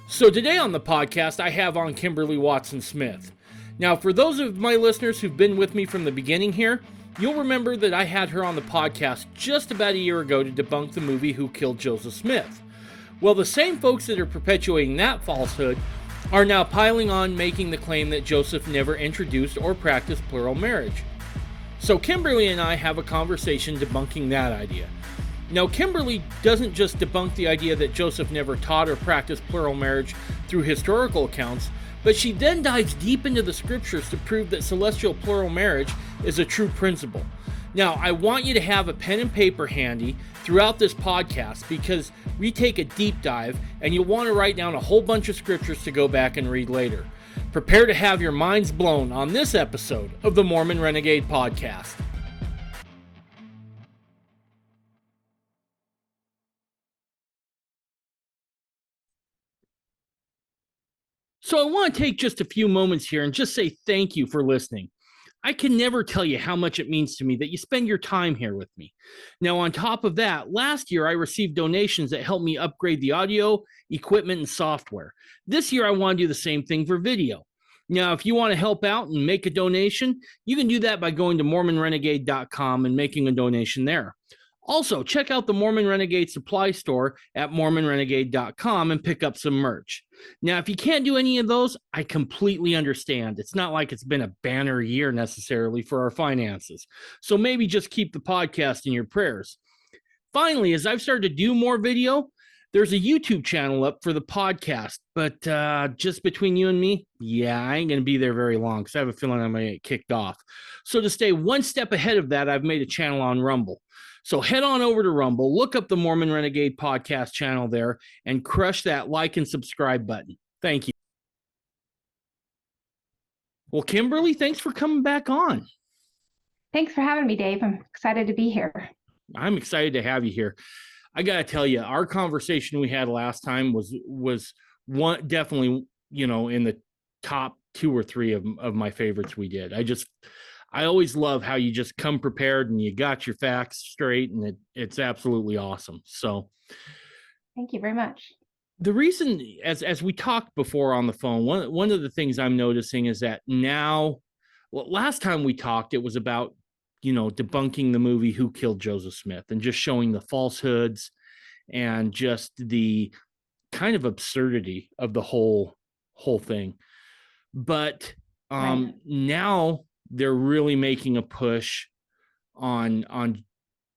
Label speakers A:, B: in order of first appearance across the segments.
A: So today on the podcast, I have on Kimberley Watson Smith. Now, for those of my listeners who've been with me from the beginning here, you'll remember that I had her on the podcast just about a year ago to debunk the movie Who Killed Joseph Smith. Well, the same folks that are perpetuating that falsehood are now piling on making the claim that Joseph never introduced or practiced plural marriage. So Kimberly and I have a conversation debunking that idea. Now, Kimberly doesn't just debunk the idea that Joseph never taught or practiced plural marriage through historical accounts, but she then dives deep into the scriptures to prove that celestial plural marriage is a true principle. Now, I want you to have a pen and paper handy throughout this podcast because we take a deep dive and you'll want to write down a whole bunch of scriptures to go back and read later. Prepare to have your minds blown on this episode of the Mormon Renegade Podcast. So I want to take just a few moments here and just say thank you for listening. I can never tell you how much it means to me that you spend your time here with me. Now, on top of that, last year I received donations that helped me upgrade the audio, equipment, and software. This year I want to do the same thing for video. Now, if you want to help out and make a donation, you can do that by going to MormonRenegade.com and making a donation there. Also, check out the Mormon Renegade supply store at MormonRenegade.com and pick up some merch. Now, if you can't do any of those, I completely understand. It's not like it's been a banner year necessarily for our finances. So maybe just keep the podcast in your prayers. Finally, as I've started to do more video, there's a YouTube channel up for the podcast. But just between you and me, I ain't going to be there very long because I have a feeling I'm going to get kicked off. So to stay one step ahead of that, I've made a channel on Rumble. So head on over to Rumble, look up the Mormon Renegade podcast channel there, and crush that like and subscribe button. Thank you. Well, Kimberly, thanks for coming back on.
B: Thanks for having me, Dave. I'm excited to be here.
A: I'm excited to have you here. I got to tell you, our conversation we had last time was one definitely, in the top 2 or 3 of my favorites we did. I always love how you just come prepared and you got your facts straight, and it's absolutely awesome. So
B: thank you very much.
A: The reason, as we talked before on the phone, one of the things I'm noticing is that now, last time we talked, it was about, debunking the movie Who Killed Joseph Smith and just showing the falsehoods and just the kind of absurdity of the whole thing. But now they're really making a push on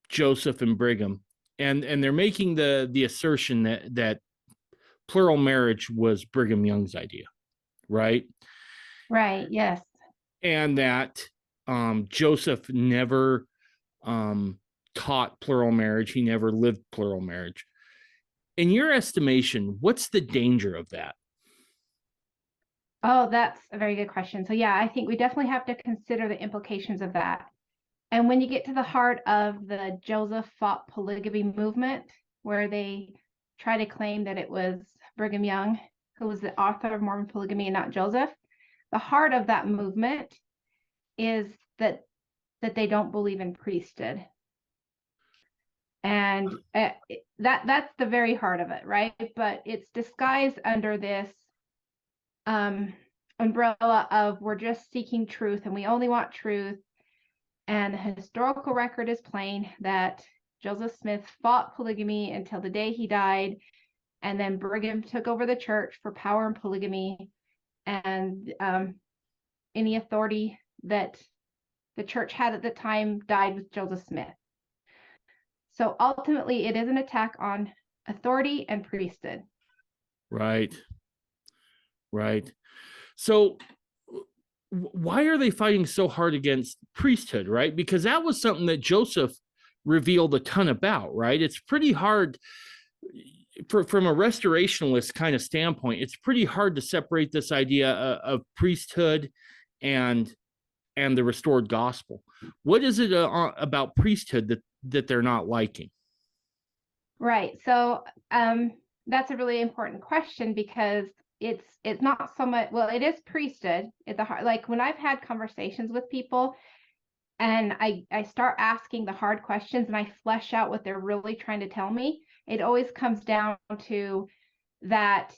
A: Joseph and Brigham, and they're making the assertion that plural marriage was Brigham Young's idea, right?
B: Right, yes.
A: And that Joseph never taught plural marriage. He never lived plural marriage. In your estimation, what's the danger of that?
B: Oh, that's a very good question. So I think we definitely have to consider the implications of that. And when you get to the heart of the Joseph fought polygamy movement, where they try to claim that it was Brigham Young who was the author of Mormon polygamy and not Joseph, the heart of that movement is that they don't believe in priesthood. And that's the very heart of it, right? But it's disguised under this umbrella of we're just seeking truth and we only want truth. And the historical record is plain that Joseph Smith fought polygamy until the day he died. And then Brigham took over the church for power and polygamy. And any authority that the church had at the time died with Joseph Smith. So ultimately, it is an attack on authority and priesthood.
A: Right. So why are they fighting so hard against priesthood, right? Because that was something that Joseph revealed a ton about, right? It's pretty hard from a restorationalist kind of standpoint. It's pretty hard to separate this idea of priesthood and the restored gospel. What is it about priesthood that they're not liking?
B: Right. So that's a really important question because it's not so much, well, it is priesthood. It's like when I've had conversations with people and I start asking the hard questions and I flesh out what they're really trying to tell me, it always comes down to that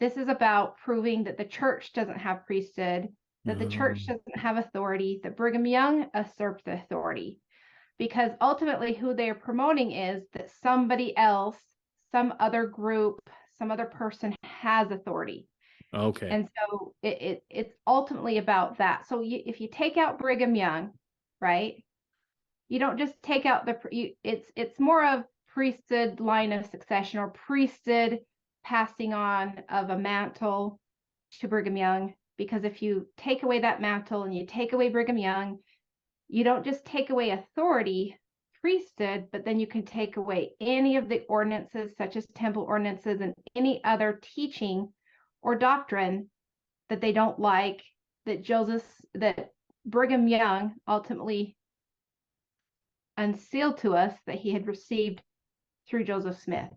B: This is about proving that the church doesn't have priesthood, that the church doesn't have authority, that Brigham Young usurped the authority. Because ultimately who they are promoting is that somebody else, some other group, some other person has authority.
A: Okay.
B: And so it's ultimately about that. So if you take out Brigham Young, right, you don't just take out it's more of priesthood line of succession, or priesthood passing on of a mantle to Brigham Young. Because if you take away that mantle and you take away Brigham Young, you don't just take away authority, priesthood, but then you can take away any of the ordinances, such as temple ordinances, and any other teaching or doctrine that they don't like, that Brigham Young ultimately unsealed to us that he had received through Joseph Smith.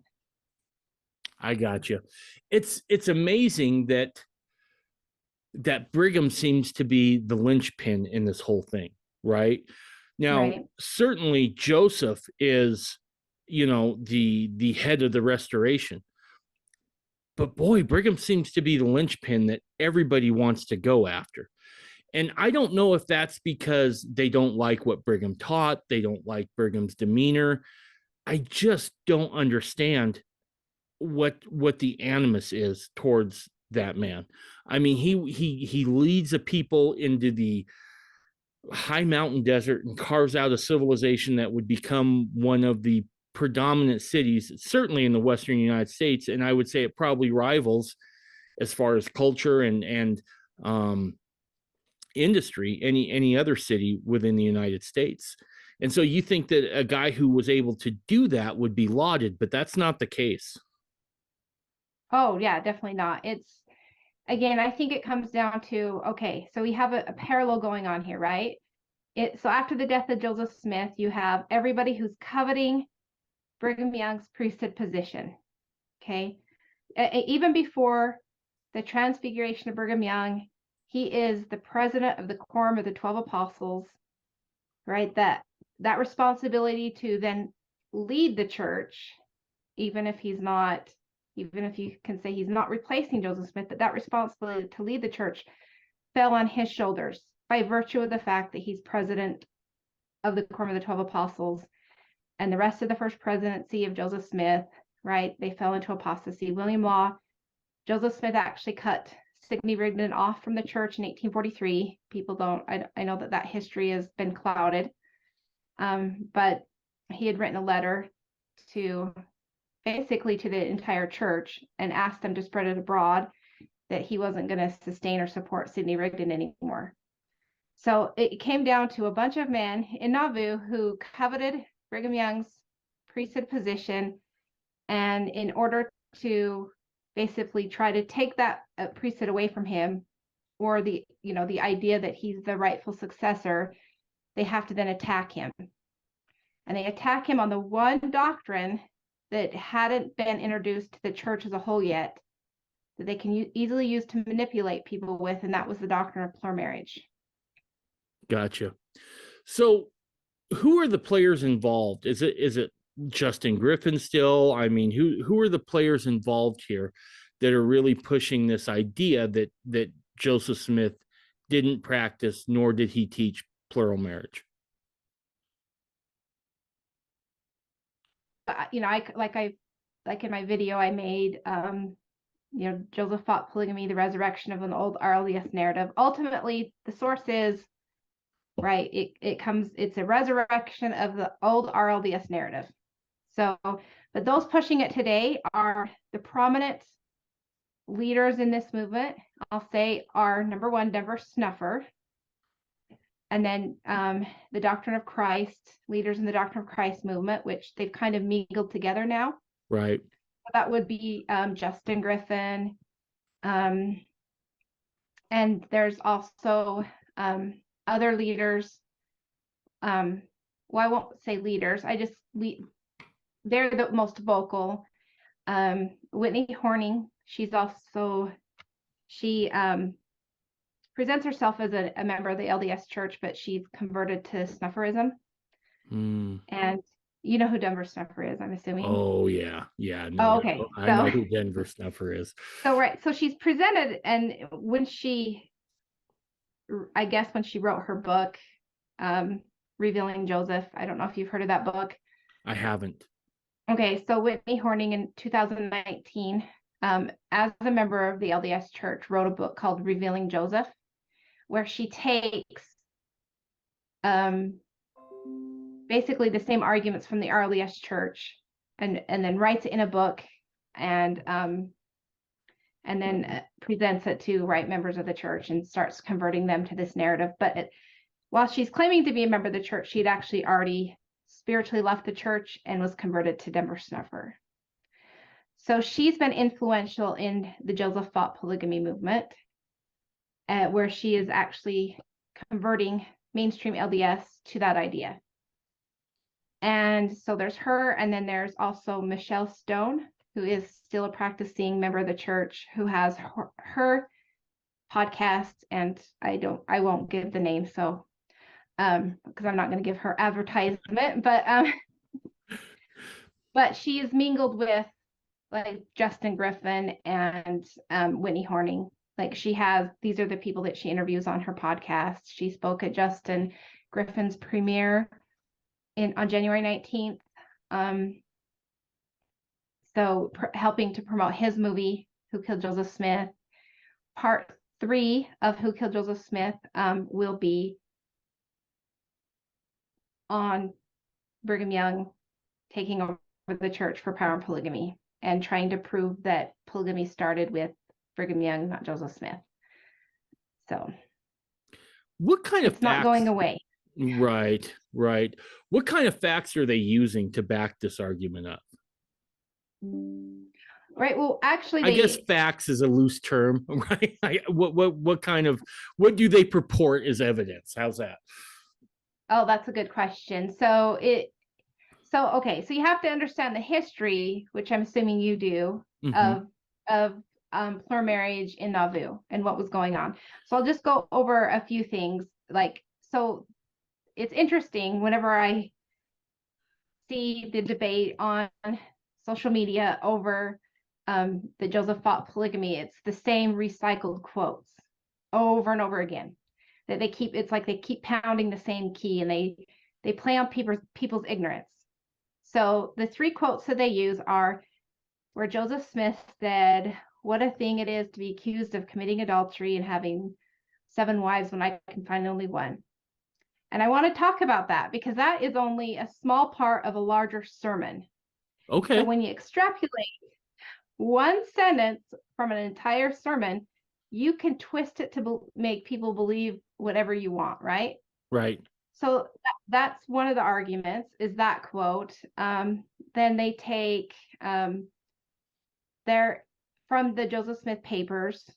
A: I got you. It's amazing that Brigham seems to be the linchpin in this whole thing, right? Now,
B: Right.
A: certainly Joseph is, the head of the restoration. But boy, Brigham seems to be the linchpin that everybody wants to go after. And I don't know if that's because they don't like what Brigham taught, they don't like Brigham's demeanor. I just don't understand what the animus is towards that man. I mean, he leads a people into the high mountain desert and carves out a civilization that would become one of the predominant cities, certainly in the Western United States, and I would say it probably rivals as far as culture and industry any other city within the United States. And so you think that a guy who was able to do that would be lauded, but that's not the case.
B: Oh, yeah, definitely not. It's, again, I think it comes down to, okay, so we have a parallel going on here, right? So after the death of Joseph Smith, you have everybody who's coveting Brigham Young's priesthood position. Okay. Even before the transfiguration of Brigham Young, he is the president of the Quorum of the 12 Apostles, right? That responsibility to then lead the church, even if you can say he's not replacing Joseph Smith, that responsibility to lead the church fell on his shoulders by virtue of the fact that he's president of the Quorum of the 12 Apostles. And the rest of the first presidency of Joseph Smith, right, they fell into apostasy. William Law, Joseph Smith actually cut Sidney Rigdon off from the church in 1843. People don't, I know that history has been clouded. But he had written a letter to basically to the entire church and asked them to spread it abroad, that he wasn't going to sustain or support Sidney Rigdon anymore. So it came down to a bunch of men in Nauvoo who coveted Brigham Young's priesthood position, and in order to basically try to take that priesthood away from him, or the idea that he's the rightful successor, they have to then attack him. And they attack him on the one doctrine that hadn't been introduced to the church as a whole yet, that they can easily use to manipulate people with, and that was the doctrine of plural marriage.
A: Gotcha. So who are the players involved? Is it Justin Griffin still? I mean, who are the players involved here that are really pushing this idea that Joseph Smith didn't practice, nor did he teach plural marriage?
B: Like in my video I made, Joseph fought polygamy, the resurrection of an old RLDS narrative. Ultimately, the source is, right, it's a resurrection of the old RLDS narrative. So, but those pushing it today are the prominent leaders in this movement. I'll say are, number one, Denver Snuffer, and then the Doctrine of Christ, leaders in the Doctrine of Christ movement, which they've kind of mingled together now.
A: Right.
B: So that would be Justin Griffin. And there's also other leaders. Well, I won't say leaders. They're the most vocal. Whitney Horning, she presents herself as a member of the LDS Church, but she's converted to Snufferism. And You know who Denver Snuffer is, I'm assuming.
A: Oh yeah. No,
B: Oh, okay.
A: I know who Denver Snuffer is.
B: So she's presented, and when she, I guess when she wrote her book, Revealing Joseph, I don't know if you've heard of that book.
A: I haven't.
B: Okay, so Whitney Horning in 2019, as a member of the LDS Church, wrote a book called Revealing Joseph, where she takes basically the same arguments from the LDS Church and then writes it in a book, and then presents it to right members of the church and starts converting them to this narrative. But while she's claiming to be a member of the church, she'd actually already spiritually left the church and was converted to Denver Snuffer. So she's been influential in the Joseph Fought Polygamy movement, where she is actually converting mainstream LDS to that idea. And so there's her, and then there's also Michelle Stone, who is still a practicing member of the church, who has her podcast, and I won't give the name, so because I'm not going to give her advertisement, but she is mingled with like Justin Griffin and Whitney Horning. Like these are the people that she interviews on her podcast. She spoke at Justin Griffin's premiere on January 19th. So helping to promote his movie, Who Killed Joseph Smith. Part 3 of Who Killed Joseph Smith will be on Brigham Young taking over the church for power and polygamy, and trying to prove that polygamy started with Brigham Young, not Joseph Smith. So
A: what kind of
B: it's not going away.
A: Right. What kind of facts are they using to back this argument up?
B: Right. Well, actually,
A: I guess facts is a loose term, right? What do they purport as evidence? How's that?
B: Oh, that's a good question. So you have to understand the history, which I'm assuming you do, of plural marriage in Nauvoo and what was going on. So I'll just go over a few things. So it's interesting whenever I see the debate on social media over the Joseph Fought polygamy, it's the same recycled quotes over and over again that they keep pounding the same key, and they play on people's ignorance. So the 3 quotes that they use are where Joseph Smith said, "What a thing it is to be accused of committing adultery and having 7 wives when I can find only one." And I want to talk about that because that is only a small part of a larger sermon.
A: Okay.
B: So when you extrapolate one sentence from an entire sermon, you can twist it to make people believe whatever you want, right?
A: Right.
B: So that's one of the arguments, is that quote. Then they take from the Joseph Smith papers,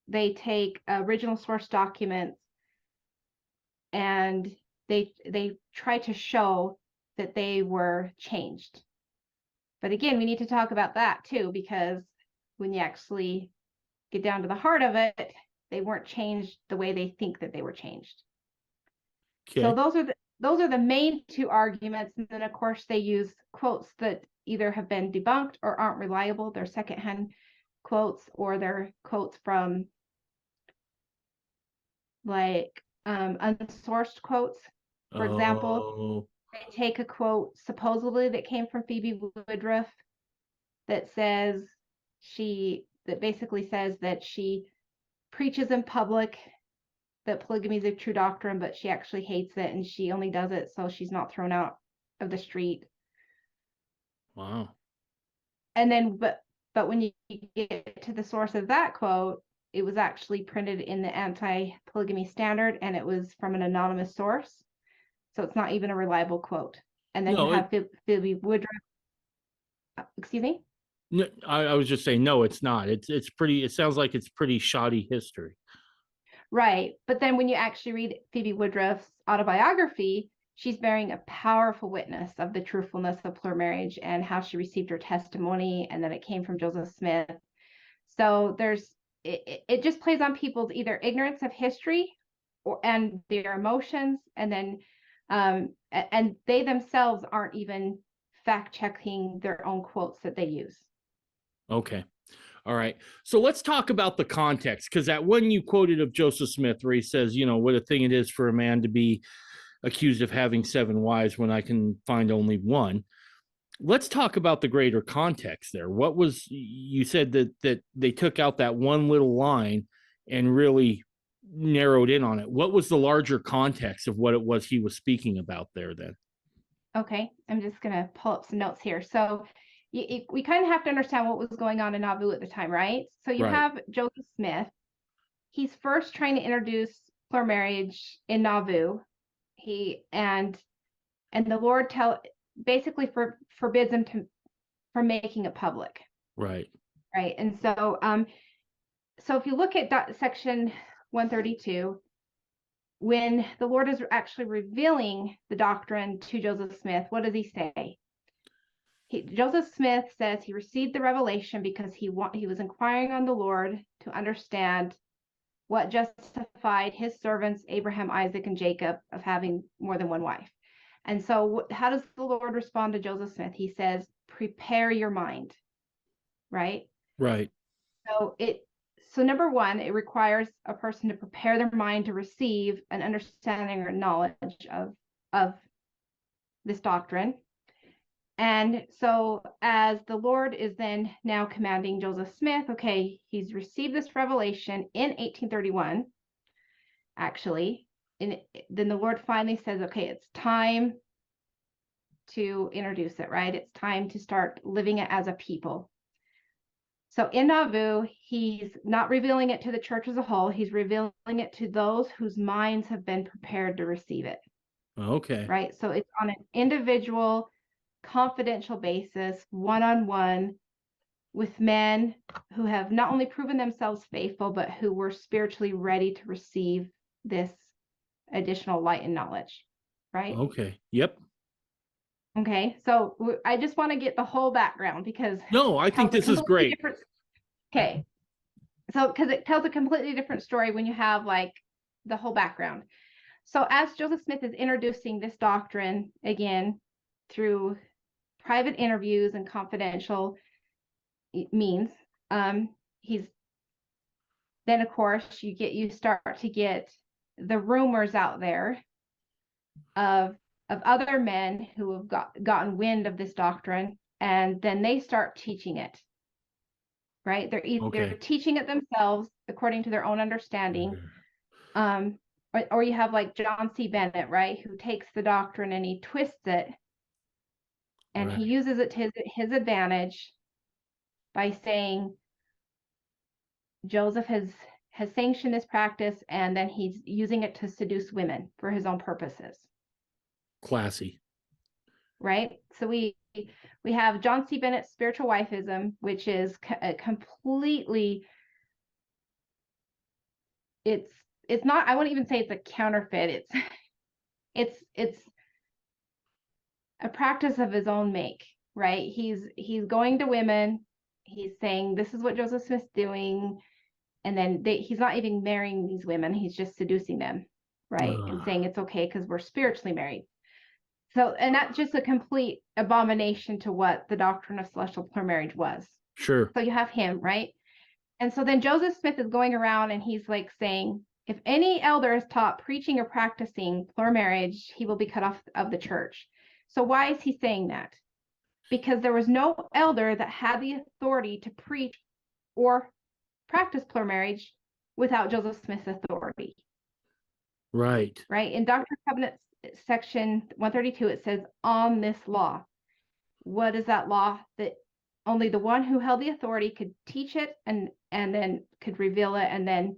B: they take original source documents, and they try to show that they were changed. But again, we need to talk about that too, because when you actually get down to the heart of it, they weren't changed the way they think that they were changed. Okay. So those are the main 2 arguments. And then of course they use quotes that either have been debunked or aren't reliable. They're secondhand quotes, or they're quotes from like unsourced quotes. For example, they take a quote supposedly that came from Phoebe Woodruff that basically says that she preaches in public that polygamy is a true doctrine, but she actually hates it, and she only does it so she's not thrown out of the street.
A: Wow.
B: And then, but when you get to the source of that quote, it was actually printed in the Anti-Polygamy Standard, and it was from an anonymous source. So it's not even a reliable quote. And then you have Phoebe Woodruff. Excuse me?
A: No, I was just saying, no, it's not. It sounds like it's pretty shoddy history.
B: Right. But then when you actually read Phoebe Woodruff's autobiography, she's bearing a powerful witness of the truthfulness of plural marriage and how she received her testimony, and that it came from Joseph Smith. So it just plays on people's either ignorance of history and their emotions, and then And they themselves aren't even fact checking their own quotes that they use.
A: Okay. All right. So let's talk about the context, because that one you quoted of Joseph Smith, where he says, what a thing it is for a man to be accused of having 7 wives when I can find only one. Let's talk about the greater context there. What was, you said that they took out that one little line and really narrowed in on it. What was the larger context of what it was he was speaking about there then?
B: Okay, I'm just going to pull up some notes here. So we kind of have to understand what was going on in Nauvoo at the time, right? So you have Joseph Smith. He's first trying to introduce plural marriage in Nauvoo. And the Lord basically forbids him from making it public.
A: Right.
B: Right. And so so if you look at section 132, when the Lord is actually revealing the doctrine to Joseph Smith, what does he say? Joseph Smith says he received the revelation because he was inquiring on the Lord to understand what justified his servants Abraham, Isaac, and Jacob of having more than one wife. And so how does the Lord respond to Joseph Smith? He says, prepare your mind, right?
A: Right.
B: So number one, it requires a person to prepare their mind to receive an understanding or knowledge of this doctrine. And so as the Lord is then now commanding Joseph Smith, okay, he's received this revelation in 1831, actually, and then the Lord finally says, okay, it's time to introduce it, right? It's time to start living it as a people. So in Nauvoo, he's not revealing it to the church as a whole. He's revealing it to those whose minds have been prepared to receive it.
A: Okay.
B: Right. So it's on an individual, confidential basis, one-on-one, with men who have not only proven themselves faithful, but who were spiritually ready to receive this additional light and knowledge. Right.
A: Okay. Yep.
B: Okay. So I just want to get the whole background because
A: No, I think this is great.
B: Okay. So because it tells a completely different story when you have like the whole background. So as Joseph Smith is introducing this doctrine again through private interviews and confidential means, he's then of course you start to get the rumors out there of other men who have gotten wind of this doctrine, and then they start teaching it. Right? They're either teaching it themselves according to their own understanding, or you have like John C. Bennett, right, who takes the doctrine and he twists it, and he uses it to his advantage by saying Joseph has sanctioned this practice, and then he's using it to seduce women for his own purposes.
A: Classy.
B: Right? So we have John C. Bennett's spiritual wifeism, which is completely, it's not, I wouldn't even say it's a counterfeit. It's a practice of his own make, right? He's going to women, he's saying this is what Joseph Smith's doing, and then he's not even marrying these women, he's just seducing them, right? And saying it's okay because we're spiritually married. So, and that's just a complete abomination to what the doctrine of celestial plural marriage was.
A: Sure.
B: So you have him, right? And so then Joseph Smith is going around and he's like saying, if any elder is taught preaching or practicing plural marriage, he will be cut off of the church. So why is he saying that? Because there was no elder that had the authority to preach or practice plural marriage without Joseph Smith's authority.
A: Right.
B: Right. In Doctrine and Covenants section 132, it says on this law. What is that law? That only the one who held the authority could teach it and then could reveal it, and then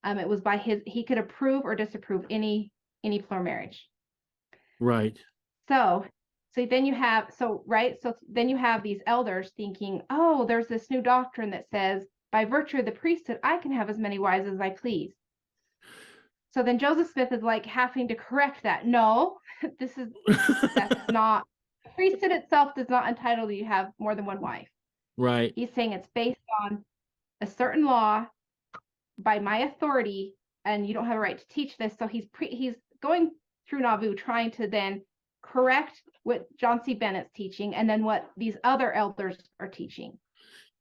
B: it was by he could approve or disapprove any plural marriage.
A: Right.
B: So then you have then you have these elders thinking, oh, there's this new doctrine that says by virtue of the priesthood I can have as many wives as I please. So then Joseph Smith is like having to correct that. No, that's not, the priesthood itself does not entitle you to have more than one wife.
A: Right.
B: He's saying it's based on a certain law by my authority, and you don't have a right to teach this. So he's going through Nauvoo trying to then correct what John C. Bennett's teaching and then what these other elders are teaching.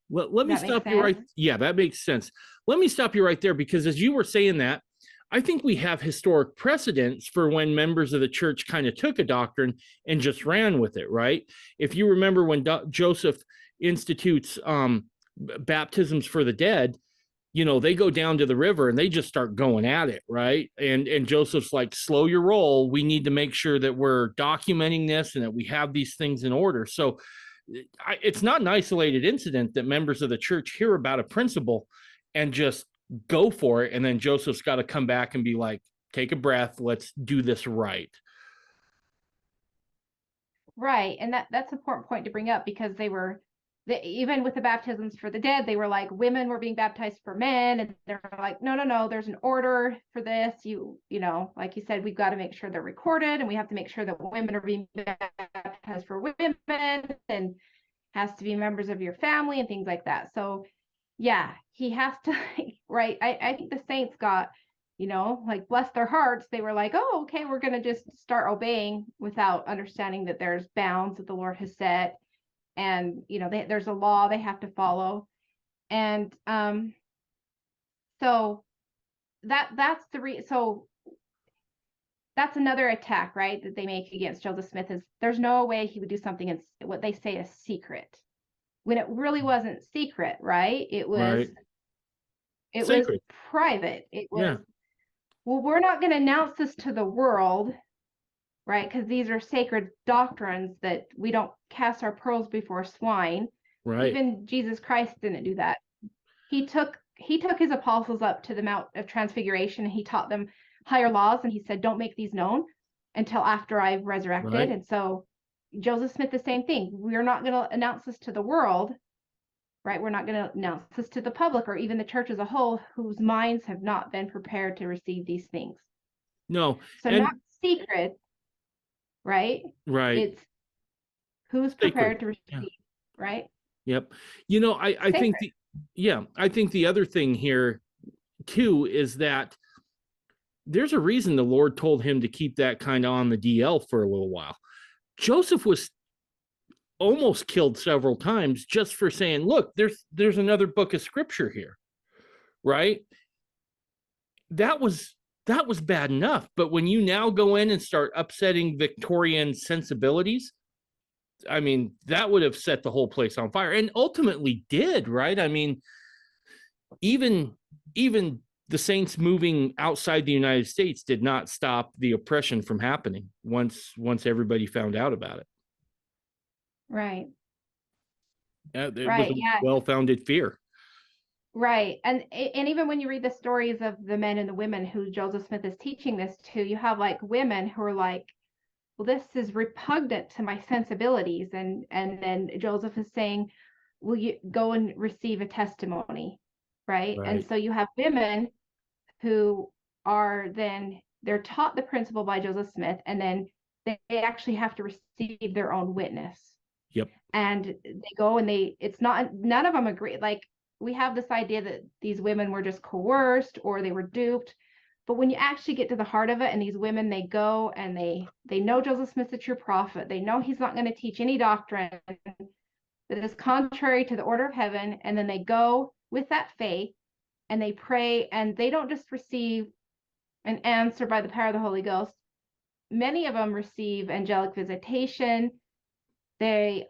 A: Well, let me stop you right. Yeah, that makes sense. Let me stop you right there, because as you were saying that, I think we have historic precedents for when members of the church kind of took a doctrine and just ran with it, right? If you remember when Joseph institutes baptisms for the dead, they go down to the river and they just start going at it, right? And Joseph's like, slow your roll. We need to make sure that we're documenting this and that we have these things in order. So it's not an isolated incident that members of the church hear about a principle and just go for it. And then Joseph's got to come back and be like, take a breath. Let's do this right.
B: Right. And that's an important point to bring up, because even with the baptisms for the dead, they were like, women were being baptized for men. And they're like, no, there's an order for this. Like you said, we've got to make sure they're recorded, and we have to make sure that women are being baptized for women and has to be members of your family and things like that. So yeah, he has to, right. I think the saints got, like, bless their hearts. They were like, oh, okay, we're going to just start obeying without understanding that there's bounds that the Lord has set. And, there's a law they have to follow. And so that's that's another attack, right, that they make against Joseph Smith, is there's no way he would do something in what they say is secret, when it really wasn't secret, right? It was private. It was, well, we're not going to announce this to the world, right? Because these are sacred doctrines that we don't cast our pearls before swine. Right. Even Jesus Christ didn't do that. He took his apostles up to the Mount of Transfiguration, and he taught them higher laws, and he said, don't make these known until after I've resurrected. Right. And so Joseph Smith, the same thing. We're not going to announce this to the world, right? We're not going to announce this to the public or even the church as a whole, whose minds have not been prepared to receive these things.
A: No.
B: So not secret, right?
A: Right.
B: It's who's prepared to receive, right?
A: Yep. I think I think the other thing here too is that there's a reason the Lord told him to keep that kind of on the DL for a little while. Joseph was almost killed several times just for saying, look, there's another book of scripture here, right? That was bad enough. But when you now go in and start upsetting Victorian sensibilities, I mean, that would have set the whole place on fire, and ultimately did, right? I mean, even the saints moving outside the United States did not stop the oppression from happening once everybody found out about it.
B: Right.
A: It was a well-founded fear.
B: Right. And even when you read the stories of the men and the women who Joseph Smith is teaching this to, you have like women who are like, well, this is repugnant to my sensibilities. And then Joseph is saying, will you go and receive a testimony? Right. And so you have women who are they're taught the principle by Joseph Smith, and then they actually have to receive their own witness.
A: Yep.
B: And they go and none of them agree. Like, we have this idea that these women were just coerced or they were duped. But when you actually get to the heart of it, and these women, they go and they know Joseph Smith's a true prophet. They know he's not going to teach any doctrine that is contrary to the order of heaven. And then they go with that faith and they pray, and they don't just receive an answer by the power of the Holy Ghost. Many of them receive angelic visitation. They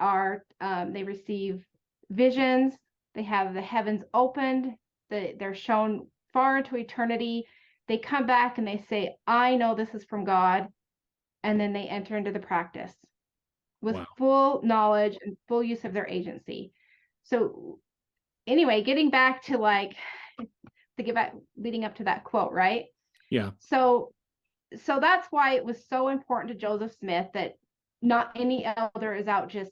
B: receive visions. They have the heavens opened. They're shown far into eternity. They come back and they say, I know this is from God. And then they enter into the practice with full knowledge and full use of their agency. So anyway, getting back to leading up to that quote, right?
A: Yeah.
B: So that's why it was so important to Joseph Smith that not any elder is out just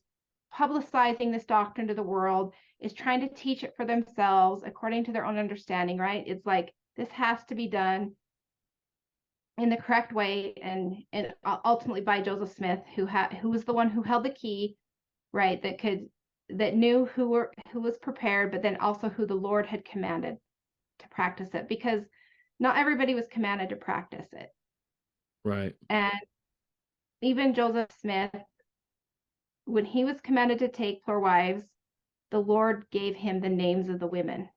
B: publicizing this doctrine to the world, is trying to teach it for themselves according to their own understanding, right? It's like, this has to be done in the correct way, and ultimately by Joseph Smith, who was the one who held the key, right? That knew who was prepared, but then also who the Lord had commanded to practice it, because not everybody was commanded to practice it.
A: Right.
B: And even Joseph Smith, when he was commanded to take plural wives, the Lord gave him the names of the women.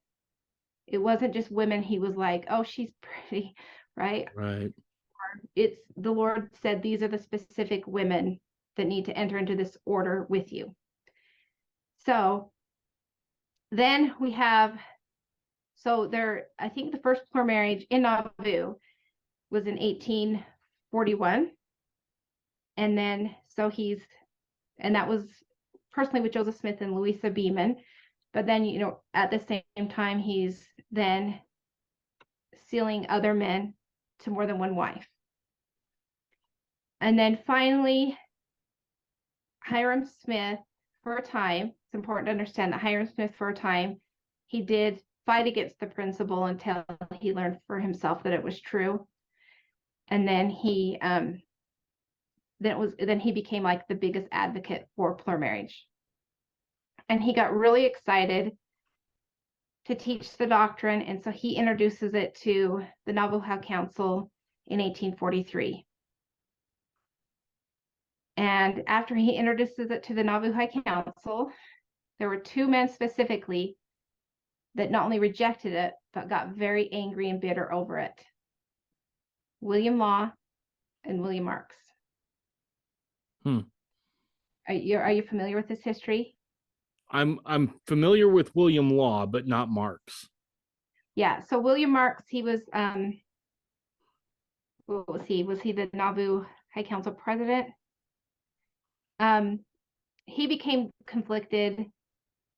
B: It wasn't just women. He was like, oh, she's pretty, right?
A: Right.
B: It's the Lord said, these are the specific women that need to enter into this order with you. So then we have, I think the first plural marriage in Nauvoo was in 1841. And then, and that was personally with Joseph Smith and Louisa Beeman. But then, at the same time, he's then sealing other men to more than one wife. And then finally, Hiram Smith, for a time, it's important to understand that Hiram Smith, for a time, he did fight against the principle until he learned for himself that it was true. And then then he became like the biggest advocate for plural marriage. And he got really excited to teach the doctrine. And so he introduces it to the Nauvoo Council in 1843. And after he introduces it to the Nauvoo Council, there were two men specifically that not only rejected it, but got very angry and bitter over it. William Law and William Marks. Are you familiar with this history?
A: I'm familiar with William Law, but not Marks.
B: Yeah. So William Marks, he was what was he? Was he the Nauvoo High Council president? He became conflicted,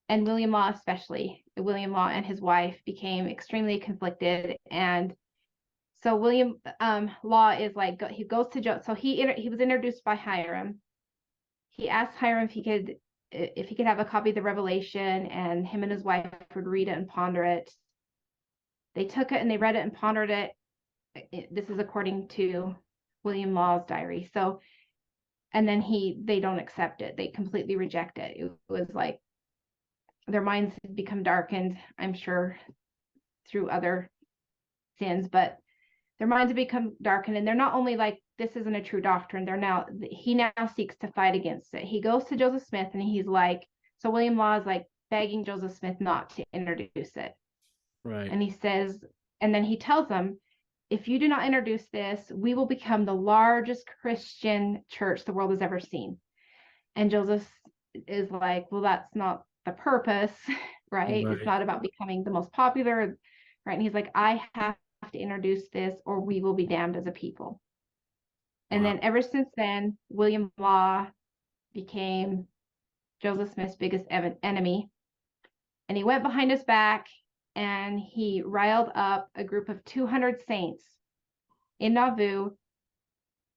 B: and William Law especially. William Law and his wife became extremely conflicted, and so William Law is like, he goes to Joe. So he was introduced by Hiram. He asked Hiram if he could have a copy of the Revelation, and him and his wife would read it and ponder it. They took it and they read it and pondered it. This is according to William Law's diary. So, and then they don't accept it. They completely reject it. It was like their minds had become darkened, I'm sure, through other sins, but their minds have become darkened, and they're not only like, this isn't a true doctrine. He now seeks to fight against it. He goes to Joseph Smith and he's like, so William Law is like begging Joseph Smith not to introduce it.
A: Right.
B: And he says, and then he tells them, if you do not introduce this, we will become the largest Christian church the world has ever seen. And Joseph is like, well, that's not the purpose, right? It's not about becoming the most popular, right? And he's like, I have to introduce this or we will be damned as a people. And then ever since then, William Law became Joseph Smith's biggest enemy. And he went behind his back and he riled up a group of 200 saints in Nauvoo,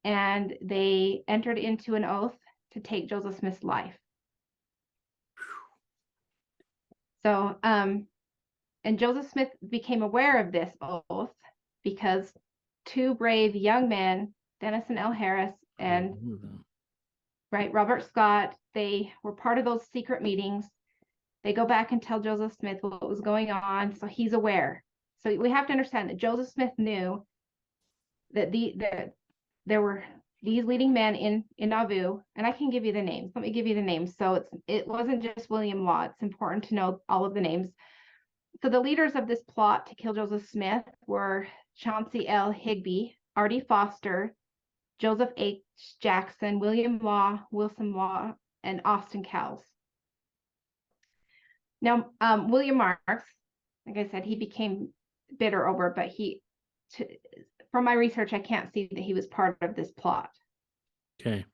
B: and they entered into an oath to take Joseph Smith's life. So, and Joseph Smith became aware of this oath because two brave young men, Denison L. Harris and Robert Scott, they were part of those secret meetings. They go back and tell Joseph Smith what was going on, so he's aware. So we have to understand that Joseph Smith knew that there were these leading men in Nauvoo, and I can give you the names. Let me give you the names. So it wasn't just William Law. It's important to know all of the names. So the leaders of this plot to kill Joseph Smith were Chauncey L. Higby, R.D. Foster, Joseph H. Jackson, William Law, Wilson Law, and Austin Cowles. Now, William Marks, like I said, he became bitter over, but from my research, I can't see that he was part of this plot.
A: Okay.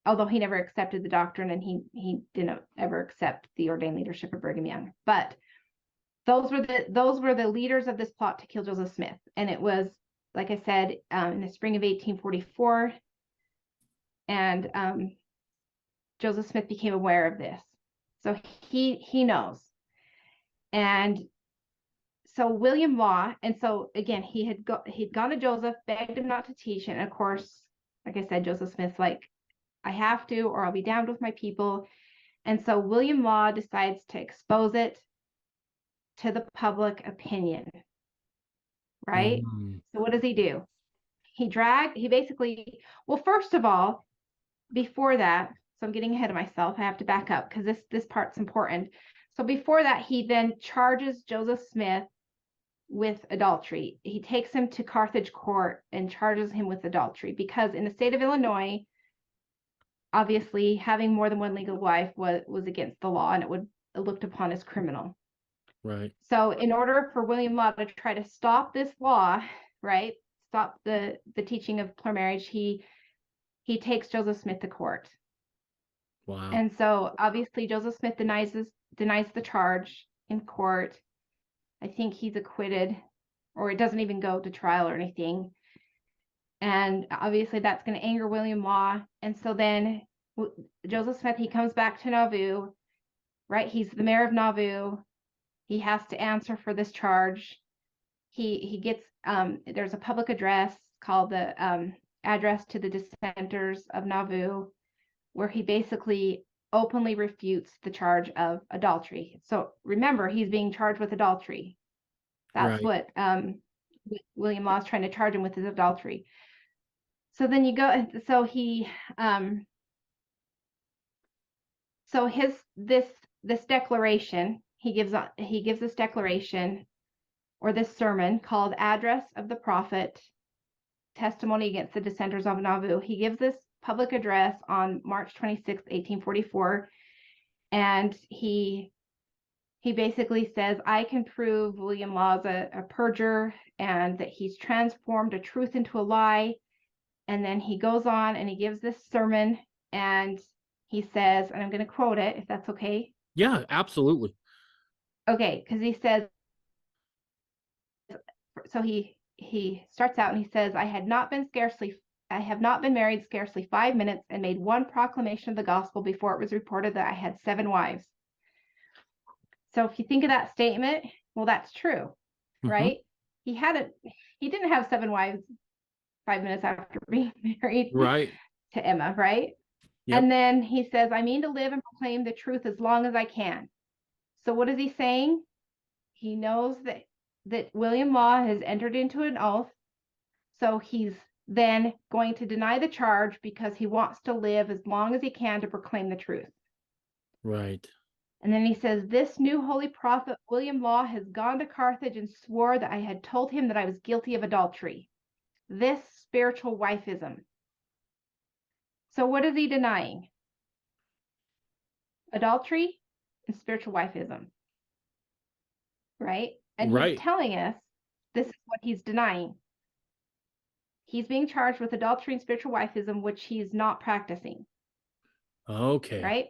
B: Although he never accepted the doctrine, and he didn't ever accept the ordained leadership of Brigham Young. But those were the leaders of this plot to kill Joseph Smith, and it was, like I said, in the spring of 1844, and Joseph Smith became aware of this, so he knows. And so William Law, and so again, he'd gone to Joseph, begged him not to teach, and of course, like I said, Joseph Smith's like, I have to, or I'll be damned with my people. And so William Law decides to expose it to the public opinion, right? So what does he do? He basically, well, first of all, before that, so I'm getting ahead of myself. I have to back up because this part's important. So before that, he then charges Joseph Smith with adultery. He takes him to Carthage court and charges him with adultery because in the state of Illinois, obviously having more than one legal wife was against the law and it would looked upon as criminal.
A: Right.
B: So in order for William Law to try to stop this law, right, stop the teaching of plural marriage, he takes Joseph Smith to court.
A: Wow.
B: And so obviously Joseph Smith denies the charge in court. I think he's acquitted, or it doesn't even go to trial or anything. And obviously that's going to anger William Law. And so then Joseph Smith, he comes back to Nauvoo, right? He's the mayor of Nauvoo. He has to answer for this charge. He gets, there's a public address called the Address to the Dissenters of Nauvoo, where he basically openly refutes the charge of adultery. So remember, he's being charged with adultery. That's
A: right.
B: what William Law is trying to charge him with, is adultery. So then you go, so he, so this declaration, he gives this declaration or this sermon called Address of the Prophet, Testimony Against the Dissenters of Nauvoo. He gives this public address on March 26, 1844, and he basically says, I can prove William Law's a perjurer and that he's transformed a truth into a lie. And then he goes on and he gives this sermon and he says, and I'm going to quote it if that's okay.
A: Yeah, absolutely.
B: Okay, because he says, so he starts out and he says, I have not been married scarcely 5 minutes and made one proclamation of the gospel before it was reported that I had 7 wives. So if you think of that statement, well, that's true, right? He didn't have 7 wives 5 minutes after being married
A: Right.
B: to Emma, right?
A: Yep.
B: And then he says, I mean to live and proclaim the truth as long as I can. So what is he saying? He knows that William Law has entered into an oath. So he's then going to deny the charge because he wants to live as long as he can to proclaim the truth.
A: Right.
B: And then he says, this new holy prophet, William Law, has gone to Carthage and swore that I had told him that I was guilty of adultery. This spiritual wifeism. So what is he denying? Adultery and spiritual wifeism. Right? And he's telling us this is what he's denying. He's being charged with adultery and spiritual wifeism, which he's not practicing.
A: Okay.
B: Right?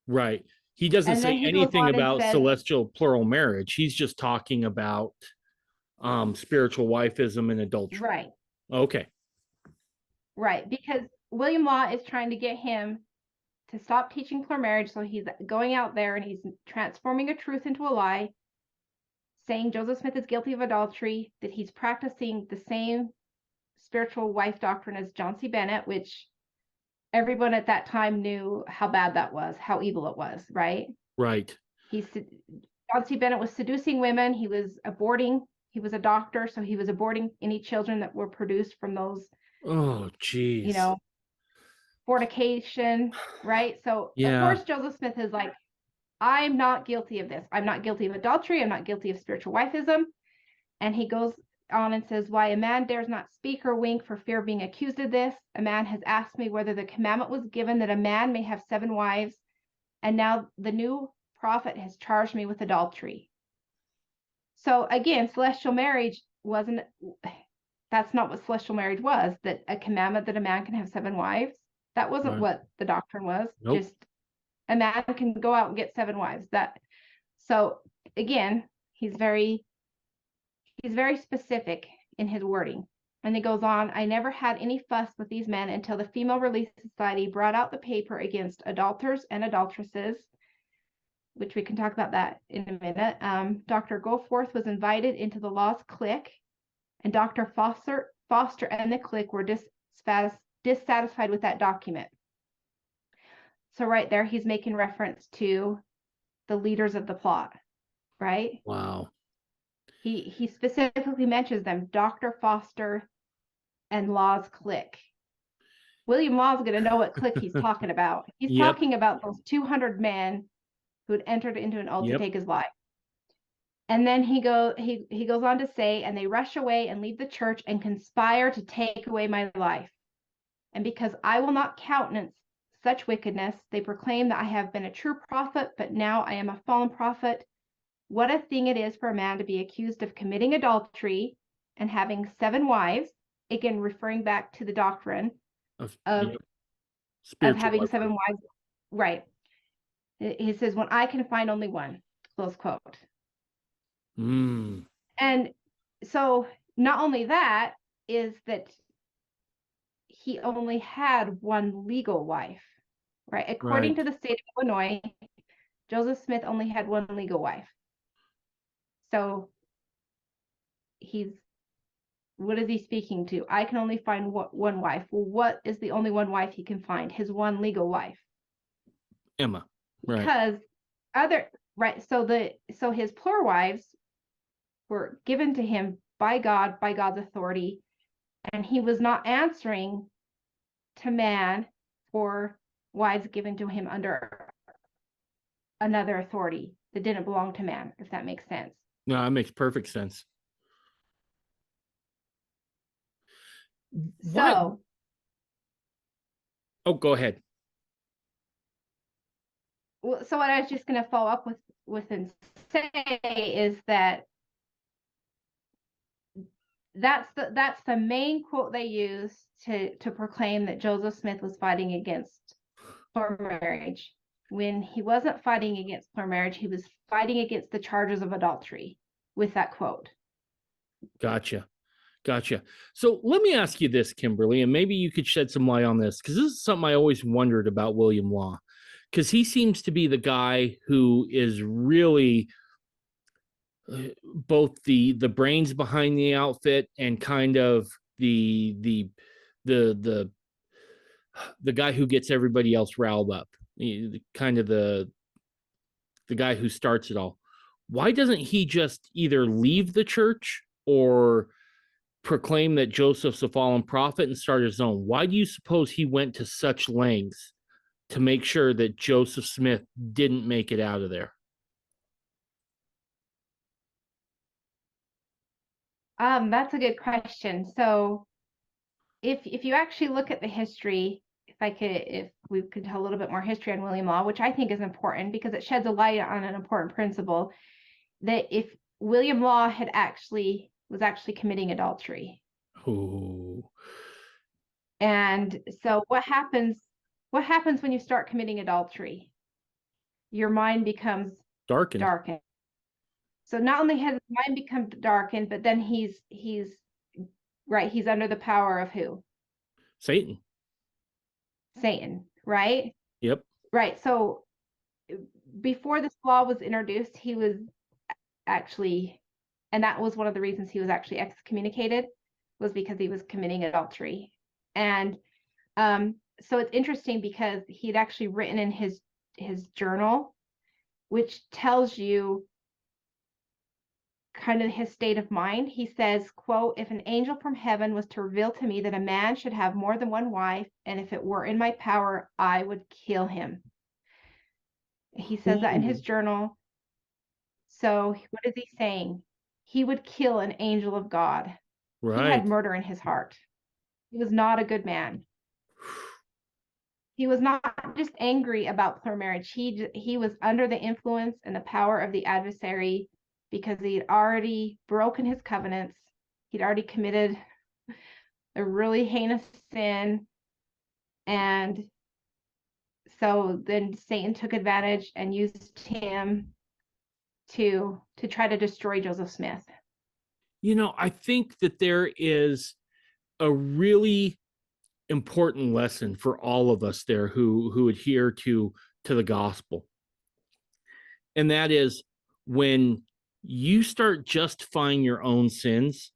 A: Right. He doesn't say anything about celestial plural marriage. He's just talking about spiritual wifeism and adultery.
B: Right.
A: Okay.
B: Right. Because William Law is trying to get him to stop teaching plural marriage. So he's going out there and he's transforming a truth into a lie, saying Joseph Smith is guilty of adultery, that he's practicing the same spiritual wife doctrine as John C. Bennett, which everyone at that time knew how bad that was, how evil it was, right?
A: Right.
B: John C. Bennett was seducing women. He was aborting. He was a doctor, so he was aborting any children that were produced from those.
A: Oh, geez.
B: You know, fornication, right? So of course Joseph Smith is like, I'm not guilty of this. I'm not guilty of adultery. I'm not guilty of spiritual wifeism. And he goes on and says, why a man dares not speak or wink for fear of being accused of this. A man has asked me whether the commandment was given that a man may have 7 wives. And now the new prophet has charged me with adultery. So again, celestial marriage that's not what celestial marriage was, that a commandment that a man can have 7 wives. That wasn't what the doctrine was.
A: Nope.
B: Just a man can go out and get 7 wives. So again, he's very specific in his wording. And he goes on, I never had any fuss with these men until the Female Relief Society brought out the paper against adulterers and adulteresses, which we can talk about that in a minute. Dr. Goforth was invited into the law's clique, and Dr. Foster and the clique were dissatisfied with that document. So right there, he's making reference to the leaders of the plot, right?
A: Wow.
B: He specifically mentions them, Dr. Foster and Law's clique. William Law's going to know what clique he's talking about. He's
A: Yep.
B: talking about those 200 men who had entered into an oath to
A: Yep.
B: take his life. And then he goes on to say, and they rush away and leave the church and conspire to take away my life. And because I will not countenance such wickedness, they proclaim that I have been a true prophet, but now I am a fallen prophet. What a thing it is for a man to be accused of committing adultery and having 7 wives, again referring back to the doctrine of having 7 wives. Right. He says, when I can find only one, close quote. And so not only that is that he only had one legal wife, right? According to the state of Illinois, Joseph Smith only had one legal wife. So what is he speaking to? I can only find one wife. Well, what is the only one wife he can find? His one legal wife.
A: Emma. Right.
B: Because so his plural wives were given to him by God, by God's authority, and he was not answering to man for wives given to him under another authority that didn't belong to man, if that makes sense.
A: No, that makes perfect sense.
B: So,
A: go ahead.
B: Well, so what I was just going to follow up with and say is that that's the main quote they use to proclaim that Joseph Smith was fighting against plural marriage. When he wasn't fighting against plural marriage, he was fighting against the charges of adultery with that quote.
A: Gotcha. So let me ask you this, Kimberly, and maybe you could shed some light on this, because this is something I always wondered about William Law, because he seems to be the guy who is really both the brains behind the outfit and kind of the guy who gets everybody else riled up, kind of the guy who starts it all. Why doesn't he just either leave the church or proclaim that Joseph's a fallen prophet and start his own? Why do you suppose he went to such lengths to make sure that Joseph Smith didn't make it out of there?
B: That's a good question. So if you actually look at the history, if we could tell a little bit more history on William Law, which I think is important because it sheds a light on an important principle, that if William Law was actually committing adultery.
A: Ooh.
B: And so what happens when you start committing adultery? Your mind becomes darkened. So not only has his mind become darkened, but then he's under the power of who?
A: Satan,
B: right?
A: Yep.
B: Right. So before this law was introduced, he was actually, and that was one of the reasons he was actually excommunicated, was because he was committing adultery. And so it's interesting because he'd actually written in his journal, which tells you kind of his state of mind. He says, quote, if an angel from heaven was to reveal to me that a man should have more than one wife, and if it were in my power, I would kill him. He says that in his journal. So what is he saying? He would kill an angel of God. Right. He had murder in his heart. He was not a good man. He was not just angry about plural marriage. He was under the influence and the power of the adversary because he had already broken his covenants. He'd already committed a really heinous sin. And so then Satan took advantage and used him to try to destroy Joseph Smith.
A: I think that there is a really important lesson for all of us there who adhere to the gospel. And that is, when you start justifying your own sins,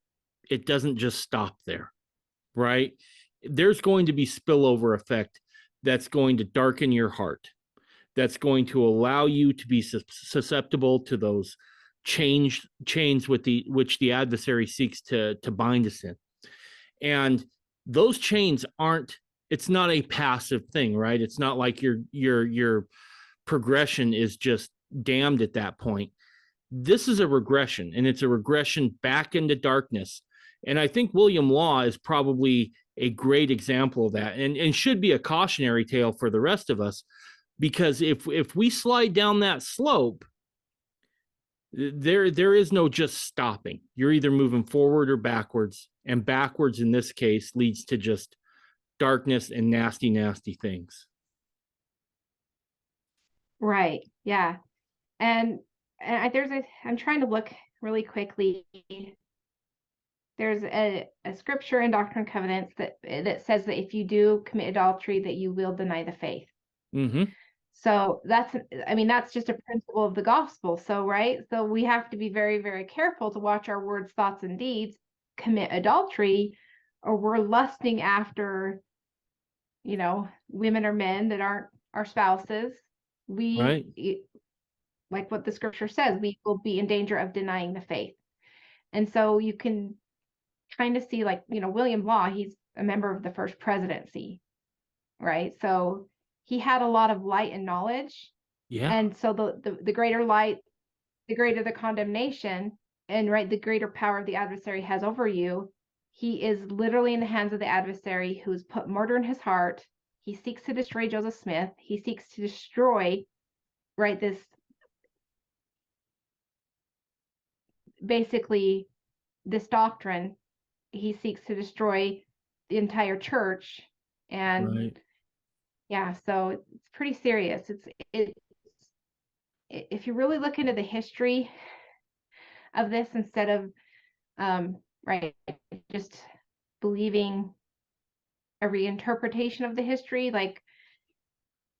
A: it doesn't just stop there, right? There's going to be spillover effect that's going to darken your heart, that's going to allow you to be susceptible to those chains with which the adversary seeks to bind us in. And those chains aren't, it's not a passive thing, right? It's not like your progression is just damned at that point. This is a regression, and it's a regression back into darkness. And I think William Law is probably a great example of that, and should be a cautionary tale for the rest of us, because if we slide down that slope, there is no just stopping. You're either moving forward or backwards, and backwards in this case leads to just darkness and nasty things.
B: Right. Yeah. And I'm trying to look really quickly. There's a scripture in Doctrine and Covenants that says that if you do commit adultery, that you will deny the faith.
A: Mm-hmm.
B: So that's just a principle of the gospel. So, right. So we have to be very, very careful to watch our words, thoughts, and deeds. Commit adultery, or we're lusting after, women or men that aren't our spouses.
A: Right.
B: Like what the scripture says, we will be in danger of denying the faith. And so you can kind of see, like, William Law, he's a member of the first presidency, right? So he had a lot of light and knowledge.
A: Yeah.
B: And so the greater light, the greater the condemnation, and right, the greater power the adversary has over you. He is literally in the hands of the adversary, who's put murder in his heart. He seeks to destroy Joseph Smith. He seeks to destroy, right, this basically this doctrine. He seeks to destroy the entire church. And
A: right.
B: Yeah, so it's pretty serious. It's if you really look into the history of this, instead of right, just believing a reinterpretation of the history, like,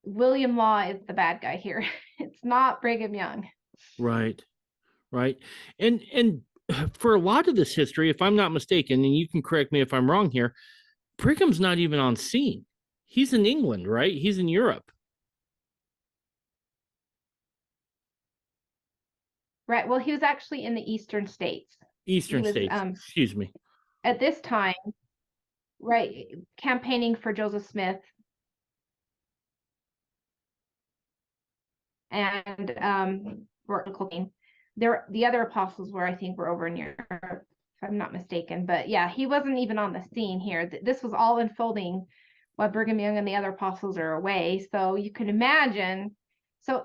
B: William Law is the bad guy here. It's not Brigham Young.
A: Right. And for a lot of this history, if I'm not mistaken, and you can correct me if I'm wrong here, Brigham's not even on scene. He's in England, right? He's in Europe.
B: Right. Well, he was actually in the Eastern States.
A: Eastern States. Excuse me.
B: At this time, right, campaigning for Joseph Smith. And the other apostles I think were over in Europe, if I'm not mistaken. But yeah, he wasn't even on the scene here. This was all unfolding while Brigham Young and the other apostles are away. So you can imagine. So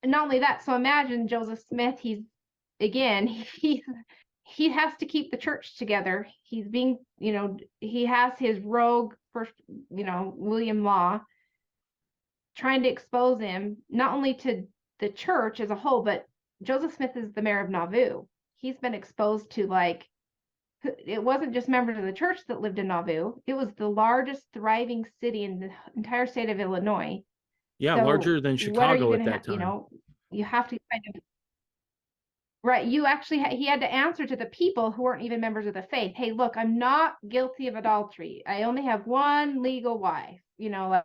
B: not only that, so imagine Joseph Smith. He has to keep the church together. He's being, he has his rogue first, William Law, trying to expose him not only to the church as a whole, but Joseph Smith is the mayor of Nauvoo. He's been exposed to, like, it wasn't just members of the church that lived in Nauvoo. It was the largest thriving city in the entire state of Illinois.
A: Yeah, so larger than Chicago at that time.
B: You have to kind of, right. You actually, he had to answer to the people who weren't even members of the faith. Hey, look, I'm not guilty of adultery. I only have one legal wife. Like,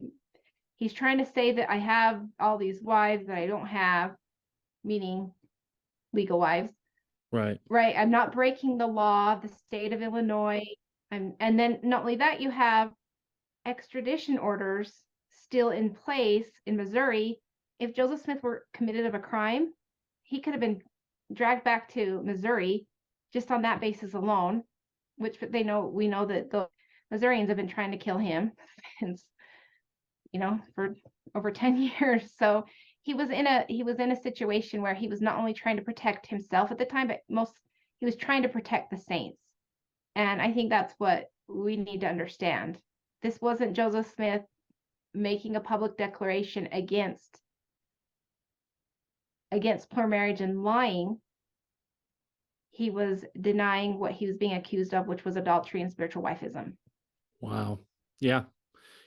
B: he's trying to say that I have all these wives that I don't have, meaning legal wives.
A: Right.
B: Right. I'm not breaking the law of the state of Illinois. And then not only that, you have extradition orders still in place in Missouri. If Joseph Smith were convicted of a crime, he could have been dragged back to Missouri just on that basis alone, which we know that the Missourians have been trying to kill him since, for over 10 years. So he was in a situation where he was not only trying to protect himself at the time, but he was trying to protect the saints. And I think that's what we need to understand. This wasn't Joseph Smith making a public declaration against plural marriage and lying. He was denying what he was being accused of, which was adultery and spiritual wifism.
A: Wow. Yeah.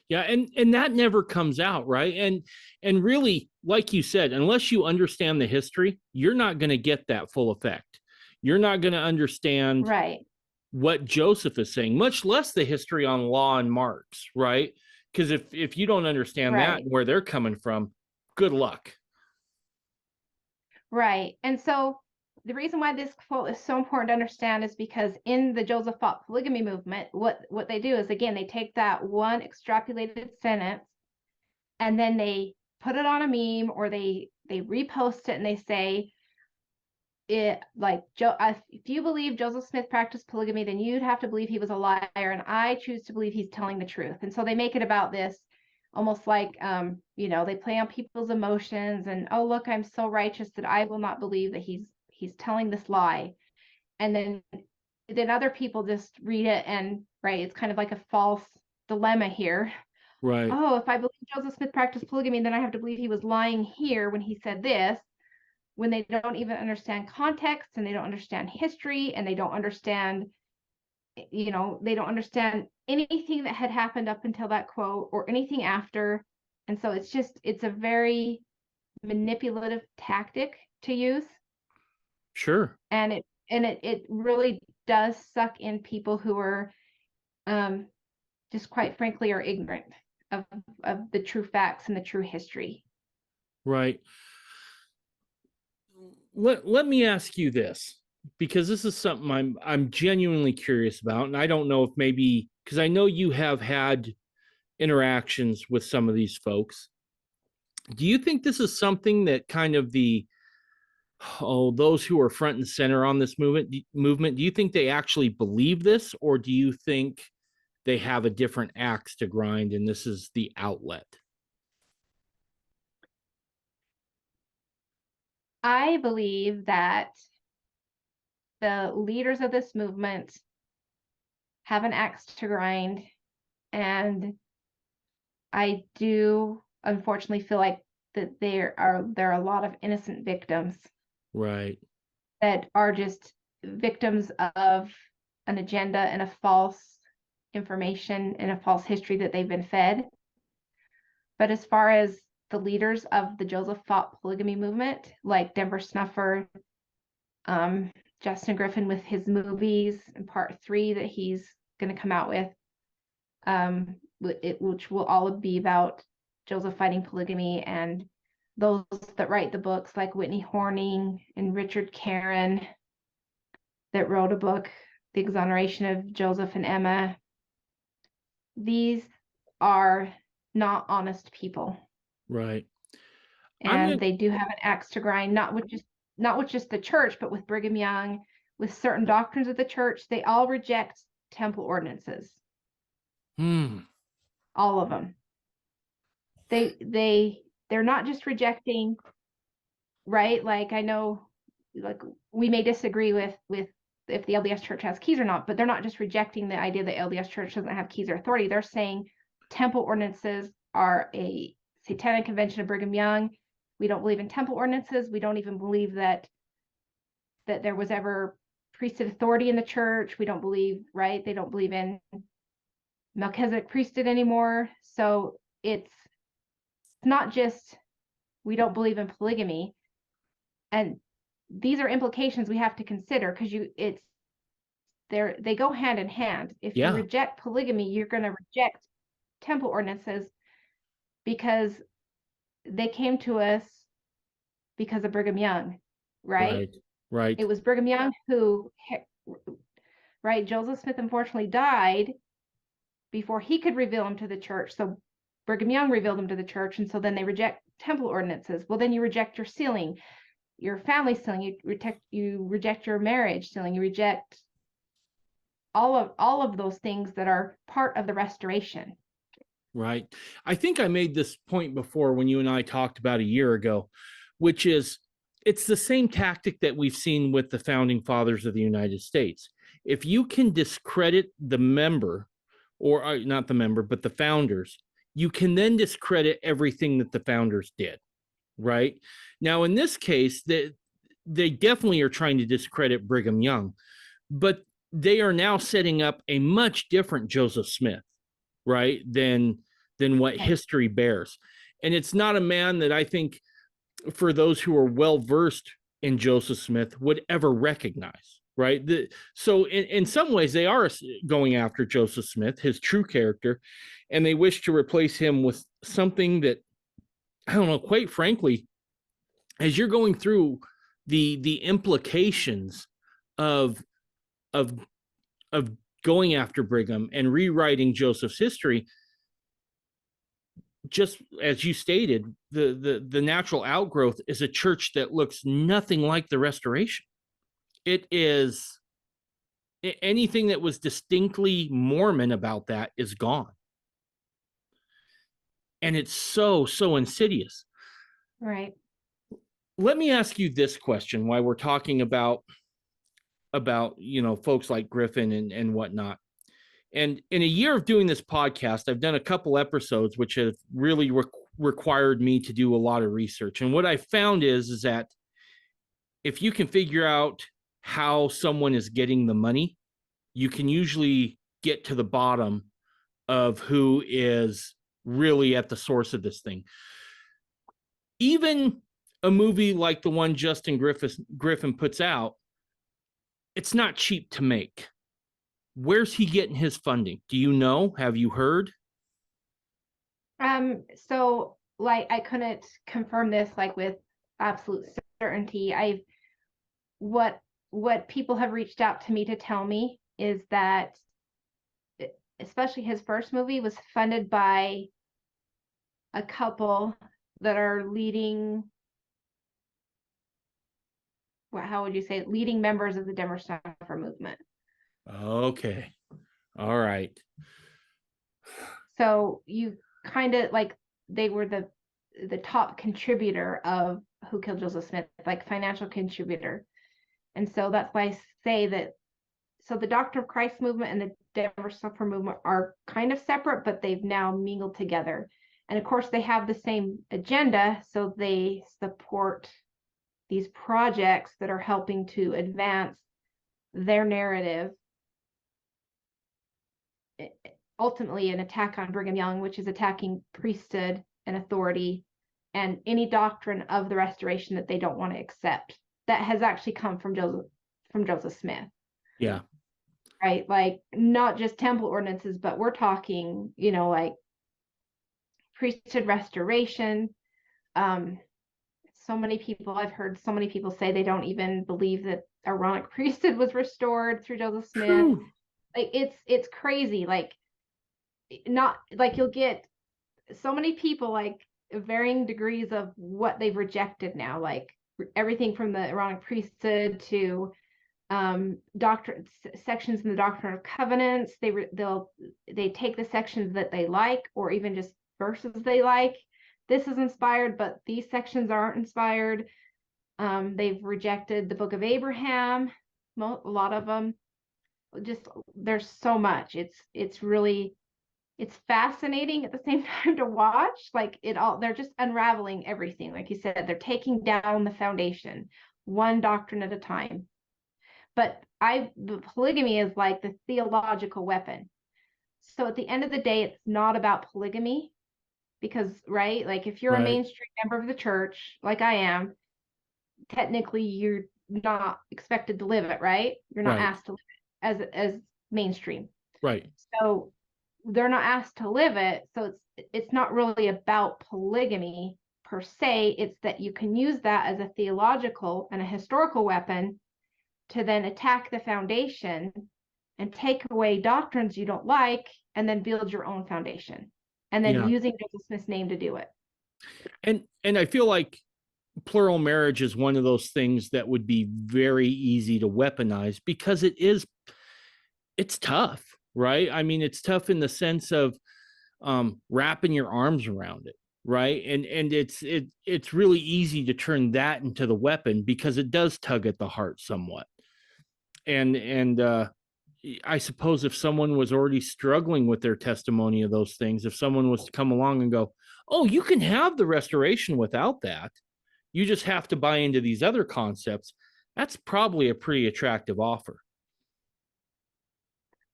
A: Yeah, and that never comes out, right? And really, like you said, unless you understand the history, you're not going to get that full effect. You're not going to understand what Joseph is saying, much less the history on Law and Marks, right? Because if you don't understand that and where they're coming from, good luck.
B: Right. And so the reason why this quote is so important to understand is because in the Joseph fought polygamy movement, what they do is, again, they take that one extrapolated sentence and then they put it on a meme, or they repost it and they say, it like, if you believe Joseph Smith practiced polygamy, then you'd have to believe he was a liar, and I choose to believe he's telling the truth. And so they make it about this, almost like, they play on people's emotions, and, oh, look, I'm so righteous that I will not believe that he's telling this lie. And then other people just read it, and right, it's kind of like a false dilemma here.
A: Right.
B: Oh, if I believe Joseph Smith practiced polygamy, then I have to believe he was lying here when he said this, when they don't even understand context, and they don't understand history, and they don't understand, they don't understand anything that had happened up until that quote or anything after. And so it's a very manipulative tactic to use.
A: Sure.
B: And it really does suck in people who are just, quite frankly, are ignorant of the true facts and the true history.
A: Right. Let me ask you this, because this is something I'm genuinely curious about, and I don't know if maybe, because I know you have had interactions with some of these folks. Do you think this is something that kind of those who are front and center on this movement, do you think they actually believe this, or do you think they have a different axe to grind and this is the outlet?
B: I believe that the leaders of this movement have an axe to grind, and I do unfortunately feel like that there are a lot of innocent victims,
A: Right.
B: that are just victims of an agenda and a false information and a false history that they've been fed. But as far as the leaders of the Joseph fought polygamy movement, like Denver Snuffer, Justin Griffin with his movies in part 3 that he's going to come out with, which will all be about Joseph fighting polygamy, and those that write the books like Whitney Horning and Richard Caron that wrote a book, The Exoneration of Joseph and Emma. These are not honest people.
A: Right.
B: And they do have an axe to grind, not with just the church, but with Brigham Young, with certain doctrines of the church. They all reject temple ordinances. All of them. They're not just rejecting, right? Like, I know, like, we may disagree with if the LDS church has keys or not, but they're not just rejecting the idea that LDS church doesn't have keys or authority. They're saying temple ordinances are a satanic invention of Brigham Young. We don't believe in temple ordinances. We don't even believe that there was ever priesthood authority in the church. We don't believe, right? They don't believe in Melchizedek priesthood anymore. So it's not just, we don't believe in polygamy. And these are implications we have to consider, because they go hand in hand. If you reject polygamy, you're going to reject temple ordinances, because they came to us because of Brigham Young, right?
A: Right.
B: It was Brigham Young who, right? Joseph Smith unfortunately died before he could reveal them to the church. So Brigham Young revealed them to the church, and so then they reject temple ordinances. Well, then you reject your sealing, your family sealing, you reject your marriage sealing, you reject all of those things that are part of the restoration.
A: Right. I think I made this point before when you and I talked about a year ago, which is, it's the same tactic that we've seen with the founding fathers of the United States. If you can discredit the member, or not the member, but the founders, you can then discredit everything that the founders did. Right. Now, in this case, they definitely are trying to discredit Brigham Young, but they are now setting up a much different Joseph Smith, right, than what history bears. And it's not a man that I think, for those who are well versed in Joseph Smith, would ever recognize, right? So in some ways, they are going after Joseph Smith, his true character, and they wish to replace him with something that, I don't know, quite frankly, as you're going through the implications of of of going after Brigham and rewriting Joseph's history, just as you stated, the natural outgrowth is a church that looks nothing like the Restoration. It is anything that was distinctly Mormon about that is gone. And it's so insidious.
B: Right.
A: Let me ask you this question while we're talking about folks like Griffin and whatnot. And in a year of doing this podcast, I've done a couple episodes which have really required me to do a lot of research. And what I found is that if you can figure out how someone is getting the money, you can usually get to the bottom of who is really at the source of this thing. Even a movie like the one Justin Griffin puts out, it's not cheap to make. Where's he getting his funding? Do you know? Have you heard?
B: So like I couldn't confirm this like with absolute certainty. What people have reached out to me to tell me is that especially his first movie was funded by a couple that are leading, how would you say, leading members of the Denver Snuffer movement.
A: Okay. All right.
B: So you kind of like they were the top contributor of Who Killed Joseph Smith, like financial contributor. And so that's why I say that. So the Doctrine of Christ movement and the Denver Snuffer movement are kind of separate, but they've now mingled together. And of course, they have the same agenda. So they support these projects that are helping to advance their narrative. Ultimately, an attack on Brigham Young, which is attacking priesthood and authority and any doctrine of the Restoration that they don't want to accept. That has actually come from Joseph Smith.
A: Yeah.
B: Right. Like not just temple ordinances, but we're talking, like priesthood restoration. So many people, I've heard so many people say they don't even believe that Aaronic priesthood was restored through Joseph Smith.
A: True.
B: Like it's crazy. Like not like you'll get so many people like varying degrees of what they've rejected now, like everything from the Aaronic priesthood to doctrine sections in the Doctrine of Covenants. They take the sections that they like, or even just verses they like. This is inspired, but these sections aren't inspired. They've rejected the Book of Abraham, a lot of them. Just there's so much. It's fascinating at the same time to watch. Like they're just unraveling everything. Like you said, they're taking down the foundation, one doctrine at a time. But polygamy is like the theological weapon. So at the end of the day, it's not about polygamy because, right? Like if you're a mainstream member of the church, like I am, technically you're not expected to live it, right? You're not asked to live it as mainstream.
A: Right.
B: So they're not asked to live it. So it's not really about polygamy per se. It's that you can use that as a theological and a historical weapon to then attack the foundation and take away doctrines you don't like and then build your own foundation and then using Joseph Smith's name to do it.
A: And I feel like plural marriage is one of those things that would be very easy to weaponize because it's tough, right? I mean, it's tough in the sense of wrapping your arms around it, right? And it's really easy to turn that into the weapon because it does tug at the heart somewhat. And I suppose if someone was already struggling with their testimony of those things, if someone was to come along and go, oh, you can have the restoration without that, you just have to buy into these other concepts, that's probably a pretty attractive offer.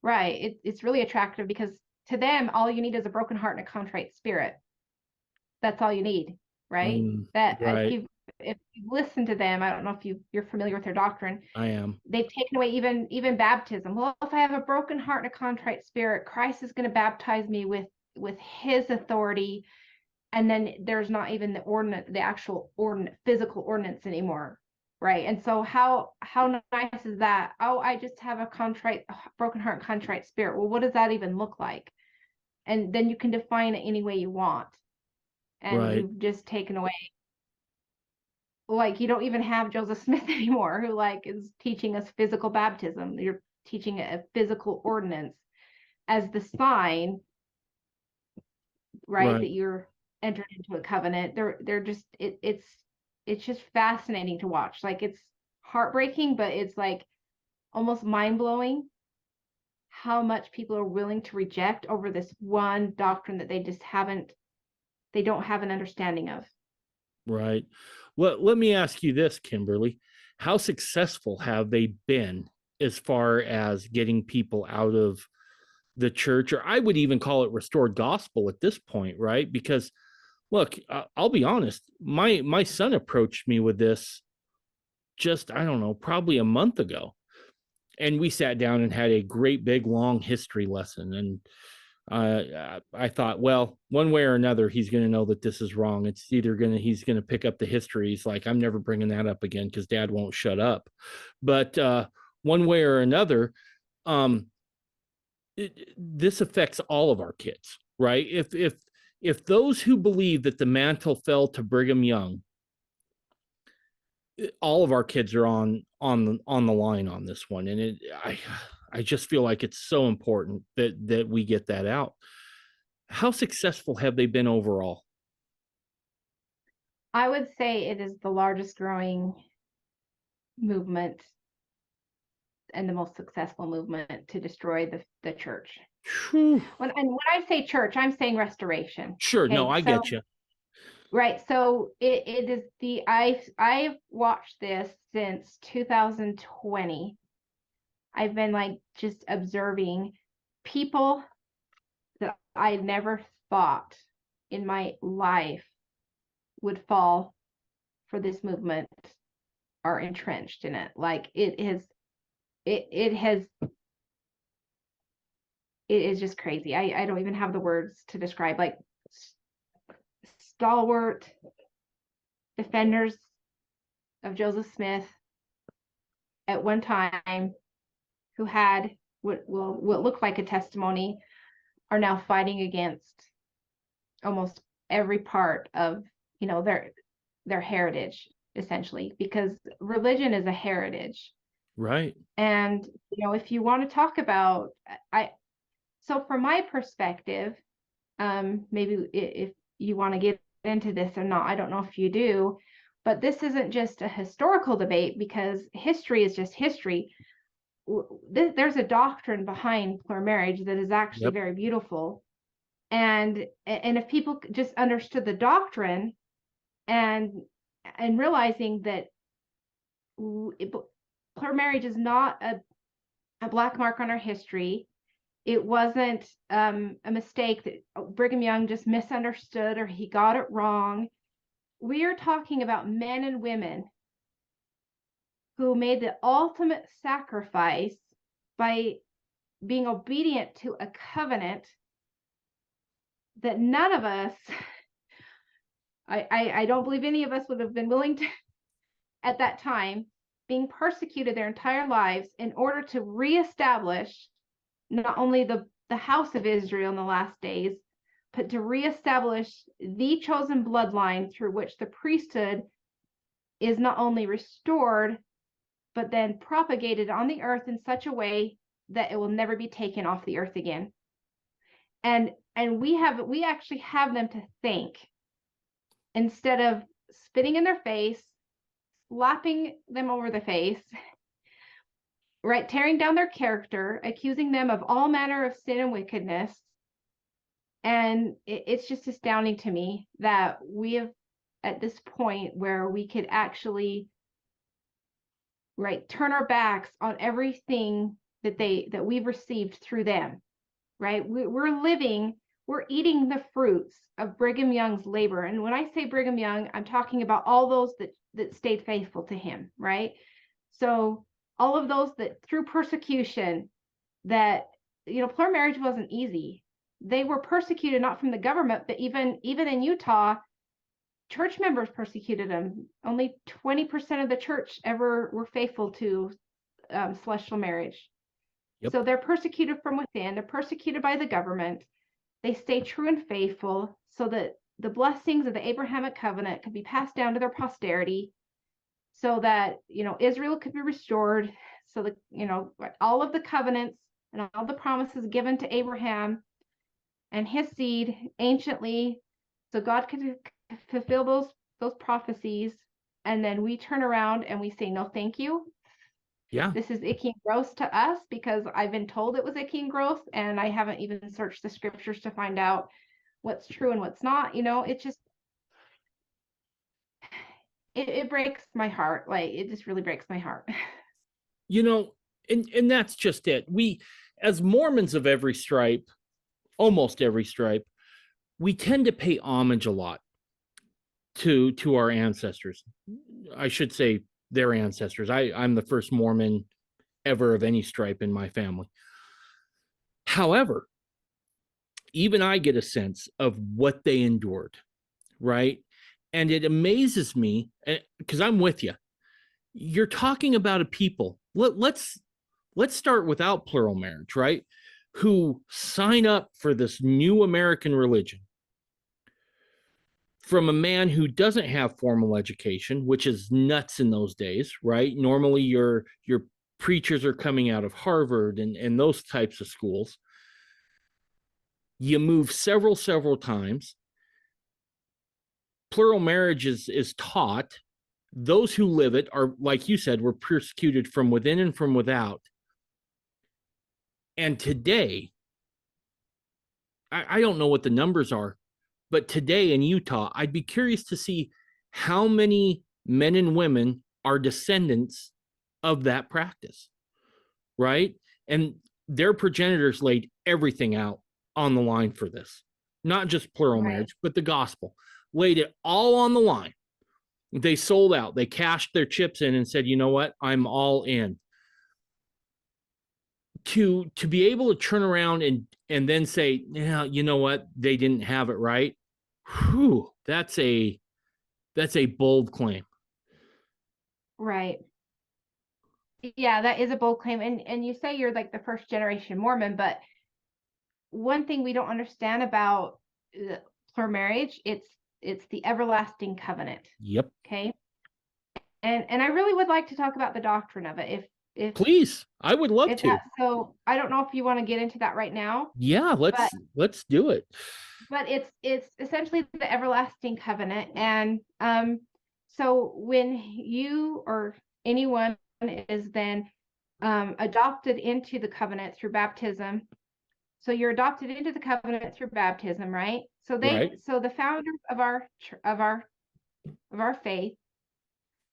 B: Right. It's really attractive because to them, all you need is a broken heart and a contrite spirit. That's all you need, right?
A: Right.
B: If you listen to them, I don't know if you're familiar with their doctrine.
A: I am.
B: They've taken away even baptism. Well, if I have a broken heart and a contrite spirit, Christ is going to baptize me with his authority. And then there's not even the actual physical ordinance anymore. right? And so how nice is that? Oh, I just have a contrite, broken heart, contrite spirit. Well, what does that even look like? And then you can define it any way you want. And
A: Right.
B: you've just taken away, like, you don't even have Joseph Smith anymore, who like is teaching us physical baptism. You're teaching a physical ordinance as the sign, right,
A: Right.
B: that you're entered into a covenant. They're just it's just fascinating to watch. Like, it's heartbreaking, but it's like almost mind-blowing how much people are willing to reject over this one doctrine that they don't have an understanding of.
A: Right. Well, let me ask you this, Kimberly. How successful have they been as far as getting people out of the church, or I would even call it restored gospel at this point, right? Because look, I'll be honest, my son approached me with this just, I don't know, probably a month ago. And we sat down and had a great big long history lesson. And I thought, well, one way or another, he's going to know that this is wrong. It's either he's going to pick up the history. He's like, I'm never bringing that up again because dad won't shut up. But one way or another, um, this affects all of our kids, right? If those who believe that the mantle fell to Brigham Young, all of our kids are on the line on this one, and I just feel like it's so important that we get that out. How successful have they been overall?
B: I would say it is the largest growing movement and the most successful movement to destroy the church.
A: Whew.
B: When I say church, I'm saying restoration.
A: Sure, no,
B: Okay,
A: I
B: so
A: get you.
B: right, so it is I've watched this since 2020. I've been like just observing people that I never thought in my life would fall for this movement are entrenched in it. Like, it has it is just crazy. I don't even have the words to describe, like, stalwart defenders of Joseph Smith at one time who had what looked like a testimony are now fighting against almost every part of, their heritage, essentially, because religion is a heritage.
A: Right.
B: And if you want to talk about, I so from my perspective, maybe if you want to get into this or not, I don't know if you do, but this isn't just a historical debate, because history is just history. There's a doctrine behind plural marriage that is actually
A: Yep.
B: very beautiful. And if people just understood the doctrine, and realizing that plural marriage is not a black mark on our history. It wasn't a mistake that Brigham Young just misunderstood or he got it wrong. We are talking about men and women who made the ultimate sacrifice by being obedient to a covenant that none of us, I don't believe any of us would have been willing to, at that time, being persecuted their entire lives in order to reestablish not only the house of Israel in the last days, but to reestablish the chosen bloodline through which the priesthood is not only restored, but then propagated on the earth in such a way that it will never be taken off the earth again. And we actually have them to thank, instead of spitting in their face, slapping them over the face, right, tearing down their character, accusing them of all manner of sin and wickedness. And it's just astounding to me that we have, at this point where we could actually, right, turn our backs on everything that we've received through them, right? We're eating the fruits of Brigham Young's labor. And when I say Brigham Young, I'm talking about all those that stayed faithful to him, right? So all of those that through persecution, that, plural marriage wasn't easy. They were persecuted not from the government, but even in Utah, church members persecuted them. Only 20% of the church ever were faithful to celestial marriage.
A: Yep.
B: So they're persecuted from within. They're persecuted by the government. They stay true and faithful so that the blessings of the Abrahamic covenant could be passed down to their posterity, so that, Israel could be restored, so that, all of the covenants and all the promises given to Abraham and his seed anciently, so God could fulfill those prophecies. And then we turn around and we say, no, thank you.
A: Yeah.
B: This is icky and gross to us because I've been told it was icky and gross, and I haven't even searched the scriptures to find out what's true and what's not. It just, it breaks my heart. Like, it just really breaks my heart.
A: And that's just it. We, as Mormons of every stripe, almost every stripe, we tend to pay homage a lot to our ancestors. I should say their ancestors. I'm the first Mormon ever of any stripe in my family. However, even I get a sense of what they endured, right? And it amazes me, because I'm with you. You're talking about a people. Let's start without plural marriage, right? Who sign up for this new American religion from a man who doesn't have formal education, which is nuts in those days, right? Normally your preachers are coming out of Harvard and those types of schools. You move several times. Plural marriage is taught. Those who live it are, like you said, were persecuted from within and from without. And today, I don't know what the numbers are, but today in Utah, I'd be curious to see how many men and women are descendants of that practice, right? And their progenitors laid everything out on the line for this, not just plural marriage, but the gospel, laid it all on the line. They sold out. They cashed their chips in and said, you know what? I'm all in. To be able to turn around and then say, yeah, you know what? They didn't have it right. Whew, that's a bold claim.
B: Right. Yeah, that is a bold claim. And you say you're like the first generation Mormon, but one thing we don't understand about plural marriage, it's the everlasting covenant.
A: Yep.
B: Okay. And I really would like to talk about the doctrine of it. If
A: Please, I would love to.
B: So I don't know if you want to get into that right now.
A: Yeah, let's do it.
B: But it's essentially the everlasting covenant. And so when you or anyone is then adopted into the covenant through baptism, so you're adopted into the covenant through baptism, right? So so the founders of our faith,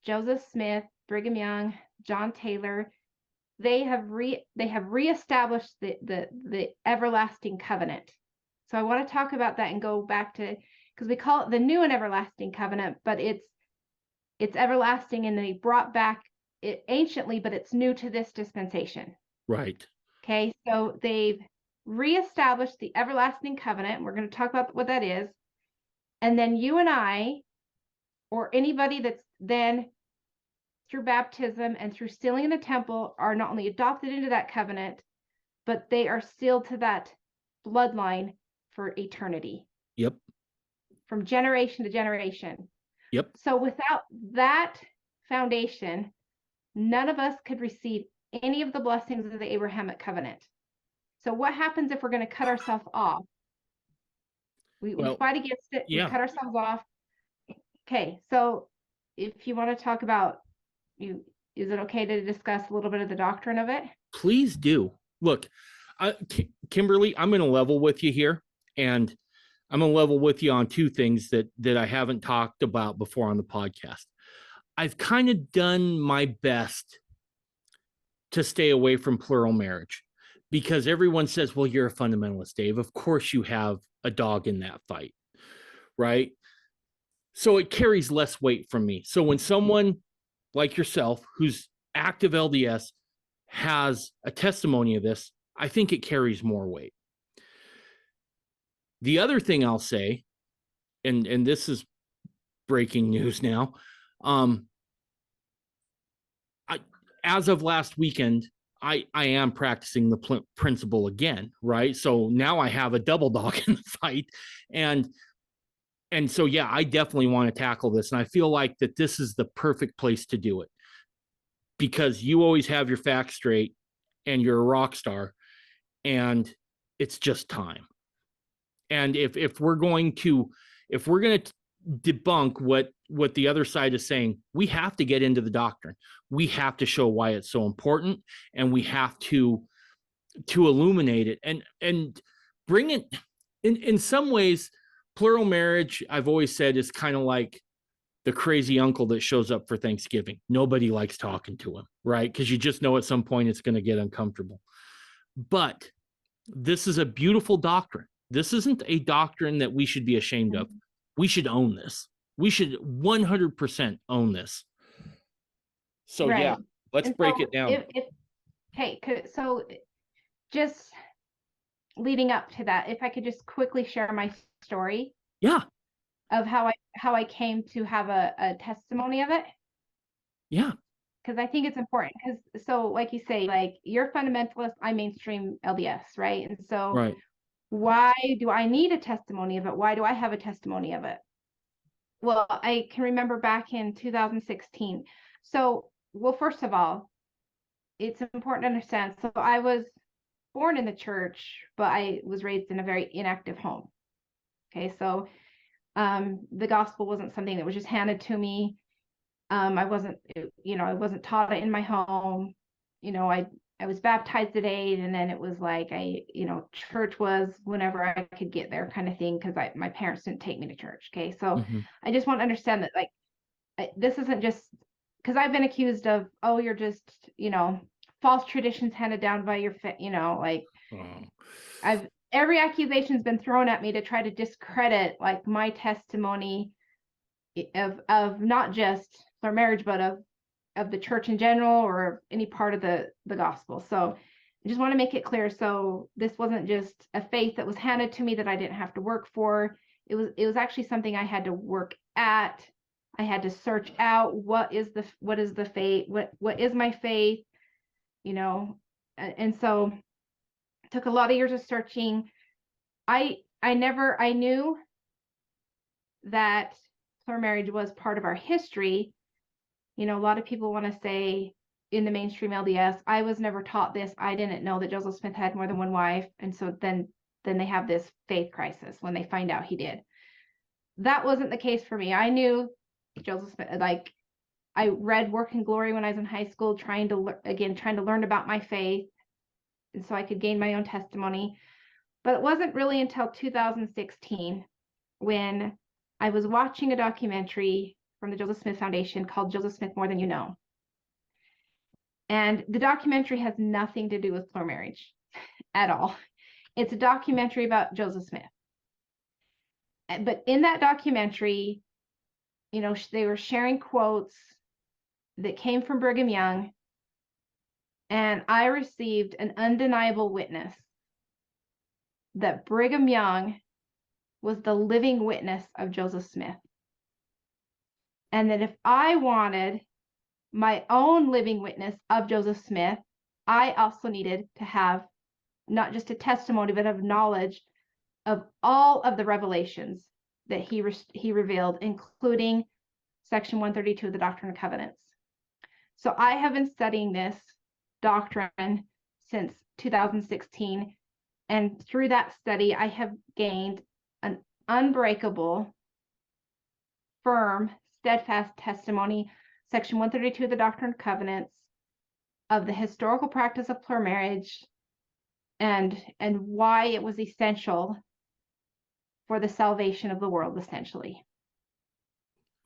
B: Joseph Smith, Brigham Young, John Taylor, they have reestablished the everlasting covenant. So I want to talk about that and go back to, because we call it the new and everlasting covenant, but it's everlasting, and they brought back it anciently, but it's new to this dispensation.
A: Right.
B: Okay, so they've reestablished the everlasting covenant. We're going to talk about what that is. And then you and I, or anybody that's then through baptism and through sealing in the temple, are not only adopted into that covenant, but they are sealed to that bloodline for eternity.
A: Yep.
B: From generation to generation.
A: Yep.
B: So without that foundation, none of us could receive any of the blessings of the Abrahamic covenant. So what happens if we're going to cut ourselves off? We fight against it. Yeah. We cut ourselves off. Okay, so if you want to talk about, is it okay to discuss a little bit of the doctrine of it?
A: Please do. Look, Kimberly, I'm going to level with you here, and I'm going to level with you on two things that I haven't talked about before on the podcast. I've kind of done my best to stay away from plural marriage, because everyone says, well, you're a fundamentalist, Dave. Of course you have a dog in that fight, right? So it carries less weight from me. So when someone like yourself, who's active LDS, has a testimony of this, I think it carries more weight. The other thing I'll say, and this is breaking news now. As of last weekend, I am practicing the principle again, right? So now I have a double dog in the fight, and so yeah, I definitely want to tackle this, and I feel like that this is the perfect place to do it because you always have your facts straight, and you're a rock star, and it's just time. And if we're going to debunk what the other side is saying, we have to get into the doctrine. We have to show why it's so important, and we have to illuminate it and bring it in some ways. Plural marriage, I've always said, is kind of like the crazy uncle that shows up for Thanksgiving. Nobody likes talking to him, right? Because you just know at some point it's going to get uncomfortable. But this is a beautiful doctrine. This isn't a doctrine that we should be ashamed of. We should own this. We should 100% own this. So right. Yeah, let's break it down.
B: So just leading up to that, if I could just quickly share my story.
A: Yeah.
B: Of how I came to have a testimony of it.
A: Yeah.
B: Because I think it's important. Because so like you say, like you're fundamentalist, I'm mainstream LDS, right? And so
A: right.
B: Why do I need a testimony of it? Why do I have a testimony of it? Well, I can remember back in 2016. So, well, first of all, it's important to understand. So I was born in the church, but I was raised in a very inactive home. Okay, so the gospel wasn't something that was just handed to me. I wasn't taught it in my home. I was baptized at 8, and then it was like church was whenever I could get there kind of thing, because my parents didn't take me to church. Okay, so I just want to understand that this isn't just because I've been accused of, oh, you're just false traditions handed down by your every accusation's been thrown at me to try to discredit like my testimony of not just our marriage, but of the church in general, or any part of the gospel. So I just want to make it clear. So this wasn't just a faith that was handed to me that I didn't have to work for. It was actually something I had to work at. I had to search out what is the faith, what is my faith, and so it took a lot of years of searching. I knew that plural marriage was part of our history. A lot of people want to say in the mainstream LDS, I was never taught this. I didn't know that Joseph Smith had more than one wife. And so then they have this faith crisis when they find out he did. That wasn't the case for me. I knew Joseph Smith, like I read Work and Glory when I was in high school, trying to learn about my faith, and so I could gain my own testimony. But it wasn't really until 2016 when I was watching a documentary from the Joseph Smith Foundation called Joseph Smith More Than You Know. And the documentary has nothing to do with plural marriage at all. It's a documentary about Joseph Smith. But in that documentary, they were sharing quotes that came from Brigham Young, and I received an undeniable witness that Brigham Young was the living witness of Joseph Smith. And that if I wanted my own living witness of Joseph Smith, I also needed to have not just a testimony, but of knowledge of all of the revelations that he revealed, including section 132 of the Doctrine and Covenants. So I have been studying this doctrine since 2016. And through that study, I have gained an unbreakable, firm, steadfast testimony, section 132 of the Doctrine and Covenants, of the historical practice of plural marriage, and why it was essential for the salvation of the world, essentially.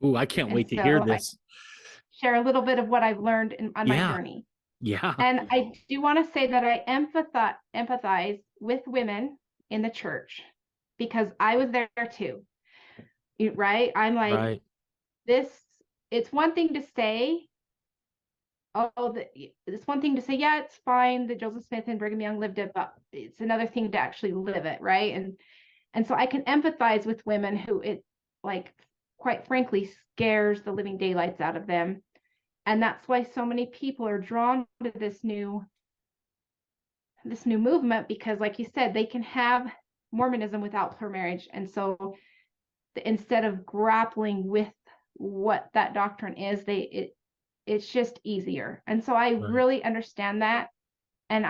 A: Ooh, I can't wait to hear this.
B: Share a little bit of what I've learned on my journey.
A: Yeah.
B: And I do want to say that I empathize with women in the church, because I was there too. Right? I'm like, right. It's one thing to say, it's one thing to say, yeah, it's fine that Joseph Smith and Brigham Young lived it, but it's another thing to actually live it, right? And so I can empathize with women who it like quite frankly, scares the living daylights out of them. And that's why so many people are drawn to this new movement, because like you said, they can have Mormonism without plural marriage. And so instead of grappling with what that doctrine is, it's just easier. And so I really understand that. And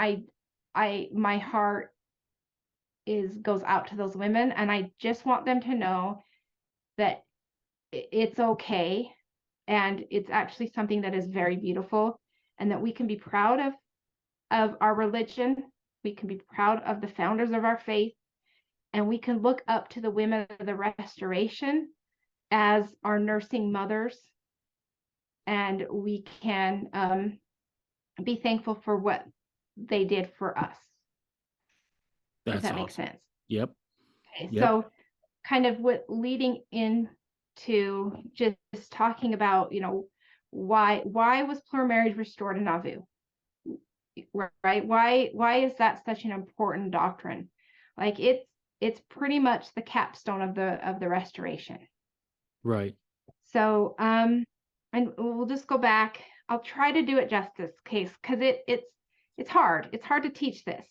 B: my heart goes out to those women, and I just want them to know that it's okay, and it's actually something that is very beautiful, and that we can be proud of our religion. We can be proud of the founders of our faith, and we can look up to the women of the Restoration as our nursing mothers, and we can be thankful for what they did for us. Does that make sense?
A: Yep.
B: Okay, so kind of leading into just talking about, why was plural marriage restored in Nauvoo? Right? Why is that such an important doctrine? Like it's pretty much the capstone of the Restoration.
A: Right.
B: So and we'll just go back. I'll try to do it justice, case, because it's hard. It's hard to teach this.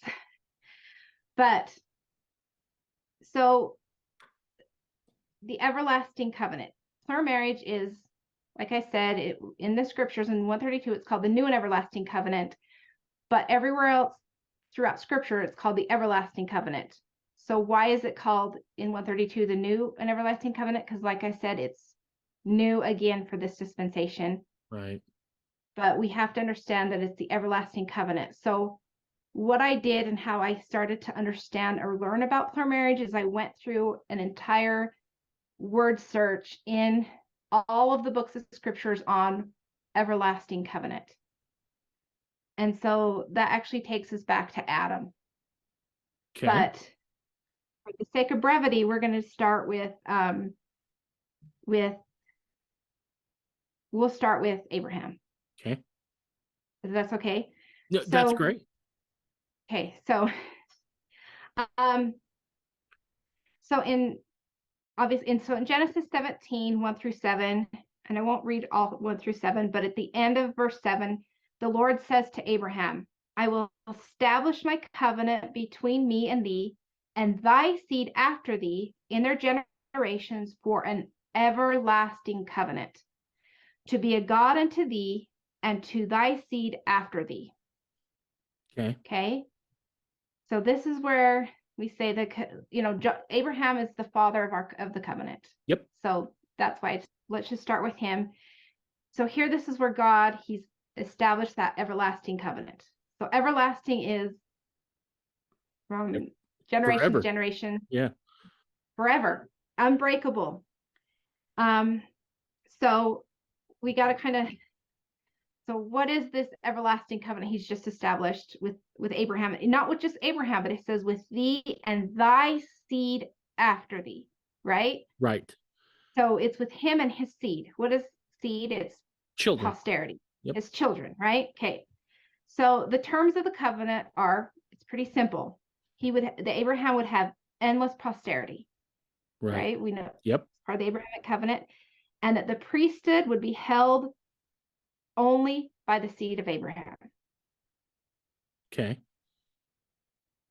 B: But so the everlasting covenant. Plural marriage is, like I said, in the scriptures in 132, it's called the new and everlasting covenant. But everywhere else throughout scripture, it's called the everlasting covenant. So why is it called in 132 the new and everlasting covenant? Because like I said, it's new again for this dispensation.
A: Right.
B: But we have to understand that it's the everlasting covenant. So what I did and how I started to understand or learn about plural marriage is I went through an entire word search in all of the books of scriptures on everlasting covenant. And so that actually takes us back to Adam.
A: Okay.
B: But for the sake of brevity, we're going to start we'll start with Abraham.
A: Okay.
B: That's okay?
A: No, that's great.
B: Okay, so in Genesis 17, 1 through 7, and I won't read all 1 through 7, but at the end of verse 7, the Lord says to Abraham, I will establish my covenant between me and thee, and thy seed after thee in their generations for an everlasting covenant, to be a God unto thee and to thy seed after thee.
A: Okay.
B: Okay. So this is where we say that, Abraham is the father of the covenant.
A: Yep.
B: So that's why let's just start with him. So here, this is where he's established that everlasting covenant. So everlasting is from generation
A: Forever.
B: to generation.
A: Yeah.
B: Forever. Unbreakable. So we got to so what is this everlasting covenant he's just established with Abraham? Not with just Abraham, but it says with thee and thy seed after thee, right?
A: Right.
B: So it's with him and his seed. What is seed? It's
A: children.
B: Posterity.
A: Yep.
B: It's children, right? Okay. So the terms of the covenant it's pretty simple. Abraham would have endless posterity. Right? We know.
A: Yep.
B: It's part of the Abrahamic covenant. And that the priesthood would be held only by the seed of Abraham.
A: Okay.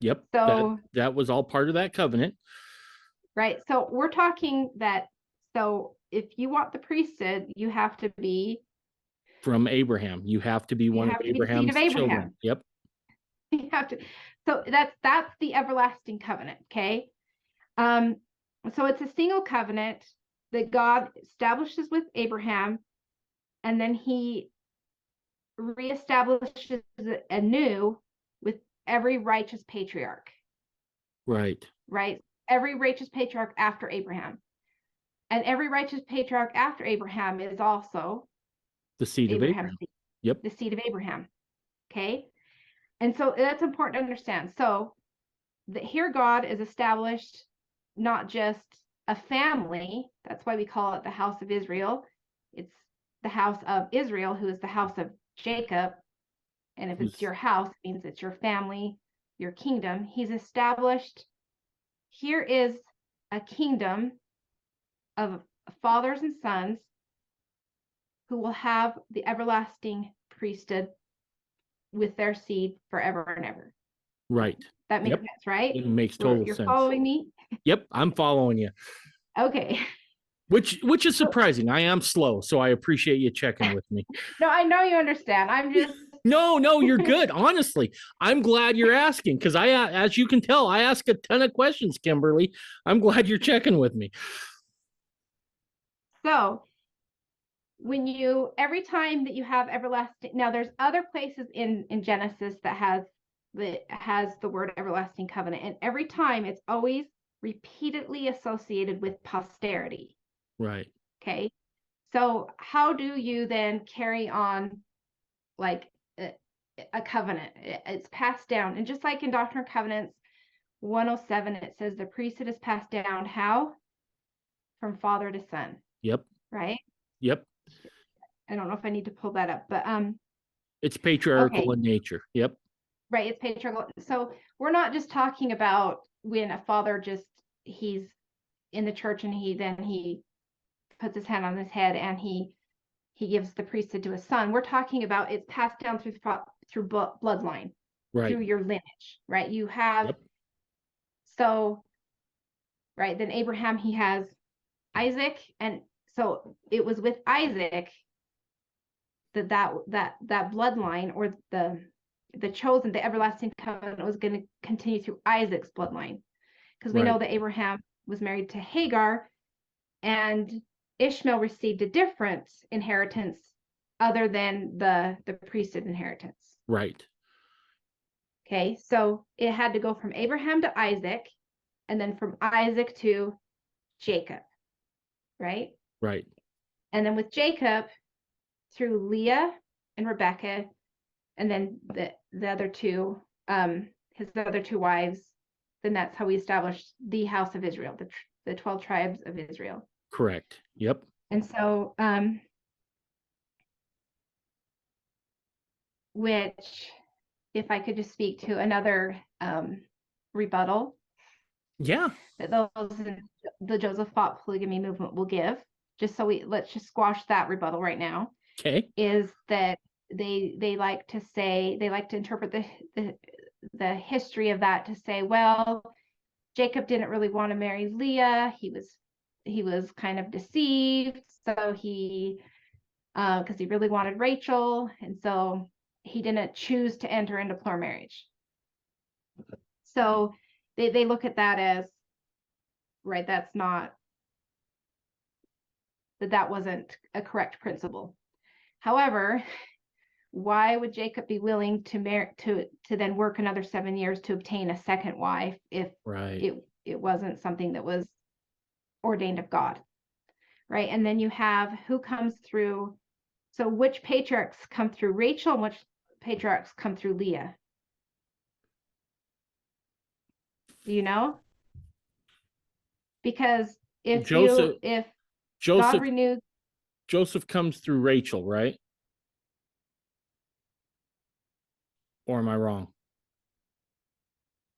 A: Yep.
B: So
A: that was all part of that covenant.
B: Right. So we're talking that, so if you want the priesthood, you have to be
A: from Abraham. You have to be one of Abraham's children. Yep.
B: You have to. So that's the everlasting covenant. Okay. So it's a single covenant that God establishes with Abraham, and then he reestablishes it anew with every righteous patriarch.
A: Right.
B: Right. Every righteous patriarch after Abraham. And every righteous patriarch after Abraham is also
A: the seed of Abraham. Yep.
B: The seed of Abraham. Okay. And so that's important to understand. So here God is established not just a family. That's why we call it the house of Israel. It's the house of Israel, who is the house of Jacob. And if it's your house, it means it's your family, your kingdom. He's established, here is a kingdom of fathers and sons who will have the everlasting priesthood with their seed forever and ever.
A: Right.
B: That makes
A: Yep.
B: sense, right?
A: It makes total
B: You're
A: sense.
B: following me?
A: Yep, I'm following you.
B: Okay.
A: Which is surprising. I am slow, so I appreciate you checking with me.
B: No, I know you understand. I'm just
A: No, you're good. Honestly, I'm glad you're asking because as you can tell, I ask a ton of questions, Kimberly. I'm glad you're checking with me.
B: so when you every time that you have everlasting, now there's other places in Genesis that has the word everlasting covenant, and every time it's always repeatedly associated with posterity.
A: Right.
B: Okay. So how do you then carry on like a covenant? It's passed down. And just like in Doctrine and Covenants 107, it says the priesthood is passed down how? From father to son.
A: Yep.
B: Right?
A: Yep.
B: I don't know if I need to pull that up, but
A: It's patriarchal
B: okay.
A: in nature. Yep.
B: Right, it's patriarchal. So we're not just talking about when a father he's in the church and he puts his hand on his head and he gives the priesthood to his son. We're talking about it's passed down through bloodline,
A: Right.
B: through your lineage, right? You have
A: Yep.
B: So right, then Abraham, he has Isaac, and so it was with Isaac that bloodline, or the chosen, the everlasting covenant, was going to continue through Isaac's bloodline, because we know that Abraham was married to Hagar, and Ishmael received a different inheritance other than the priesthood inheritance.
A: Right.
B: Okay, so it had to go from Abraham to Isaac, and then from Isaac to Jacob, right?
A: Right.
B: And then with Jacob, through Leah and Rebecca, and then the other two, his other two wives, then that's how we established the house of Israel, the 12 tribes of Israel.
A: Correct. Yep.
B: And so, which, if I could just speak to another rebuttal,
A: Yeah.
B: that those in the Joseph Fought polygamy movement will give, just so let's just squash that rebuttal right now.
A: Okay.
B: Is that they like to say, they like to interpret the history of that to say, well, Jacob didn't really want to marry Leah. He was kind of deceived, so he because he really wanted Rachel, and so he didn't choose to enter into plural marriage. So they look at that as, right, that's not, that wasn't a correct principle. However, why would Jacob be willing to then work another 7 years to obtain a second wife if it wasn't something that was ordained of God, right? And then you have who comes through. So which patriarchs come through Rachel and which patriarchs come through Leah? Do you know? Because if God renewed,
A: Joseph comes through Rachel, right? Or am I wrong?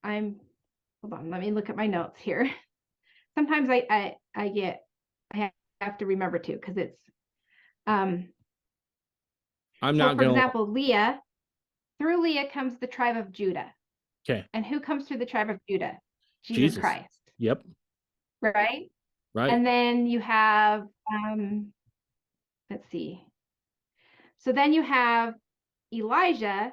B: Hold on, let me look at my notes here. Sometimes I have to remember to, because it's I'm not. For example, Leah, through Leah comes the tribe of Judah.
A: Okay.
B: And who comes through the tribe of Judah? Jesus Christ.
A: Yep.
B: Right?
A: Right.
B: And then you have let's see. So then you have Elijah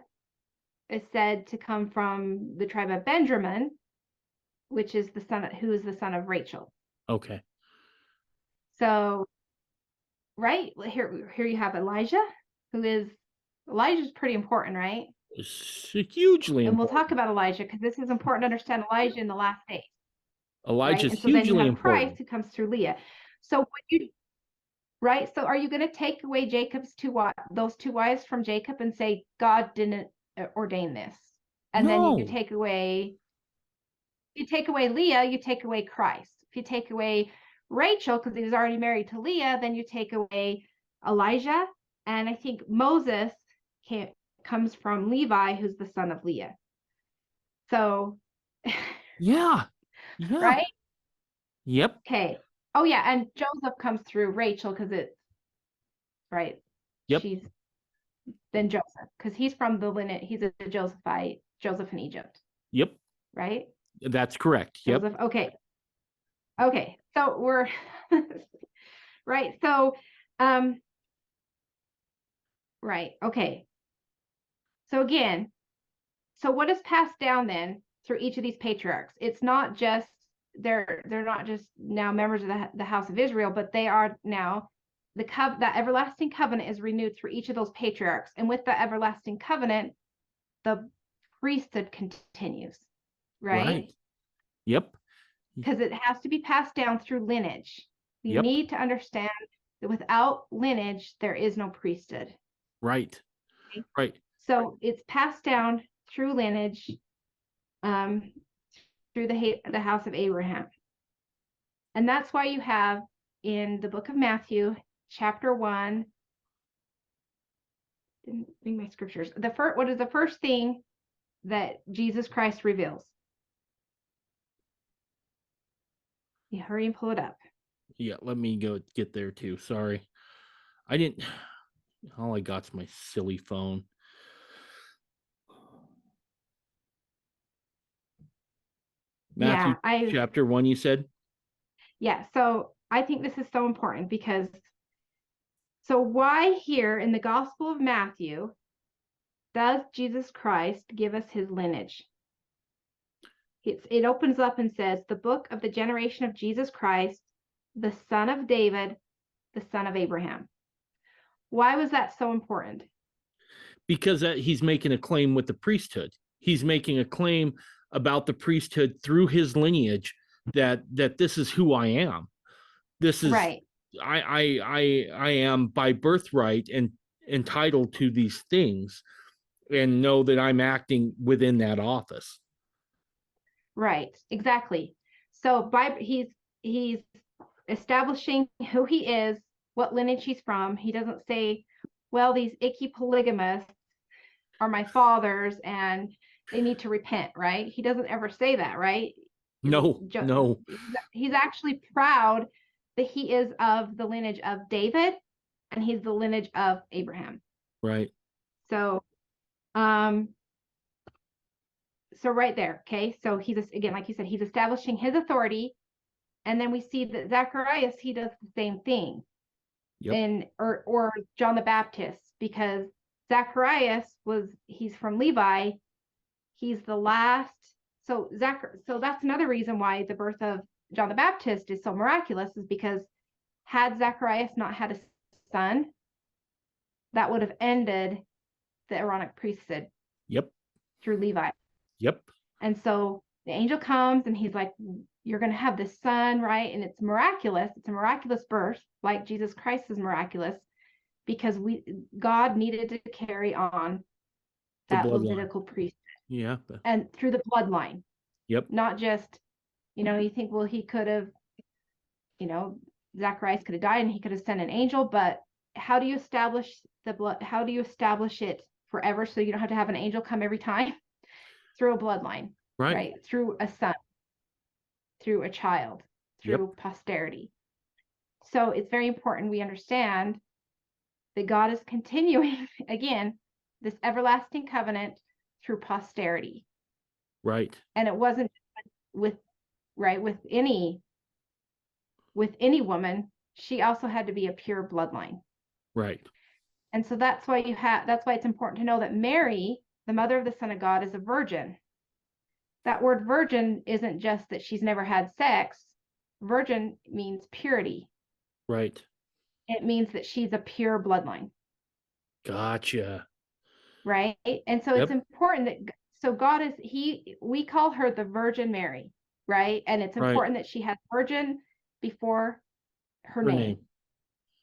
B: is said to come from the tribe of Benjamin, which is who is the son of Rachel.
A: Okay.
B: So, right here you have Elijah, Elijah's pretty important, right?
A: It's hugely important.
B: And we'll talk about Elijah because this is important to understand Elijah in the last days.
A: Elijah's
B: right? And so then you have
A: important.
B: Christ who comes through Leah. So right? So are you going to take away those two wives from Jacob and say God didn't ordain this? And then you take away Leah, you take away Christ. If you take away Rachel, because he was already married to Leah, then you take away Elijah. And I think Moses comes from Levi, who's the son of Leah. So
A: yeah.
B: Right?
A: Yep.
B: Okay. Oh yeah, and Joseph comes through Rachel because it's right.
A: Yep.
B: She's then Joseph because he's from the lineage. He's a Josephite, Joseph in Egypt,
A: Yep.
B: right?
A: That's correct. Yep.
B: Joseph. Okay. So we're right. So, right. Okay. So again, so what is passed down then through each of these patriarchs? It's not just they're not just now members of the house of Israel, but they are now that everlasting covenant is renewed through each of those patriarchs, and with the everlasting covenant, the priesthood continues, right?
A: Yep.
B: Because it has to be passed down through lineage. You
A: Yep.
B: need to understand that without lineage, there is no priesthood.
A: Right.
B: Okay?
A: Right.
B: So it's passed down through lineage, through the house of Abraham. And that's why you have in the book of Matthew, chapter 1, didn't bring my scriptures. What is the first thing that Jesus Christ reveals? You hurry and pull it up.
A: Yeah, let me go get there too. Sorry. I didn't all I got's my silly phone. Matthew chapter 1, you said?
B: Yeah, so I think this is so important because so why here in the Gospel of Matthew does Jesus Christ give us his lineage? It opens up and says, the book of the generation of Jesus Christ, the son of David, the son of Abraham. Why was that so important?
A: Because he's making a claim with the priesthood. He's making a claim about the priesthood through his lineage that this is who I am. This is
B: right.
A: I am by birthright and entitled to these things, and know that I'm acting within that office.
B: Right, exactly. So he's establishing who he is, what lineage he's from. He doesn't say, well, these icky polygamists are my fathers and they need to repent, right? He doesn't ever say that, right?
A: No.
B: He's actually proud that he is of the lineage of David and he's the lineage of Abraham.
A: Right.
B: So right there, okay? So he's, again, like you said, he's establishing his authority. And then we see that Zacharias, he does the same thing.
A: Yep.
B: Or John the Baptist, because Zacharias he's from Levi. He's the last. So that's another reason why the birth of John the Baptist is so miraculous, is because had Zacharias not had a son, that would have ended the Aaronic priesthood.
A: Yep.
B: Through Levi.
A: Yep.
B: And so the angel comes and he's like, you're going to have this son, right? And it's miraculous. It's a miraculous birth, like Jesus Christ is miraculous, because God needed to carry on that Levitical priesthood.
A: Yeah.
B: And through the bloodline.
A: Yep.
B: Not just, you think, well, he could have, Zacharias could have died and he could have sent an angel, but how do you establish the blood? How do you establish it forever so you don't have to have an angel come every time? Through a bloodline, right? Through a son, through a child, through posterity. So it's very important we understand that God is continuing, again, this everlasting covenant through posterity.
A: Right.
B: And it wasn't with any woman. She also had to be a pure bloodline.
A: Right.
B: And so that's why it's important to know that Mary, the mother of the Son of God, is a virgin. That word virgin isn't just that she's never had sex. Virgin means purity.
A: Right.
B: It means that she's a pure bloodline.
A: Gotcha.
B: Right. And so it's important that, so God is, we call her the Virgin Mary, right? And it's important that she has virgin before her name.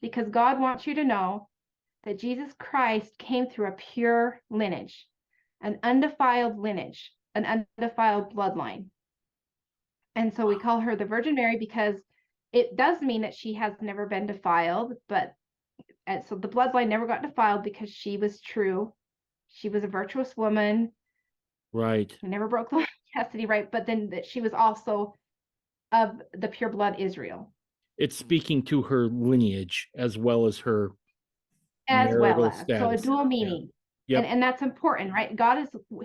B: Because God wants you to know that Jesus Christ came through a pure lineage, an undefiled lineage, an undefiled bloodline. And so we call her the Virgin Mary because it does mean that she has never been defiled, and so the bloodline never got defiled because she was true. She was a virtuous woman.
A: Right.
B: Who never broke the chastity, right? But then that she was also of the pure blood Israel.
A: It's speaking to her lineage as well as her
B: as well
A: marital
B: as. So a
A: status.
B: dual meaning.
A: Yep.
B: And that's important, right?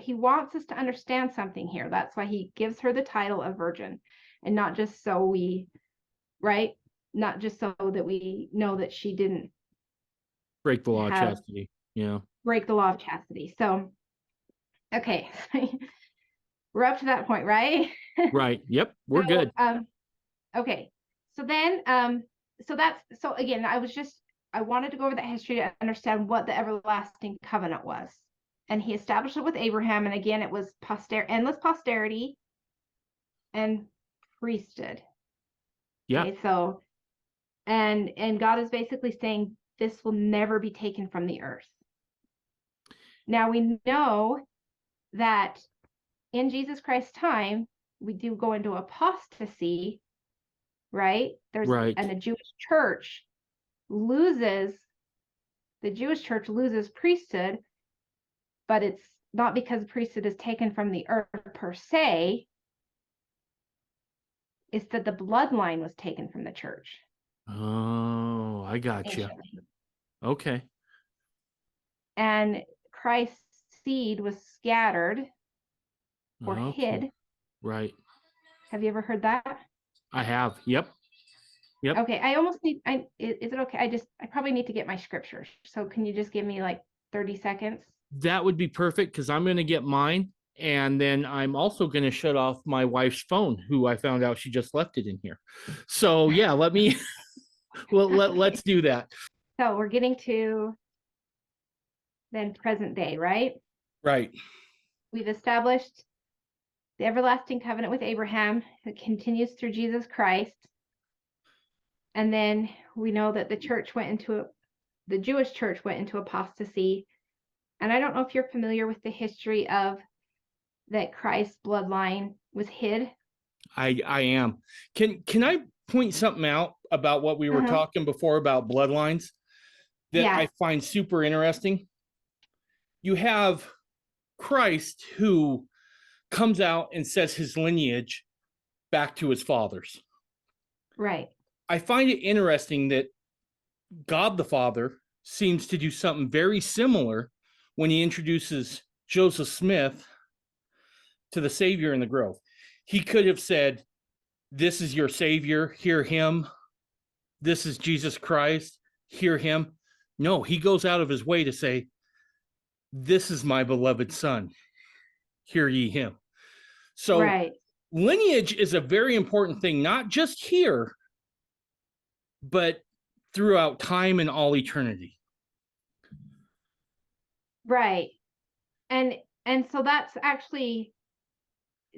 B: He wants us to understand something here. That's why he gives her the title of virgin, and not just so we, right? Not just so that we know that she didn't
A: Break the law of chastity. Yeah.
B: break the law of chastity. So, okay. We're up to that point, right?
A: Right. Yep. We're good.
B: Okay. So then, so again, I wanted to go over that history to understand what the everlasting covenant was. And he established it with Abraham. And again, it was endless posterity and priesthood.
A: Yeah.
B: Okay, so, and God is basically saying this will never be taken from the earth. Now we know that in Jesus Christ's time, we do go into apostasy, right?
A: Right.
B: And the Jewish church loses priesthood, but it's not because priesthood is taken from the earth per se. It's that the bloodline was taken from the church.
A: Oh, I got you. Okay.
B: And Christ's seed was scattered or hid.
A: Right.
B: Have you ever heard that?
A: I have. Yep.
B: Okay. Is it okay? I probably need to get my scriptures. So can you just give me like 30 seconds?
A: That would be perfect, because I'm going to get mine. And then I'm also going to shut off my wife's phone, who I found out she just left it in here. So yeah, let's do that.
B: So we're getting to then present day, right?
A: Right.
B: We've established the everlasting covenant with Abraham that continues through Jesus Christ. And then we know that the Jewish church went into apostasy. And I don't know if you're familiar with the history of that Christ's bloodline was hid.
A: I am. Can I point something out about what we were talking before about bloodlines that I find super interesting? You have Christ, who comes out and says his lineage back to his fathers.
B: Right.
A: I find it interesting that God the Father seems to do something very similar when he introduces Joseph Smith to the Savior in the Grove. He could have said, "This is your Savior, hear him. This is Jesus Christ, hear him." No, he goes out of his way to say, "This is my beloved Son, hear ye him." So lineage is a very important thing, not just here, but throughout time and all eternity.
B: Right. And so that's actually,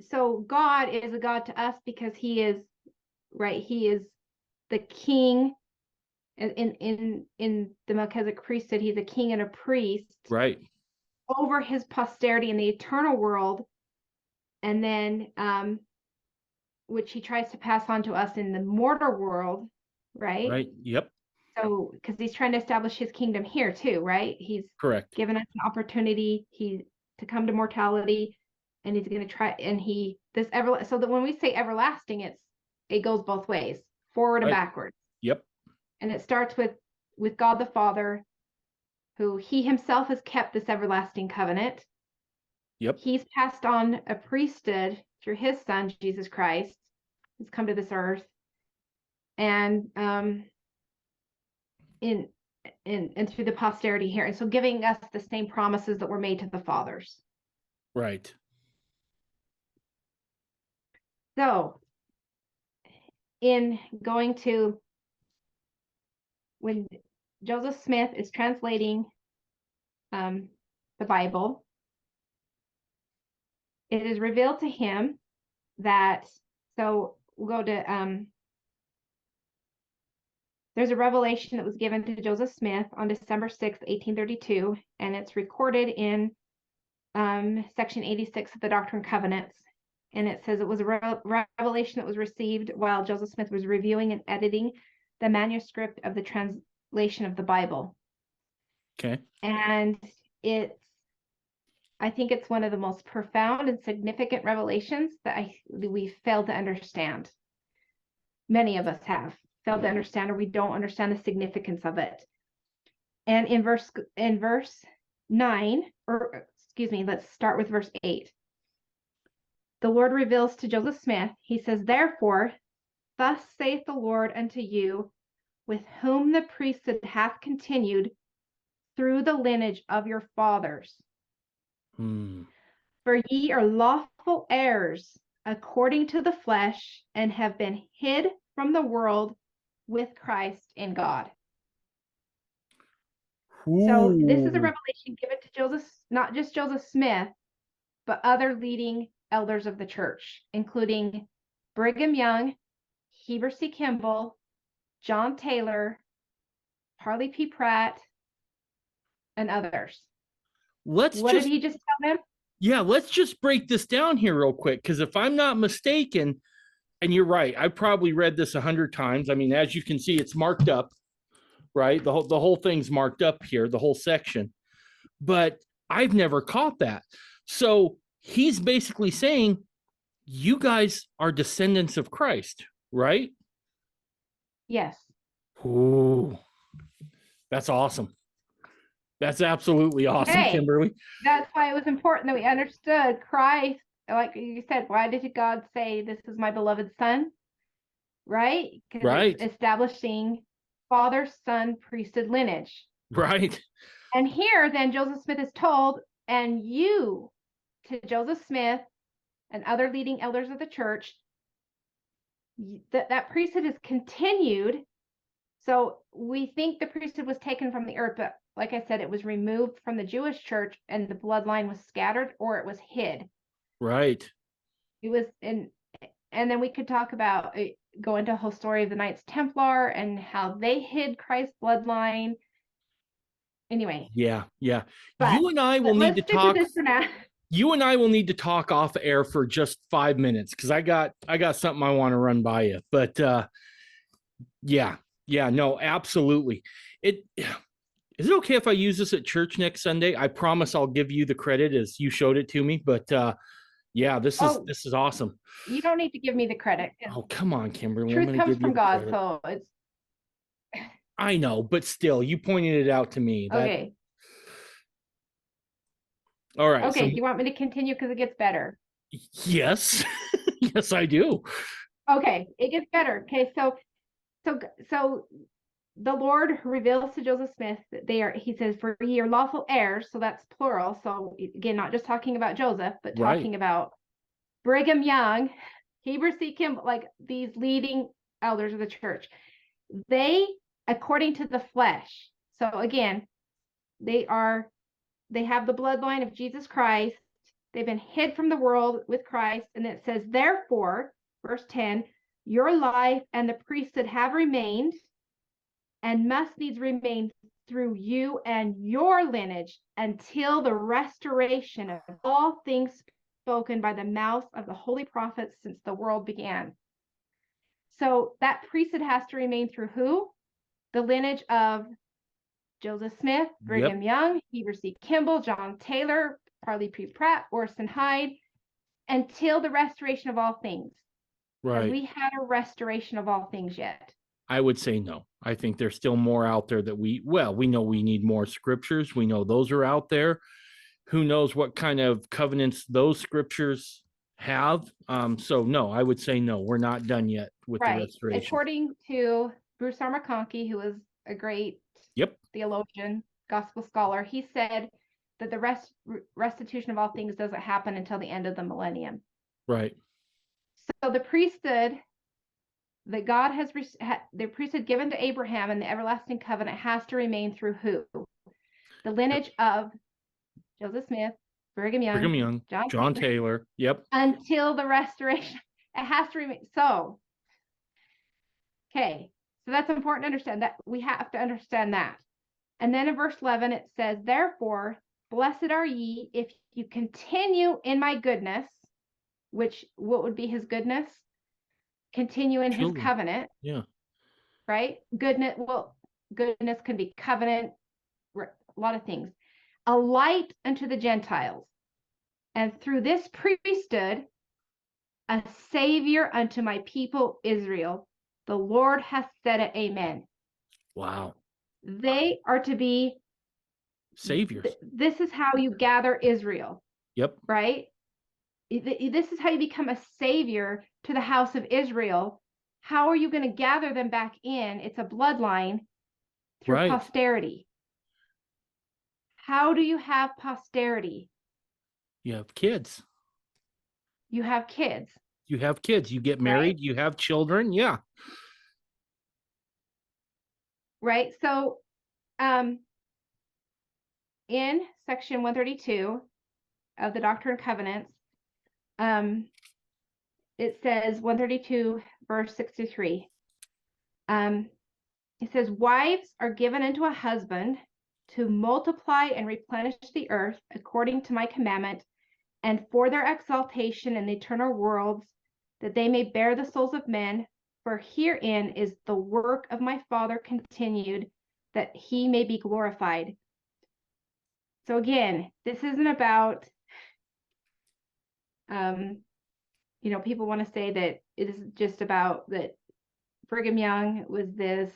B: so God is a God to us because he is the king. In the Melchizedek priesthood, he's a king and a priest,
A: right,
B: over his posterity in the eternal world, and then which he tries to pass on to us in the mortal world, right?
A: Right. Yep.
B: So because he's trying to establish his kingdom here too, right? He's
A: correct.
B: Given us an opportunity to come to mortality, and he's going to try, and so that when we say everlasting, it goes both ways, forward and backwards.
A: Yep.
B: And it starts with God the Father, who he himself has kept this everlasting covenant.
A: Yep.
B: He's passed on a priesthood through his Son, Jesus Christ, who's come to this earth. And in through the posterity here. And so giving us the same promises that were made to the fathers.
A: Right.
B: So in going to when Joseph Smith is translating the Bible, it is revealed to him that, so we'll go to, there's a revelation that was given to Joseph Smith on December 6th, 1832, and it's recorded in section 86 of the Doctrine and Covenants. And it says it was a revelation that was received while Joseph Smith was reviewing and editing the manuscript of the translation of the Bible.
A: Okay.
B: And I think it's one of the most profound and significant revelations that we failed to understand. Many of us have. fail to understand, or we don't understand the significance of it. And in verse 9, or excuse me, let's start with verse 8. The Lord reveals to Joseph Smith, he says, therefore, thus saith the Lord unto you, with whom the priesthood hath continued through the lineage of your fathers. For ye are lawful heirs according to the flesh, and have been hid from the world with Christ in God.
A: Ooh.
B: So this is a revelation given to Joseph, not just Joseph Smith, but other leading elders of the church, including Brigham Young, Heber C. Kimball, John Taylor, Parley P. Pratt, and others. What did he just tell them?
A: Yeah, let's just break this down here real quick, because if I'm not mistaken, and you're right, I probably read this 100 times. I mean, as you can see, it's marked up, right? The whole thing's marked up here, the whole section. But I've never caught that. So he's basically saying, you guys are descendants of Christ, right?
B: Yes.
A: Ooh, that's awesome. That's absolutely awesome,
B: Hey,
A: Kimberly.
B: That's why it was important that we understood Christ. Like you said, why did God say, this is my beloved son? Right? Because
A: Right.
B: it's establishing father, son, priesthood lineage.
A: Right.
B: And here, then, Joseph Smith is told, and you, to Joseph Smith and other leading elders of the church, that priesthood is continued. So we think the priesthood was taken from the earth, but like I said, it was removed from the Jewish church and the bloodline was scattered, or it was hid.
A: Right.
B: It was in, and then we could talk about, go into a whole story of the Knights Templar and how they hid Christ's bloodline. Anyway.
A: Yeah. You and I will need to talk. You and I will need to talk off air for just 5 minutes, because I got something I want to run by you. But yeah, no, absolutely. Is it okay if I use this at church next Sunday? I promise I'll give you the credit as you showed it to me. But yeah, this is awesome.
B: You don't need to give me the credit.
A: Oh, come on, Kimberly.
B: Truth comes from God, so it's.
A: I know, but still, you pointed it out to me.
B: Okay.
A: All right.
B: Okay, do you want me to continue because it gets better?
A: Yes. Yes, I do.
B: Okay, it gets better. Okay, so the Lord reveals to Joseph Smith that he says, for ye are lawful heirs, so that's plural. So again, not just talking about Joseph, but talking about Brigham Young, Heber C. Kimball, like these leading elders of the church. They, according to the flesh. So again, they have the bloodline of Jesus Christ. They've been hid from the world with Christ. And it says, therefore, verse 10, your life and the priesthood have remained and must needs remain through you and your lineage until the restoration of all things spoken by the mouth of the holy prophets since the world began. So that priesthood has to remain through who? The lineage of Joseph Smith, Brigham Young, Heber C. Kimball, John Taylor, Parley P. Pratt, Orson Hyde, until the restoration of all things. Right. Have we had a restoration of all things yet?
A: I would say no. I think there's still more out there that we know we need more scriptures. We know those are out there. Who knows what kind of covenants those scriptures have? So no, I would say no, we're not done yet with the restoration.
B: According to Bruce R. McConkie, who is a great theologian, gospel scholar, he said that the restitution of all things doesn't happen until the end of the millennium.
A: Right.
B: So the priesthood that God has, the priesthood given to Abraham in the everlasting covenant has to remain through who? The lineage of Joseph Smith, Brigham Young,
A: John Taylor. Yep.
B: Until the restoration. It has to remain. So, okay. So that's important to understand, that we have to understand that. And then in verse 11, it says, therefore, blessed are ye if you continue in my goodness, which, what would be his goodness? Continue in his covenant.
A: Yeah.
B: Right? Goodness can be covenant, a lot of things. A light unto the Gentiles. And through this priesthood, a savior unto my people Israel. The Lord hath said it, amen.
A: Wow.
B: They are to be
A: Saviors.
B: This is how you gather Israel.
A: Yep.
B: Right? This is how you become a savior to the house of Israel. How are you going to gather them back in? It's a bloodline through
A: Right.
B: posterity. How do you have posterity?
A: You have kids.
B: You have kids.
A: You have kids. You get married. Right? You have children. Yeah.
B: Right. So, in section 132 of the Doctrine and Covenants, it says 132 verse 63. It says, wives are given unto a husband to multiply and replenish the earth according to my commandment, and for their exaltation in the eternal worlds, that they may bear the souls of men. For herein is the work of my Father continued, that he may be glorified. So again, this isn't about, people want to say that it is just about that Brigham Young was this.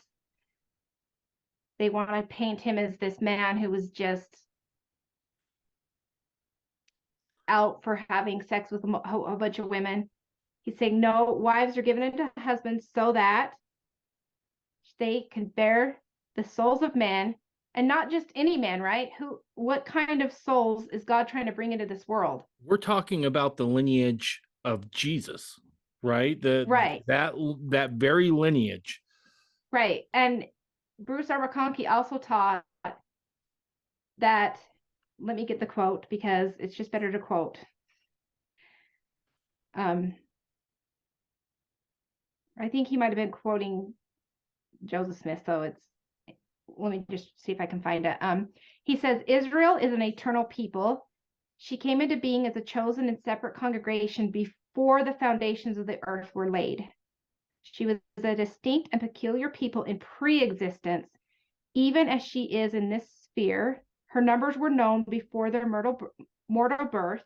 B: They want to paint him as this man who was just out for having sex with a bunch of women. He's saying, no, wives are given into husbands so that they can bear the souls of men, and not just any man, right? What kind of souls is God trying to bring into this world?
A: We're talking about the lineage of Jesus, right? That very lineage.
B: Right. And Bruce R. McConkie also taught that, let me get the quote because it's just better to quote. I think he might have been quoting Joseph Smith, so let me just see if I can find it. He says, Israel is an eternal people. She came into being as a chosen and separate congregation before the foundations of the earth were laid. She was a distinct and peculiar people in pre-existence, even as she is in this sphere. Her numbers were known before their mortal birth,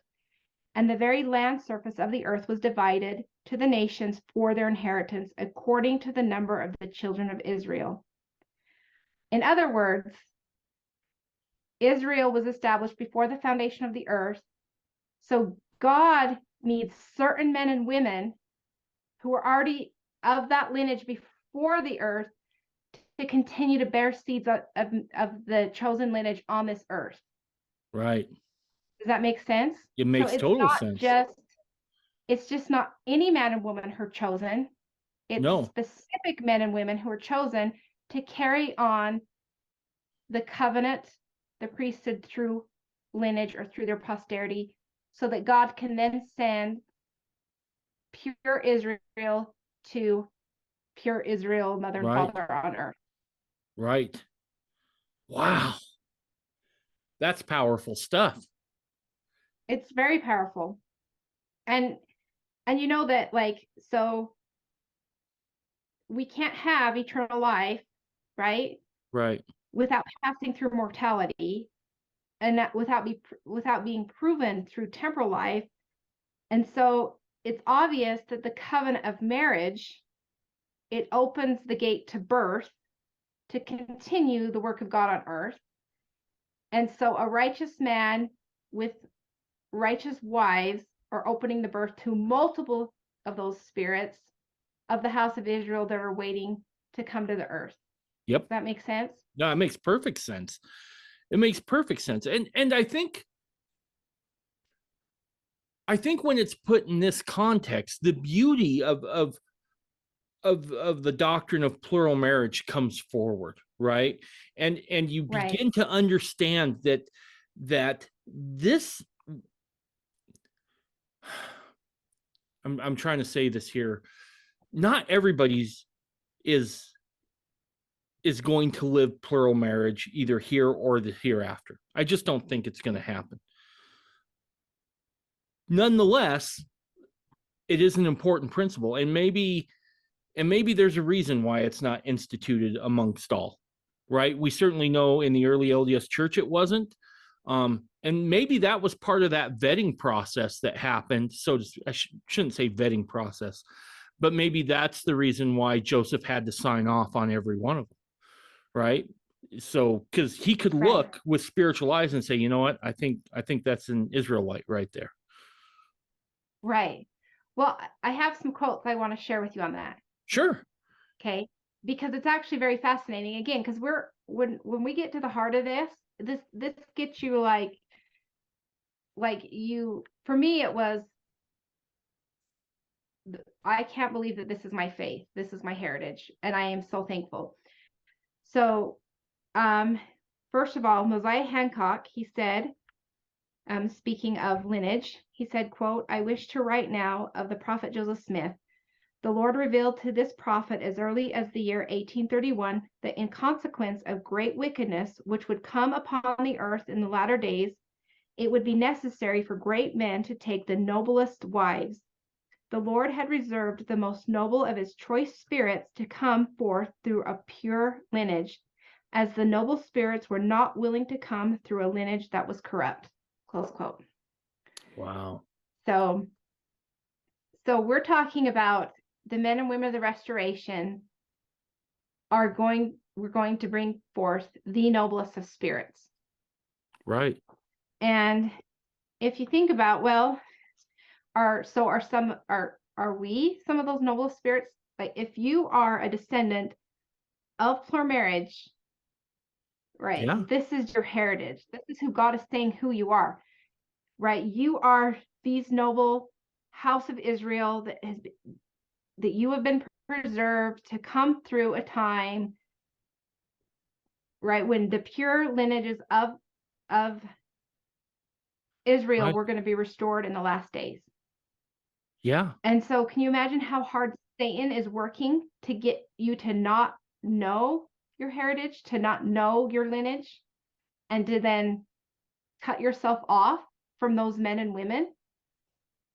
B: and the very land surface of the earth was divided to the nations for their inheritance, according to the number of the children of Israel. In other words, Israel was established before the foundation of the earth. So God needs certain men and women who are already of that lineage before the earth to continue to bear seeds of the chosen lineage on this earth.
A: Right.
B: Does that make sense?
A: It makes total sense.
B: It's just not any man and woman who are chosen. It's specific men and women who are chosen to carry on the covenant, the priesthood through lineage or through their posterity, so that God can then send pure Israel to pure Israel, mother and father on earth.
A: Right. Wow. That's powerful stuff.
B: It's very powerful. And you know that, so we can't have eternal life, right?
A: Right.
B: Without passing through mortality, and that without being proven through temporal life. And so it's obvious that the covenant of marriage, it opens the gate to birth to continue the work of God on earth. And so a righteous man with righteous wives are opening the birth to multiple of those spirits of the house of Israel that are waiting to come to the earth.
A: Yep.
B: Does that make sense?
A: No, it makes perfect sense. It makes perfect sense. And I think when it's put in this context, the beauty of the doctrine of plural marriage comes forward, right? And you begin to understand that this, I'm trying to say this here, not everybody's is going to live plural marriage either here or the hereafter. I just don't think it's going to happen. Nonetheless, it is an important principle, and maybe there's a reason why it's not instituted amongst all, right? We certainly know in the early LDS church it wasn't. And maybe that was part of that vetting process that happened. So I shouldn't say vetting process, But maybe that's the reason why Joseph had to sign off on every one of them, right? So because he could look with spiritual eyes and say, you know what, I think that's an Israelite right there.
B: Right. Well, I have some quotes I want to share with you on that.
A: Sure.
B: Okay. Because it's actually very fascinating. Again, because when we get to the heart of this gets you for me, it was, I can't believe that this is my faith. This is my heritage. And I am so thankful. So, first of all, Mosiah Hancock, he said, speaking of lineage, he said, quote, "I wish to write now of the prophet Joseph Smith. The Lord revealed to this prophet as early as the year 1831 that in consequence of great wickedness which would come upon the earth in the latter days, it would be necessary for great men to take the noblest wives. The Lord had reserved the most noble of his choice spirits to come forth through a pure lineage, as the noble spirits were not willing to come through a lineage that was corrupt." Close quote.
A: Wow.
B: So we're talking about the men and women of the Restoration we're going to bring forth the noblest of spirits.
A: Right.
B: And if you think about, well, are we some of those noble spirits? Like if you are a descendant of plural marriage, right?
A: Yeah.
B: This is your heritage. This is who God is saying who you are, right? You are these noble house of Israel that you have been preserved to come through a time, right, when the pure lineages of Israel
A: Right.
B: were going to be restored in the last days.
A: Yeah.
B: And so can you imagine how hard Satan is working to get you to not know your heritage, to not know your lineage, and to then cut yourself off from those men and women?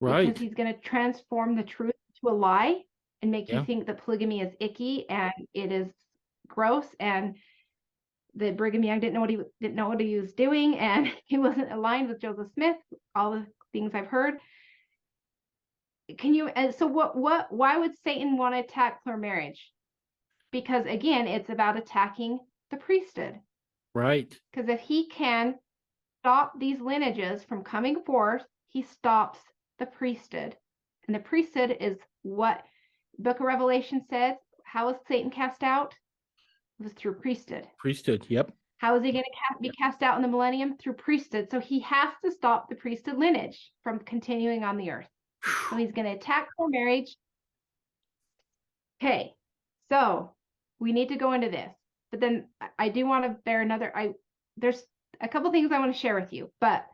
A: Right.
B: Because he's going to transform the truth to a lie and make you
A: Yeah.
B: think that polygamy is icky and it is gross, and that Brigham Young didn't know what he was doing, and he wasn't aligned with Joseph Smith. All the things I've heard. Why would Satan want to attack plural marriage? Because again, it's about attacking the priesthood.
A: Right.
B: Because if he can stop these lineages from coming forth, he stops the priesthood. And the priesthood is what Book of Revelation says. How was Satan cast out? It was through priesthood.
A: Priesthood. Yep.
B: How is he going to be cast out in the millennium? Through priesthood. So he has to stop the priesthood lineage from continuing on the earth. So he's going to attack plural marriage. Okay, so we need to go into this. But then I do want to bear there's a couple things I want to share with you. But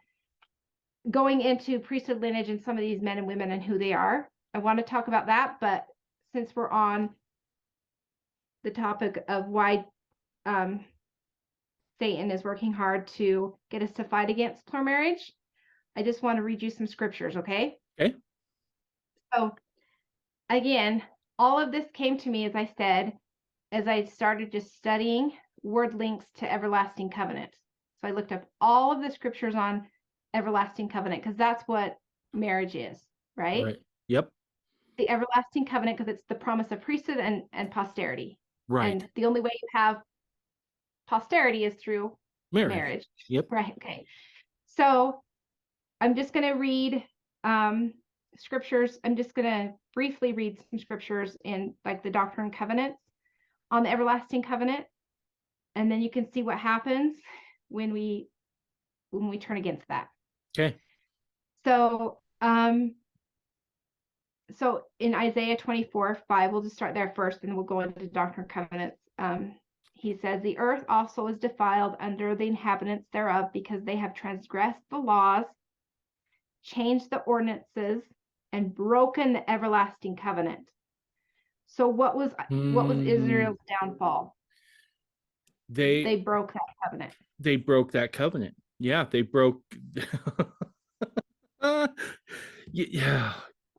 B: going into priesthood lineage and some of these men and women and who they are, I want to talk about that. But since we're on the topic of why Satan is working hard to get us to fight against plural marriage, I just want to read you some scriptures, okay?
A: Okay.
B: So again, all of this came to me, as I said, as I started just studying word links to everlasting covenant. So I looked up all of the scriptures on everlasting covenant, because that's what marriage is, right?
A: Right. Yep.
B: The everlasting covenant, because it's the promise of priesthood and posterity.
A: Right.
B: And the only way you have posterity is through marriage.
A: Yep.
B: Right. Okay. So I'm just going to read scriptures. I'm just going to briefly read some scriptures in like the Doctrine and Covenants on the everlasting covenant, and then you can see what happens when we turn against that.
A: Okay.
B: So so in Isaiah 24:5, we'll just start there first, and we'll go into Doctrine and Covenants. He says, "The earth also is defiled under the inhabitants thereof, because they have transgressed the laws, changed the ordinances, and broken the everlasting covenant." So what was Israel's downfall? They broke that covenant.
A: They broke that covenant. Yeah, they broke. Yeah,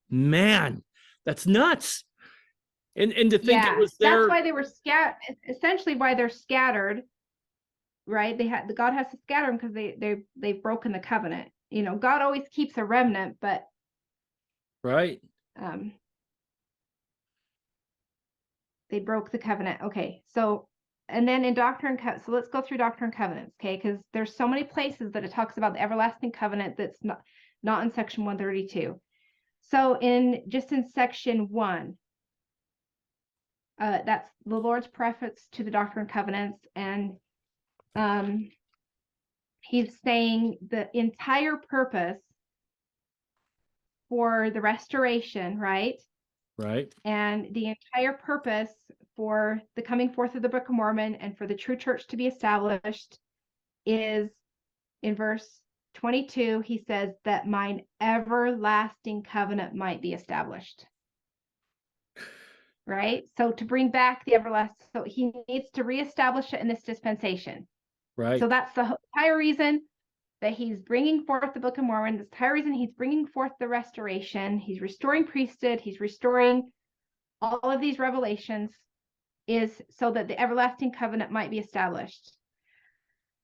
A: man, that's nuts. And to think it was their.
B: That's why they were scattered. Essentially, why they're scattered, right? God has to scatter them because they've broken the covenant. You know, God always keeps a remnant, but
A: right.
B: They broke the covenant. Okay. So, and then in Doctrine and so let's go through Doctrine and Covenants, okay? Because there's so many places that it talks about the everlasting covenant that's not in section 132. So in section 1, that's the Lord's preface to the Doctrine and Covenants, and he's saying the entire purpose for the restoration, right?
A: Right.
B: And the entire purpose for the coming forth of the Book of Mormon and for the true church to be established is in verse 22. He says that mine everlasting covenant might be established. Right? So to bring back the everlasting, so he needs to reestablish it in this dispensation.
A: Right.
B: So that's the entire reason that he's bringing forth the Book of Mormon. The entire reason he's bringing forth the restoration. He's restoring priesthood. He's restoring all of these revelations, is so that the everlasting covenant might be established.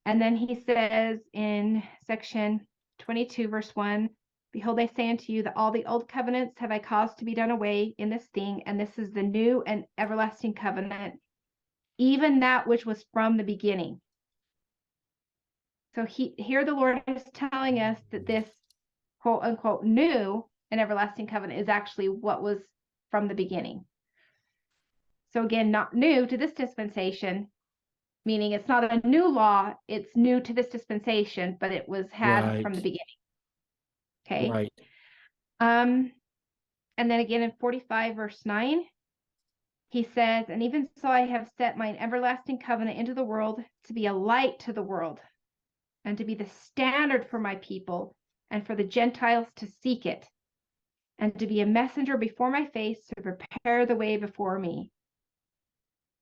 B: And then he says in section 22, verse 1, behold, I say unto you that all the old covenants have I caused to be done away in this thing, and this is the new and everlasting covenant, even that which was from the beginning. So here the Lord is telling us that this quote unquote new and everlasting covenant is actually what was from the beginning. So again, not new to this dispensation, meaning it's not a new law, it's new to this dispensation, but it was had from the beginning. Okay.
A: Right.
B: And then again in 45 verse 9, he says, and even so I have set mine everlasting covenant into the world to be a light to the world and to be the standard for my people and for the Gentiles to seek it and to be a messenger before my face to prepare the way before me.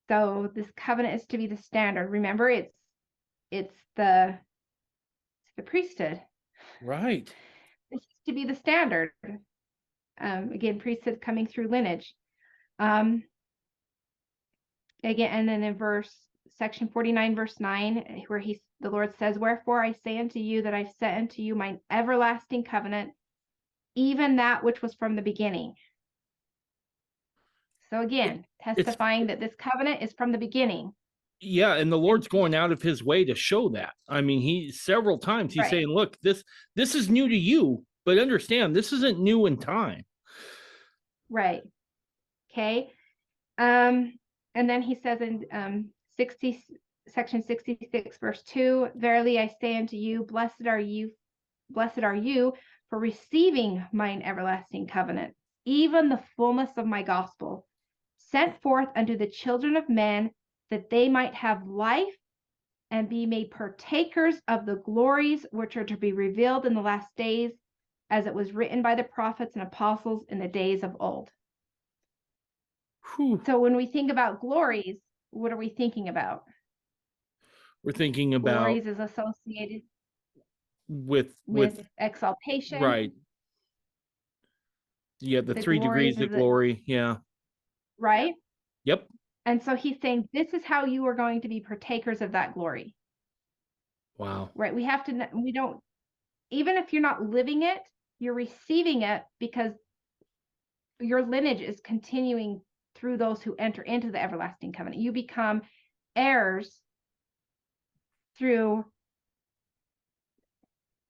B: So this covenant is to be the standard. Remember, it's the priesthood.
A: Right.
B: This is to be the standard. Again, priesthood coming through lineage. Again, and then in section 49, verse 9, where the Lord says, wherefore I say unto you that I've set unto you mine everlasting covenant, even that which was from the beginning. So again, testifying that this covenant is from the beginning.
A: Yeah, and the Lord's going out of his way to show that. I mean, he several times he's saying, look, this is new to you, but understand this isn't new in time.
B: Right. Okay. And then he says in section 66, verse 2, verily I say unto you, blessed are you for receiving mine everlasting covenant, even the fullness of my gospel, sent forth unto the children of men, that they might have life and be made partakers of the glories which are to be revealed in the last days, as it was written by the prophets and apostles in the days of old. Whew. So when we think about glories, what are we thinking about?
A: We're thinking about
B: glories is associated
A: with
B: exaltation.
A: Right. Yeah, the 3 degrees of glory. Yeah.
B: Right?
A: Yep.
B: And so he's saying this is how you are going to be partakers of that glory.
A: Wow.
B: Right? We don't, even if you're not living it, you're receiving it because your lineage is continuing through those who enter into the everlasting covenant. You become heirs through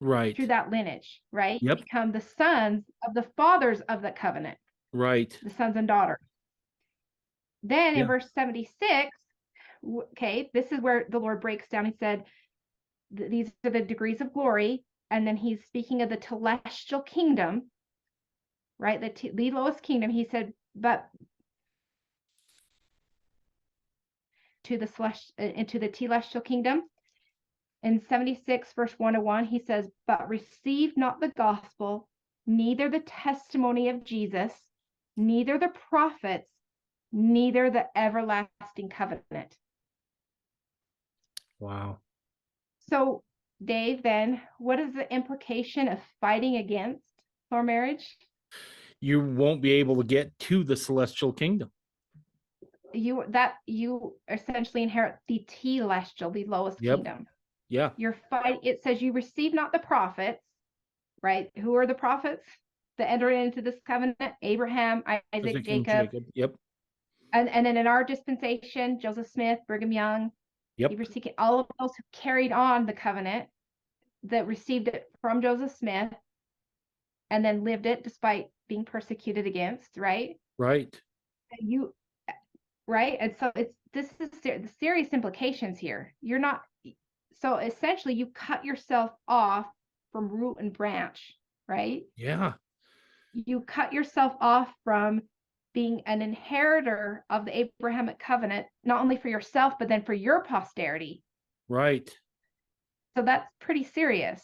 B: that lineage, right?
A: Yep.
B: You become the sons of the fathers of the covenant.
A: Right.
B: The sons and daughters. Then in verse 76, okay, this is where the Lord breaks down. He said, these are the degrees of glory. And then he's speaking of the celestial kingdom, right? The lowest kingdom. He said, but into the celestial kingdom. In 76, verse 101, he says, but receive not the gospel, neither the testimony of Jesus, neither the prophets, neither the everlasting covenant.
A: Wow.
B: So, Dave, then, what is the implication of fighting against plural marriage?
A: You won't be able to get to the celestial kingdom.
B: You essentially inherit the telestial, the lowest kingdom.
A: Yeah.
B: It says you receive not the prophets, right? Who are the prophets that enter into this covenant? Abraham, Isaac, Jacob.
A: Yep.
B: And then in our dispensation, Joseph Smith, Brigham Young,
A: Yep.
B: Heber C. all of those who carried on the covenant that received it from Joseph Smith and then lived it despite being persecuted against, right?
A: Right.
B: You right? And so this is the serious implications here. You're not so essentially you cut yourself off from root and branch, right?
A: Yeah.
B: You cut yourself off from being an inheritor of the Abrahamic covenant, not only for yourself, but then for your posterity.
A: Right.
B: So that's pretty serious.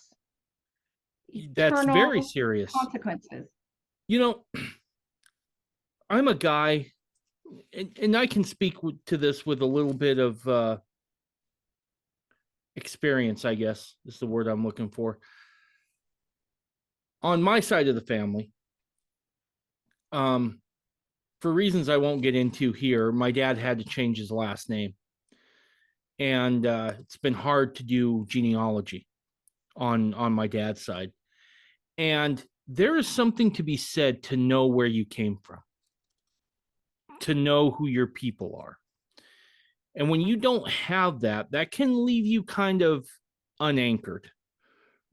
A: That's very
B: Eternal
A: serious.
B: consequences.
A: You know, I'm a guy, and I can speak to this with a little bit of experience, I guess is the word I'm looking for. On my side of the family, for reasons I won't get into here, my dad had to change his last name. And it's been hard to do genealogy on my dad's side. And there is something to be said to know where you came from, to know who your people are. And when you don't have that, that can leave you kind of unanchored,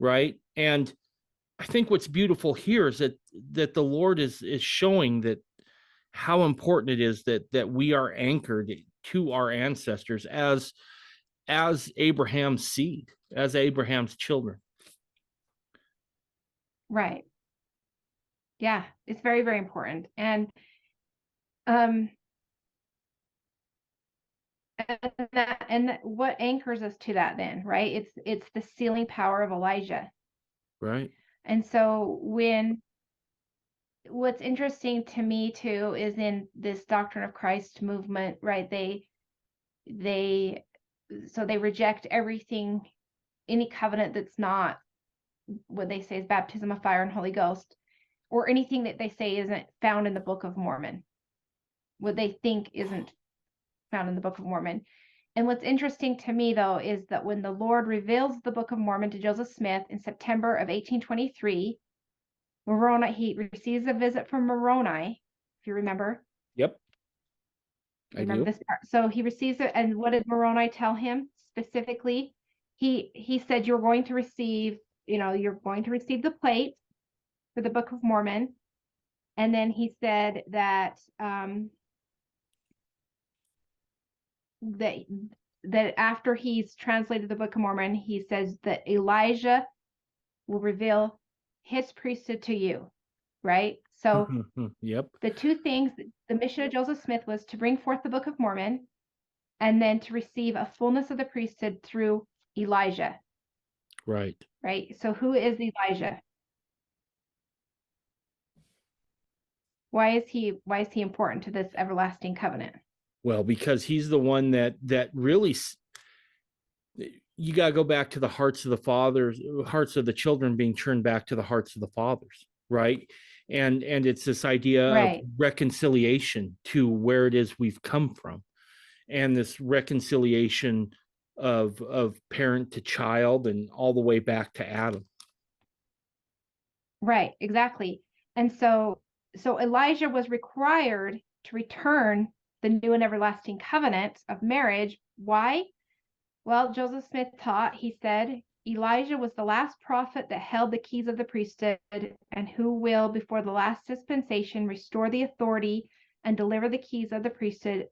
A: right? And I think what's beautiful here is that the Lord is showing that how important it is that we are anchored to our ancestors as Abraham's seed, as Abraham's children.
B: Right. Yeah, it's very, very important. And what anchors us to that then, right? It's the sealing power of Elijah.
A: Right.
B: And so what's interesting to me too is in this Doctrine of Christ movement, right? They reject everything, any covenant that's not what they say is baptism of fire and Holy Ghost, or anything that they say isn't found in the Book of Mormon, what they think isn't found in the Book of Mormon. And what's interesting to me, though, is that when the Lord reveals the Book of Mormon to Joseph Smith in September of 1823, he receives a visit from Moroni, if you remember.
A: Yep.
B: I remember this part. So he receives it, and what did Moroni tell him specifically? He said, you're going to receive the plate for the Book of Mormon. And then he said that that after he's translated the Book of Mormon, he says that Elijah will reveal his priesthood to you, right? So
A: Yep.
B: the two things, the mission of Joseph Smith was to bring forth the Book of Mormon and then to receive a fullness of the priesthood through Elijah.
A: Right.
B: Right? So who is Elijah? Why is he important to this everlasting covenant?
A: Well, because he's the one that really, you got to go back to the hearts of the fathers, hearts of the children being turned back to the hearts of the fathers, right? And it's this idea of reconciliation to where it is we've come from, and this reconciliation of parent to child and all the way back to Adam.
B: Right, exactly. And so Elijah was required to return the new and everlasting covenant of marriage. Why? Well, Joseph Smith taught, he said, Elijah was the last prophet that held the keys of the priesthood, and who will, before the last dispensation, restore the authority and deliver the keys of the priesthood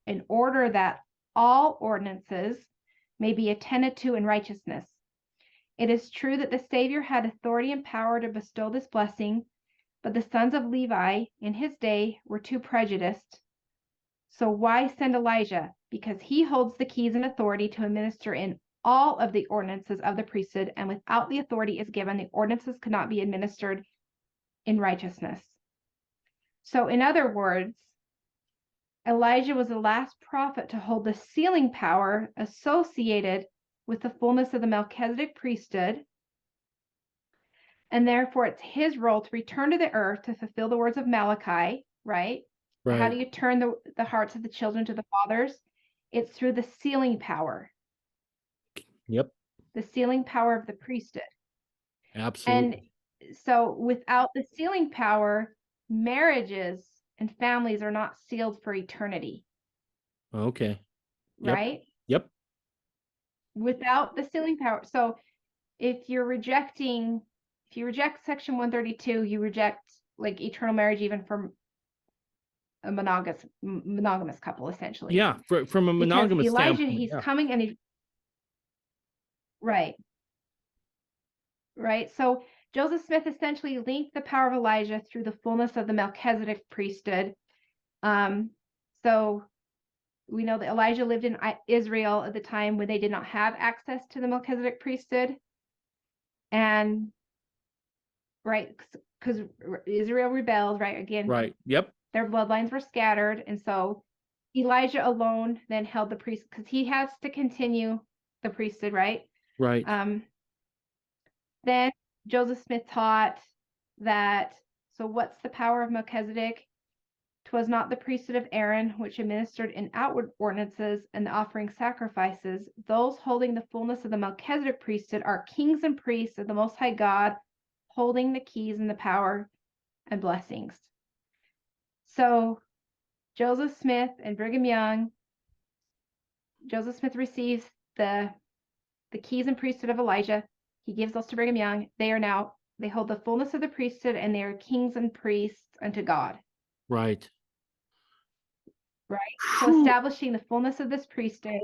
B: in order that all ordinances may be attended to in righteousness. It is true that the Savior had authority and power to bestow this blessing, but the sons of Levi in his day were too prejudiced. So why send Elijah? Because he holds the keys and authority to administer in all of the ordinances of the priesthood, and without the authority is given, the ordinances could not be administered in righteousness. So in other words, Elijah was the last prophet to hold the sealing power associated with the fullness of the Melchizedek priesthood, and therefore it's his role to return to the earth to fulfill the words of Malachi, right?
A: Right.
B: How do you turn the hearts of the children to the fathers? It's through the sealing power.
A: Yep.
B: The sealing power of the priesthood.
A: Absolutely.
B: And so without the sealing power, marriages and families are not sealed for eternity.
A: Okay. Yep.
B: Right?
A: Yep.
B: Without the sealing power. So if you reject section 132, you reject like eternal marriage even from a monogamous couple, essentially.
A: Yeah, from a monogamous
B: because Elijah,
A: standpoint.
B: he's
A: Yeah.
B: coming and right. So Joseph Smith essentially linked the power of Elijah through the fullness of the Melchizedek priesthood. So we know that Elijah lived in Israel at the time when they did not have access to the Melchizedek priesthood. And because Israel rebelled, again.
A: Right. Yep.
B: Their bloodlines were scattered. And so Elijah alone then held the priest because he has to continue the priesthood, right?
A: Right.
B: Then Joseph Smith taught that, so what's the power of Melchizedek? 'Twas not the priesthood of Aaron, which administered in outward ordinances and the offering sacrifices. Those holding the fullness of the Melchizedek priesthood are kings and priests of the Most High God, holding the keys and the power and blessings. So Joseph Smith and Brigham Young, Joseph Smith receives the keys and priesthood of Elijah. He gives those to Brigham Young. They hold the fullness of the priesthood, and they are kings and priests unto God.
A: Right.
B: So establishing the fullness of this priesthood.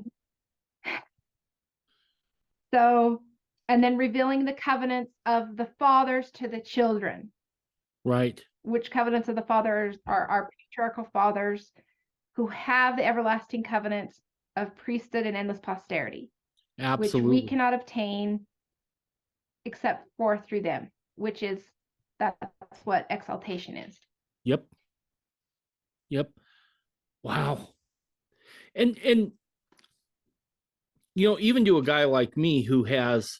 B: So, and then revealing the covenants of the fathers to the children.
A: Right.
B: Which covenants of the fathers are our patriarchal fathers who have the everlasting covenants of priesthood and endless posterity.
A: Absolutely.
B: Which we cannot obtain except for through them, that's what exaltation is.
A: Yep. Wow. And even to a guy like me who has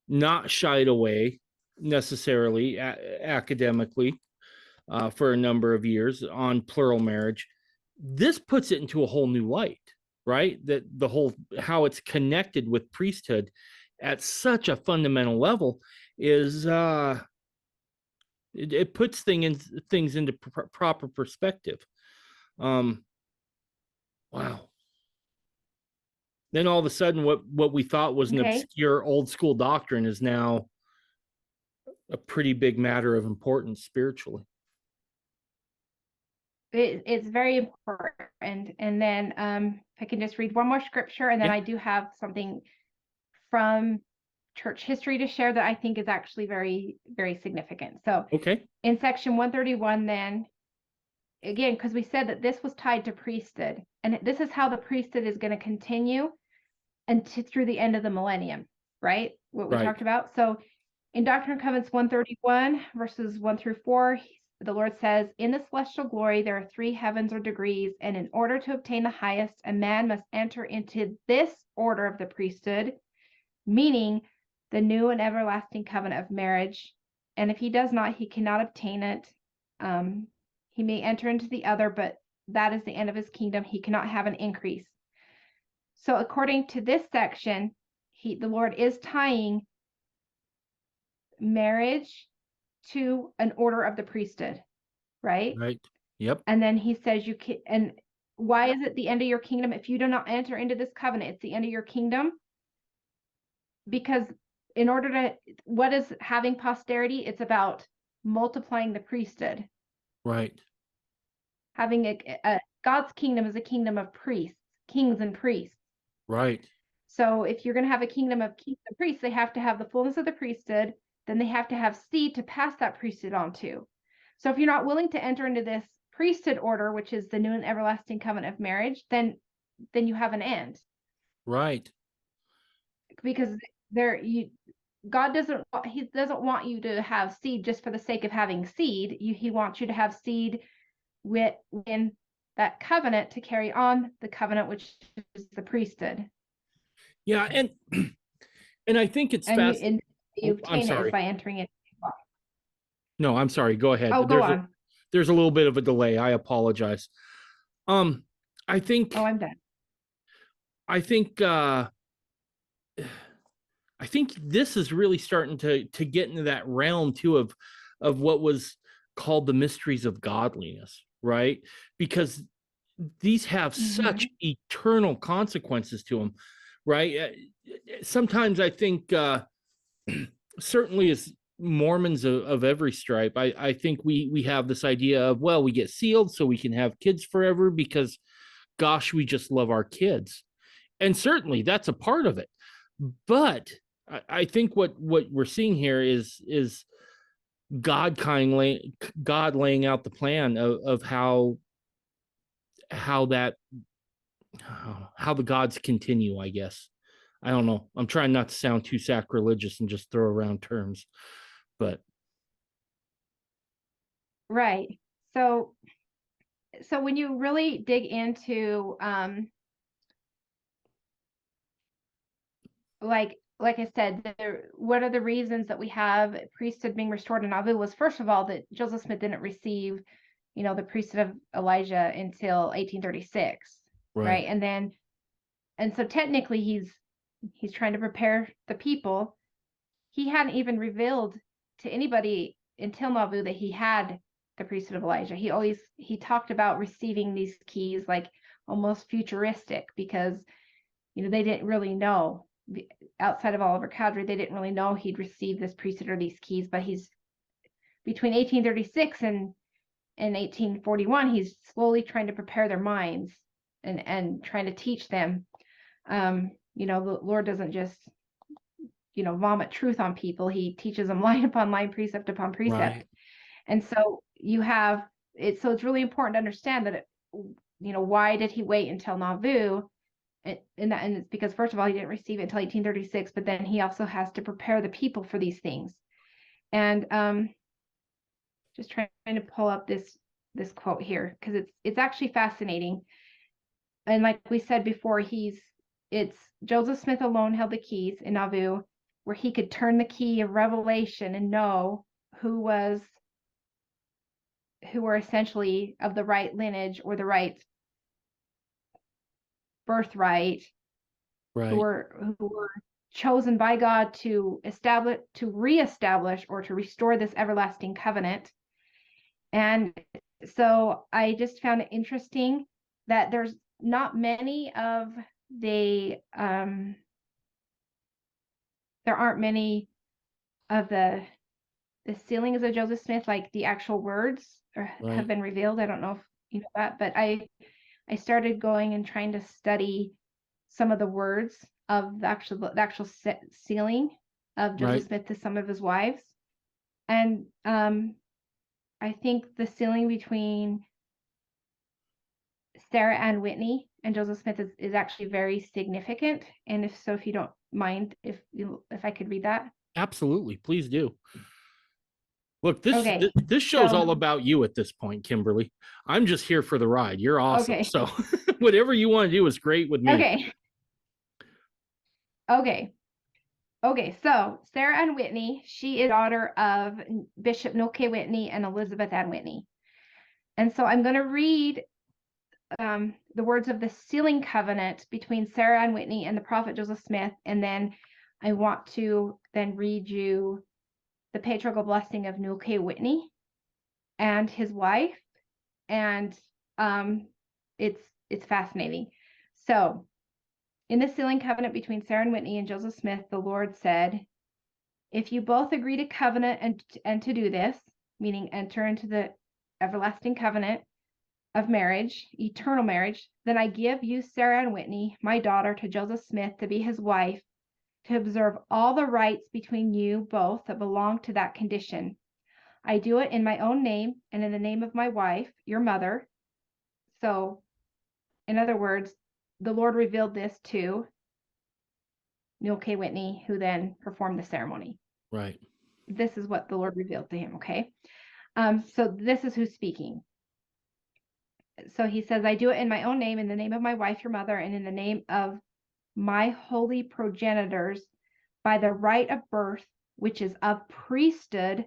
A: not shied away necessarily academically for a number of years on plural marriage, this puts it into a whole new light, right? That the whole how it's connected with priesthood at such a fundamental level is it puts things into proper perspective. Wow. Then all of a sudden, what we thought was an obscure old school doctrine is now a pretty big matter of importance spiritually.
B: It's very important. And then if I can just read one more scripture, and then I do have something from church history to share that I think is actually very, very significant. So in section 131, then, again, because we said that this was tied to priesthood, and this is how the priesthood is going to continue through the end of the millennium, right? What we talked about. So in Doctrine and Covenants 131, verses 1 through 4, the Lord says, in the celestial glory, there are 3 heavens or degrees, and in order to obtain the highest, a man must enter into this order of the priesthood, meaning the new and everlasting covenant of marriage. And if he does not, he cannot obtain it. He may enter into the other, but that is the end of his kingdom. He cannot have an increase. So according to this section, the Lord is tying marriage to an order of the priesthood, right?
A: Right. Yep.
B: And then he says you can, and why is it the end of your kingdom? If you do not enter into this covenant, it's the end of your kingdom. Because in order to, what is having posterity? It's about multiplying the priesthood.
A: Right.
B: Having God's kingdom is a kingdom of priests, kings and priests.
A: Right.
B: So if you're going to have a kingdom of kings and priests, they have to have the fullness of the priesthood. Then they have to have seed to pass that priesthood on to. So if you're not willing to enter into this priesthood order, which is the new and everlasting covenant of marriage, then you have an end.
A: Right.
B: Because God doesn't want you to have seed just for the sake of having seed. He wants you to have seed within that covenant to carry on the covenant, which is the priesthood.
A: Yeah, and I think it's fascinating.
B: You obtain it by entering it.
A: No, I'm sorry. Go ahead.
B: Oh, go on.
A: There's a little bit of a delay. I apologize. I think.
B: Oh, I'm done.
A: I think this is really starting to get into that realm too of what was called the mysteries of godliness, right? Because these have such
B: Mm-hmm.
A: eternal consequences to them, right? Sometimes I think, certainly as Mormons of every stripe, I think we have this idea of, well, we get sealed so we can have kids forever because, gosh, we just love our kids, and certainly that's a part of it. But I think what we're seeing here is God laying out the plan of how that how the gods continue, I guess. I don't know. I'm trying not to sound too sacrilegious and just throw around terms, but
B: Right. So when you really dig into like I said, what are the reasons that we have priesthood being restored in Nauvoo was, first of all, that Joseph Smith didn't receive, the priesthood of Elijah until 1836,
A: right,
B: right? And so technically he's trying to prepare the people. He hadn't even revealed to anybody until Nauvoo that he had the priesthood of Elijah. He talked about receiving these keys like almost futuristic, because they didn't really know, outside of Oliver Cowdery, they didn't really know he'd received this priesthood or these keys. But he's between 1836 and 1841, he's slowly trying to prepare their minds and trying to teach them. The Lord doesn't just vomit truth on people. He teaches them line upon line, precept upon precept.
A: right,
B: And so you have it. So it's really important to understand that why did he wait until Nauvoo? And it's because, first of all, he didn't receive it until 1836, but then he also has to prepare the people for these things. And just trying to pull up this quote here, because it's actually fascinating. And like we said before, it's Joseph Smith alone held the keys in Nauvoo, where he could turn the key of revelation and know who were essentially of the right lineage or the right birthright, who
A: right,
B: were chosen by God to reestablish, or to restore this everlasting covenant. And so I just found it interesting that there's not many of the there aren't many of the sealings of Joseph Smith, like the actual words have
A: right.
B: been revealed. I don't know if you know that, but I started going and trying to study some of the words of the actual sealing of Joseph
A: Right.
B: Smith to some of his wives. And I think the sealing between Sarah Ann Whitney and Joseph Smith is actually very significant. And if you don't mind, if I could read that.
A: Absolutely. Please do. Look,
B: Okay.
A: this show's
B: So
A: all about you at this point, Kimberly. I'm just here for the ride. You're awesome.
B: okay.
A: So whatever you want to do is great with me.
B: Okay. Okay. Okay, so Sarah Ann Whitney, she is daughter of Bishop Noel K. Whitney and Elizabeth Ann Whitney. And so I'm going to read the words of the sealing covenant between Sarah Ann Whitney and the prophet Joseph Smith. And then I want to then read you the patriarchal blessing of Noel K. Whitney and his wife. And it's fascinating. So in the sealing covenant between Sarah Ann Whitney and Joseph Smith, the Lord said, "If you both agree to covenant and to do this," meaning enter into the everlasting covenant of marriage, eternal marriage, "then I give you Sarah Ann Whitney, my daughter, to Joseph Smith to be his wife, to observe all the rights between you both that belong to that condition. I do it in my own name and in the name of my wife, your mother." So, in other words, the Lord revealed this to Noel K. Whitney, who then performed the ceremony.
A: Right.
B: This is what the Lord revealed to him, okay? So this is who's speaking. So he says, "I do it in my own name, in the name of my wife, your mother, and in the name of my holy progenitors, by the right of birth, which is of priesthood,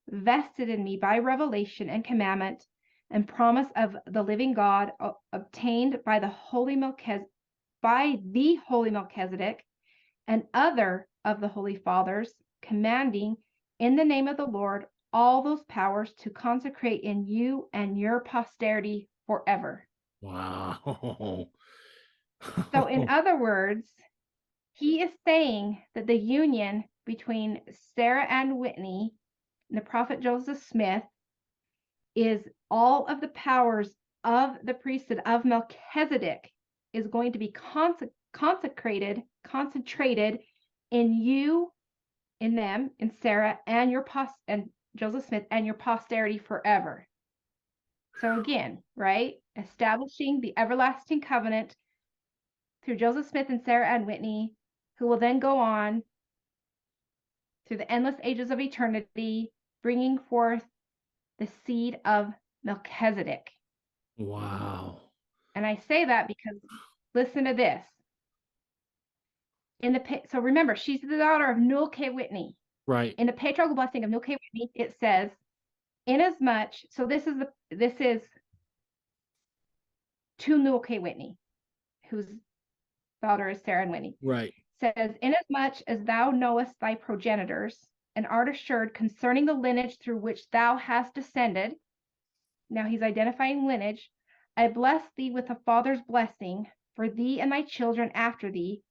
B: vested in me by revelation and commandment, and promise of the living God, obtained by the holy Melchizedek, and other of the holy fathers, commanding in the name of the Lord all those powers to consecrate in you and your posterity forever.
A: Wow.
B: So, in other words, he is saying that the union between Sarah and Whitney and the prophet Joseph Smith is all of the powers of the priesthood of Melchizedek is going to be concentrated in you, in them, in Sarah and and Joseph Smith and your posterity forever. So again, right, establishing the everlasting covenant through Joseph Smith and Sarah and Whitney, who will then go on through the endless ages of eternity, bringing forth the seed of Melchizedek.
A: Wow.
B: And I say that because listen to this. So remember, she's the daughter of Newell K. Whitney.
A: Right.
B: In the patriarchal blessing of Newell K. Whitney, it says, inasmuch, so this is to Newell K. Whitney, whose daughter is Sarah and Whitney.
A: Right.
B: Says, inasmuch as thou knowest thy progenitors and art assured concerning the lineage through which thou hast descended. Now he's identifying lineage. I bless thee with a father's blessing for thee and thy children after thee,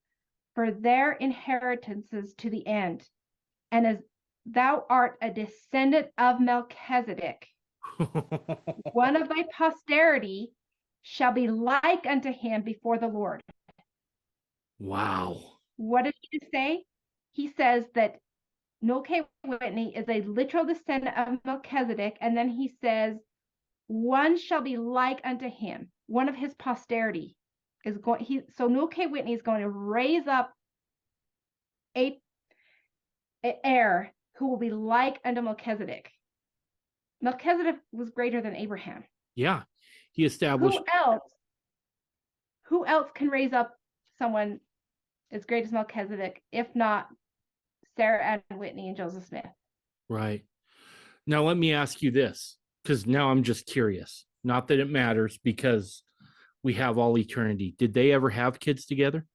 B: for their inheritances to the end. And as thou art a descendant of Melchizedek, one of thy posterity shall be like unto him before the Lord.
A: Wow.
B: What did he say? He says that Newell K. Whitney is a literal descendant of Melchizedek, and then he says, one shall be like unto him. One of his posterity is going. So Newell K. Whitney is going to raise up a heir who will be like unto Melchizedek. Melchizedek was greater than Abraham.
A: Yeah. He established.
B: Who else can raise up someone as great as Melchizedek, if not Sarah and Whitney and Joseph Smith?
A: Right. Now, let me ask you this, because now I'm just curious. Not that it matters, because we have all eternity. Did they ever have kids together?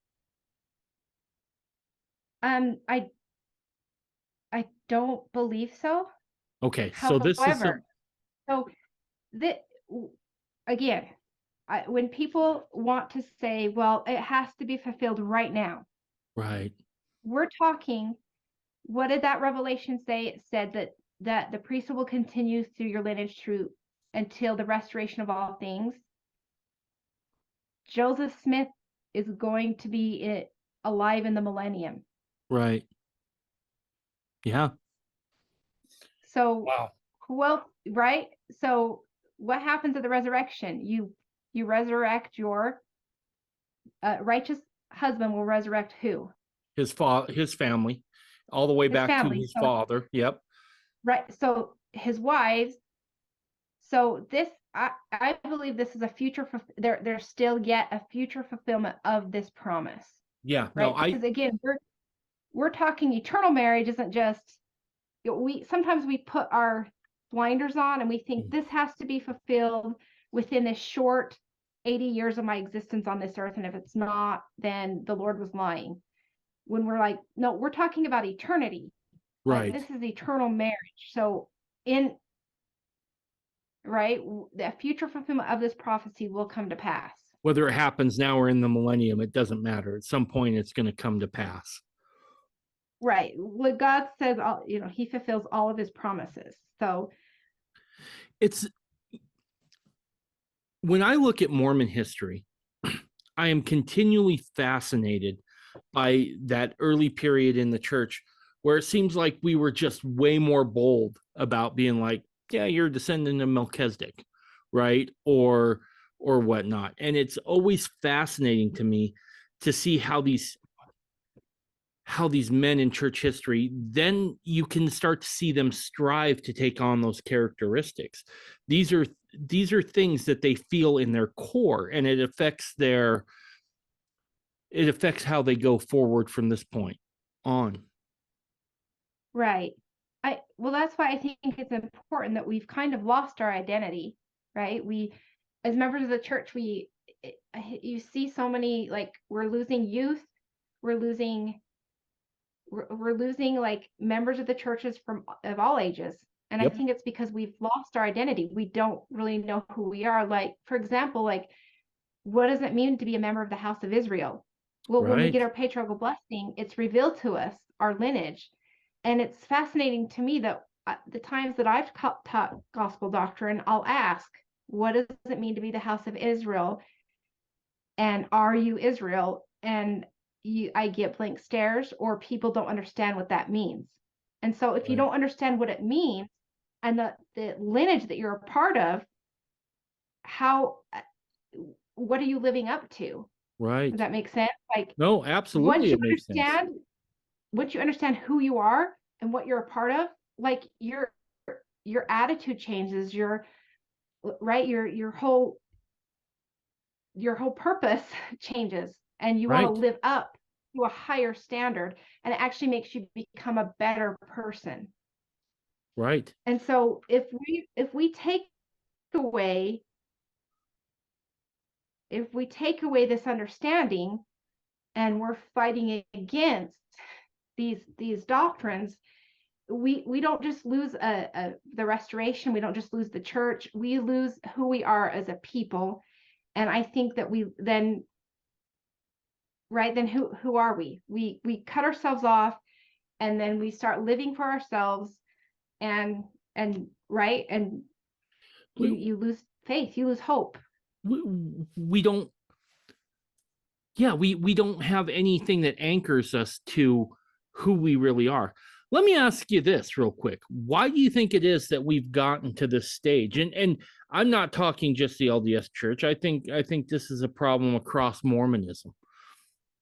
B: I don't believe so.
A: Okay, so
B: However,
A: this is
B: again, when people want to say, well, it has to be fulfilled right now.
A: right.
B: We're talking, what did that revelation say? It said that the priesthood will continue through your lineage through until the restoration of all things. Joseph Smith is going to be alive in the millennium.
A: Right. Yeah.
B: So
A: Wow.
B: who else, right? So what happens at the resurrection? You resurrect your righteous husband will resurrect who?
A: His family, all the way
B: His
A: back to
B: family.
A: his father. Yep.
B: Right. So his wives. So this, I believe this is a future. There's still yet a future fulfillment of this promise.
A: Yeah.
B: Right.
A: No,
B: Because again, we're talking eternal marriage. Isn't just sometimes we put our blinders on and we think this has to be fulfilled within this short 80 years of my existence on this earth, and if it's not, then the Lord was lying. When we're like, no, we're talking about eternity.
A: right.
B: Like, this is eternal marriage. So the future fulfillment of this prophecy will come to pass.
A: Whether it happens now or in the millennium, it doesn't matter. At some point, it's going to come to pass.
B: Right. What God says, he fulfills all of his promises. So
A: It's when I look at Mormon history, I am continually fascinated by that early period in the church where it seems like we were just way more bold about being like, yeah, you're a descendant of Melchizedek, right? Or whatnot. And it's always fascinating to me to see how these men in church history, then you can start to see them strive to take on those characteristics. These are things that they feel in their core, and it affects how they go forward from this point on.
B: right. Well, that's why I think it's important that we've kind of lost our identity, right? We, as members of the church, you see so many, like, we're losing youth, we're losing like members of the churches of all ages, And I think it's because we've lost our identity. We don't really know who we are. Like, for example, like, what does it mean to be a member of the house of Israel? Well, when we get our patriarchal blessing, it's revealed to us, our lineage. And it's fascinating to me that the times that I've taught gospel doctrine, I'll ask, what does it mean to be the house of Israel? And are you Israel? And I get blank stares, or people don't understand what that means. And so if you don't understand what it means and the lineage that you're a part of, what are you living up to?
A: Right.
B: Does that make sense? Like,
A: no, absolutely, it makes sense.
B: Once you understand who you are and what you're a part of, like, your attitude changes, your whole purpose changes, and you want to live up to a higher standard, and it actually makes you become a better person.
A: Right.
B: And so if we take away this understanding, and we're fighting against these doctrines, we don't just lose the restoration, we don't just lose the church, we lose who we are as a people. And I think that we then who are we? We cut ourselves off, and then we start living for ourselves, and you lose faith, you lose hope.
A: We don't we don't have anything that anchors us to who we really are. Let me ask you this real quick. Why do you think it is that we've gotten to this stage? And I'm not talking just the LDS Church. I think this is a problem across Mormonism.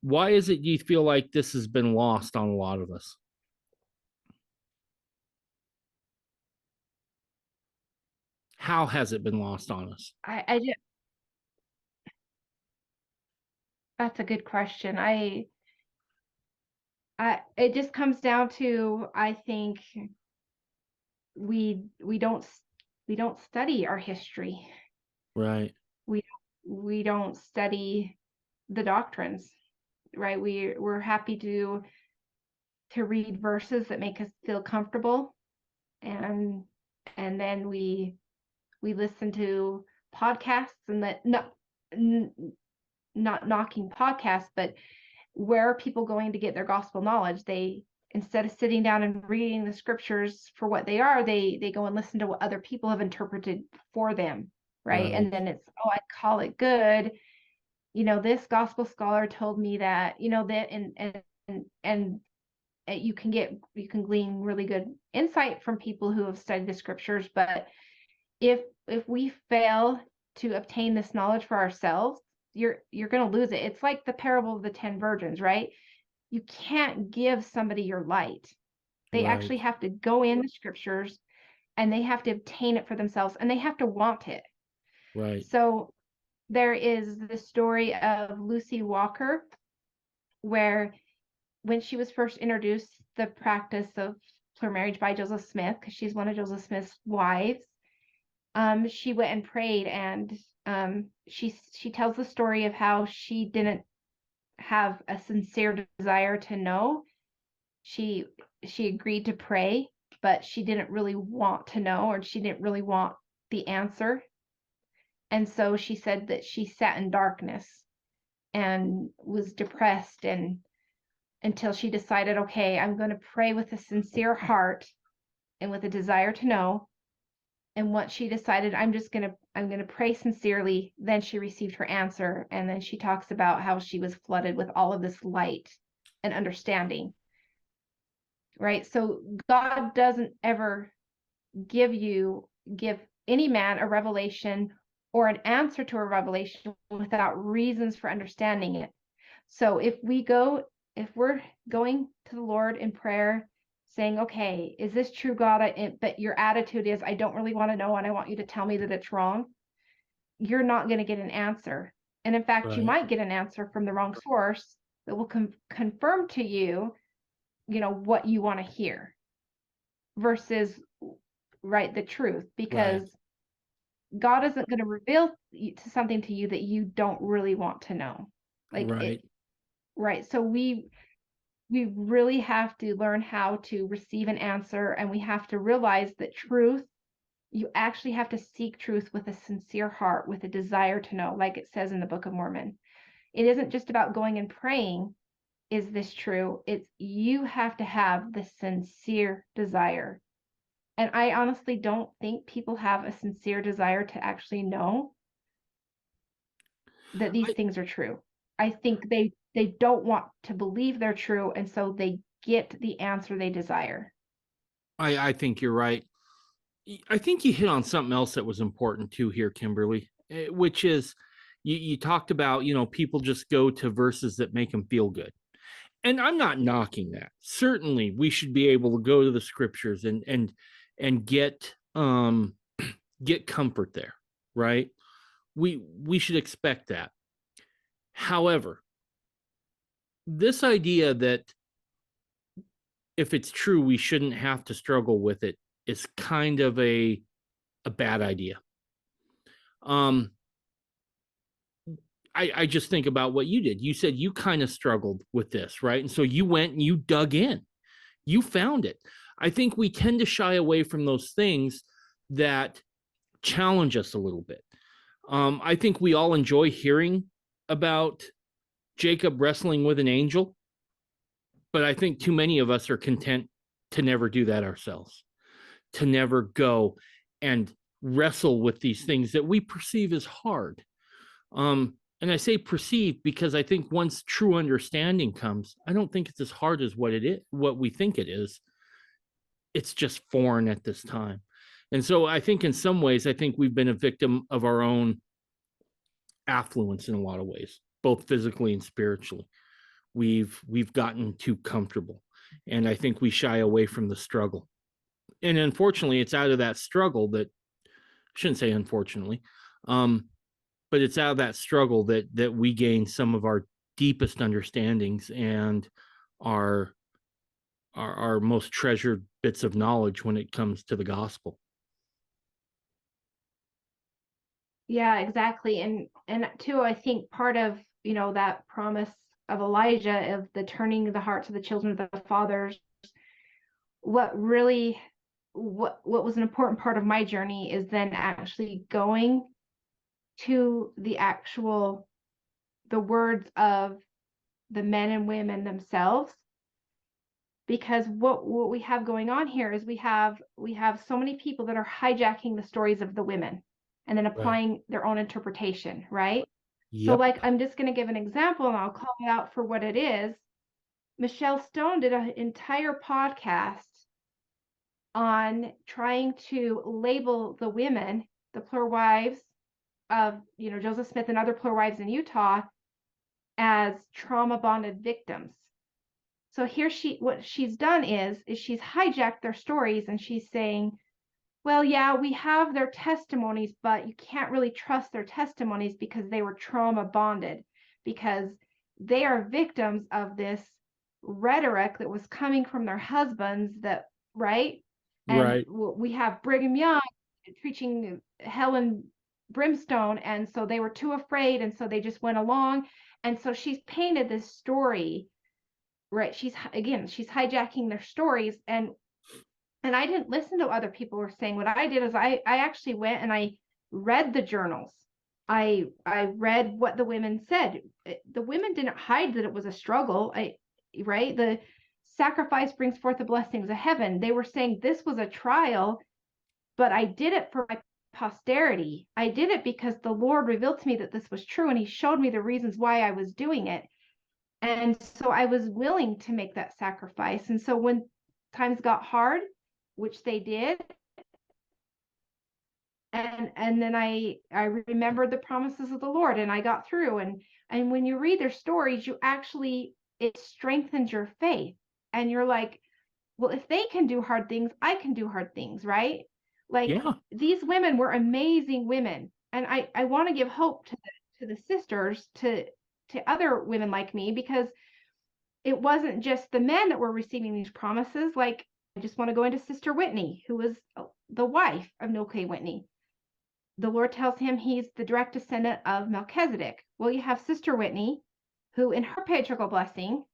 A: Why is it you feel like this has been lost on a lot of us? How has it been lost on us?
B: That's a good question. It just comes down to, I think we don't study our history.
A: Right.
B: We don't study the doctrines, right? We're happy to read verses that make us feel comfortable, and then we listen to podcasts, and that not knocking podcasts, but where are people going to get their gospel knowledge? They, instead of sitting down and reading the scriptures for what they are, they go and listen to what other people have interpreted for them, right? And then it's, oh, I call it good. This gospel scholar told me that, that, and you can glean really good insight from people who have studied the scriptures. But if we fail to obtain this knowledge for ourselves, you're going to lose it. It's like the parable of the 10 virgins, right? You can't give somebody your light. They actually have to go in the scriptures, and they have to obtain it for themselves, and they have to want it.
A: Right.
B: So there is the story of Lucy Walker, where when she was first introduced the practice of plural marriage by Joseph Smith, because she's one of Joseph Smith's wives, she went and prayed, and she tells the story of how she didn't have a sincere desire to know. She agreed to pray, but she didn't really want to know, or she didn't really want the answer. And so she said that she sat in darkness and was depressed, and until she decided, okay, I'm going to pray with a sincere heart and with a desire to know. And once she decided, I'm going to pray sincerely, then she received her answer. And then she talks about how she was flooded with all of this light and understanding. Right? So God doesn't ever give any man a revelation or an answer to a revelation without reasons for understanding it. So if we're going to the Lord in prayer, saying, okay, is this true, God? But your attitude is, I don't really want to know, and I want you to tell me that it's wrong, you're not going to get an answer. And in fact, you might get an answer from the wrong source that will confirm to you, what you want to hear, versus the truth, because God isn't going to reveal something to you that you don't really want to know. So we really have to learn how to receive an answer, and we have to realize that truth, you actually have to seek truth with a sincere heart, with a desire to know, like it says in the Book of Mormon. It isn't just about going and praying, is this true? It's you have to have the sincere desire. And I honestly don't think people have a sincere desire to actually know that these things are true. I think they don't want to believe they're true, and so they get the answer they desire.
A: I think you're right. I think you hit on something else that was important too here, Kimberly, which is you talked about, people just go to verses that make them feel good. And I'm not knocking that. Certainly we should be able to go to the scriptures and get comfort there, right? We should expect that. However, this idea that if it's true, we shouldn't have to struggle with it is kind of a bad idea. I just think about what you did. You said you kind of struggled with this, right? And so you went and you dug in, you found it. I think we tend to shy away from those things that challenge us a little bit. I think we all enjoy hearing about Jacob wrestling with an angel, but I think too many of us are content to never do that ourselves, to never go and wrestle with these things that we perceive as hard. And I say perceive because I think once true understanding comes, I don't think it's as hard as what we think it is. It's just foreign at this time. And so I think in some ways, I think we've been a victim of our own affluence in a lot of ways, both physically and spiritually. We've gotten too comfortable. And I think we shy away from the struggle. And unfortunately, it's out of that struggle that, I shouldn't say unfortunately, but it's out of that struggle that we gain some of our deepest understandings and our most treasured bits of knowledge when it comes to the gospel.
B: Yeah, exactly. And too, I think part of, that promise of Elijah of the turning the hearts of the children of the fathers, what was an important part of my journey is then actually going to the words of the men and women themselves, because what we have going on here is we have so many people that are hijacking the stories of the women and then applying their own interpretation, right?
A: Yep.
B: So like, I'm just going to give an example and I'll call it out for what it is. Michelle Stone did an entire podcast on trying to label the women, the plural wives of, Joseph Smith and other plural wives in Utah, as trauma bonded victims. So here what she's done is she's hijacked their stories and she's saying, well, yeah, we have their testimonies, but you can't really trust their testimonies because they were trauma bonded, because they are victims of this rhetoric that was coming from their husbands right? And
A: right.
B: We have Brigham Young preaching hell and brimstone, and so they were too afraid, and so they just went along. And so she's painted this story, right? She's hijacking their stories, and I didn't listen to what other people were saying. What I did is I actually went and I read the journals. I read what the women said. The women didn't hide that it was a struggle. Right? The sacrifice brings forth the blessings of heaven. They were saying this was a trial, but I did it for my posterity. I did it because the Lord revealed to me that this was true, and he showed me the reasons why I was doing it. And so I was willing to make that sacrifice. And so when times got hard, which they did, and then I remembered the promises of the Lord, and I got through. And when you read their stories, it strengthens your faith, and you're like, well, if they can do hard things, I can do hard things, right? Like, yeah. These women were amazing women, and I want to give hope to the sisters, to other women like me, because it wasn't just the men that were receiving these promises. Like, I just want to go into Sister Whitney, who was the wife of Noel K. Whitney. The Lord tells him he's the direct descendant of Melchizedek. Well, you have Sister Whitney, who in her patriarchal blessing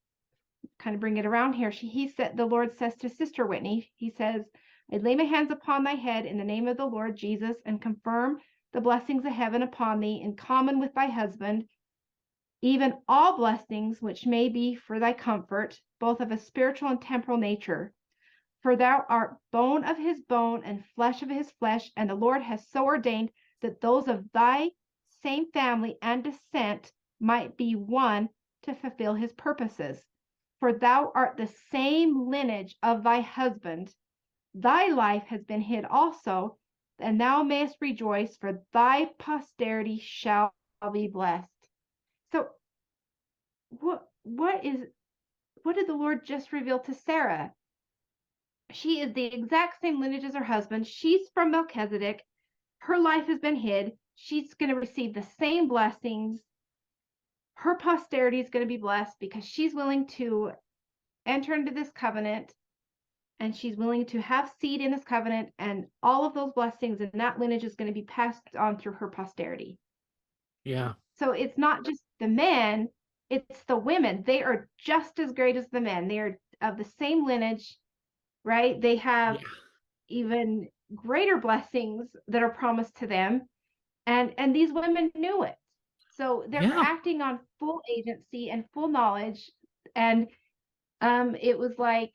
B: kind of bring it around here. He said, the Lord says to Sister Whitney, he says, I lay my hands upon thy head in the name of the Lord Jesus and confirm the blessings of heaven upon thee in common with thy husband, even all blessings which may be for thy comfort, both of a spiritual and temporal nature. For thou art bone of his bone and flesh of his flesh, and the Lord has so ordained that those of thy same family and descent might be one to fulfill his purposes. For thou art the same lineage of thy husband. Thy life has been hid also, and thou mayest rejoice, for thy posterity shall be blessed. So what did the Lord just reveal to Sarah? She is the exact same lineage as her husband. She's from Melchizedek. Her life has been hid. She's going to receive the same blessings. Her posterity is going to be blessed because she's willing to enter into this covenant, and she's willing to have seed in this covenant, and all of those blessings and that lineage is going to be passed on through her posterity.
A: Yeah.
B: So it's not just the men, it's the women. They are just as great as the men. They are of the same lineage, right? They have even greater blessings that are promised to them. And these women knew it. So they're acting on full agency and full knowledge. And it was like,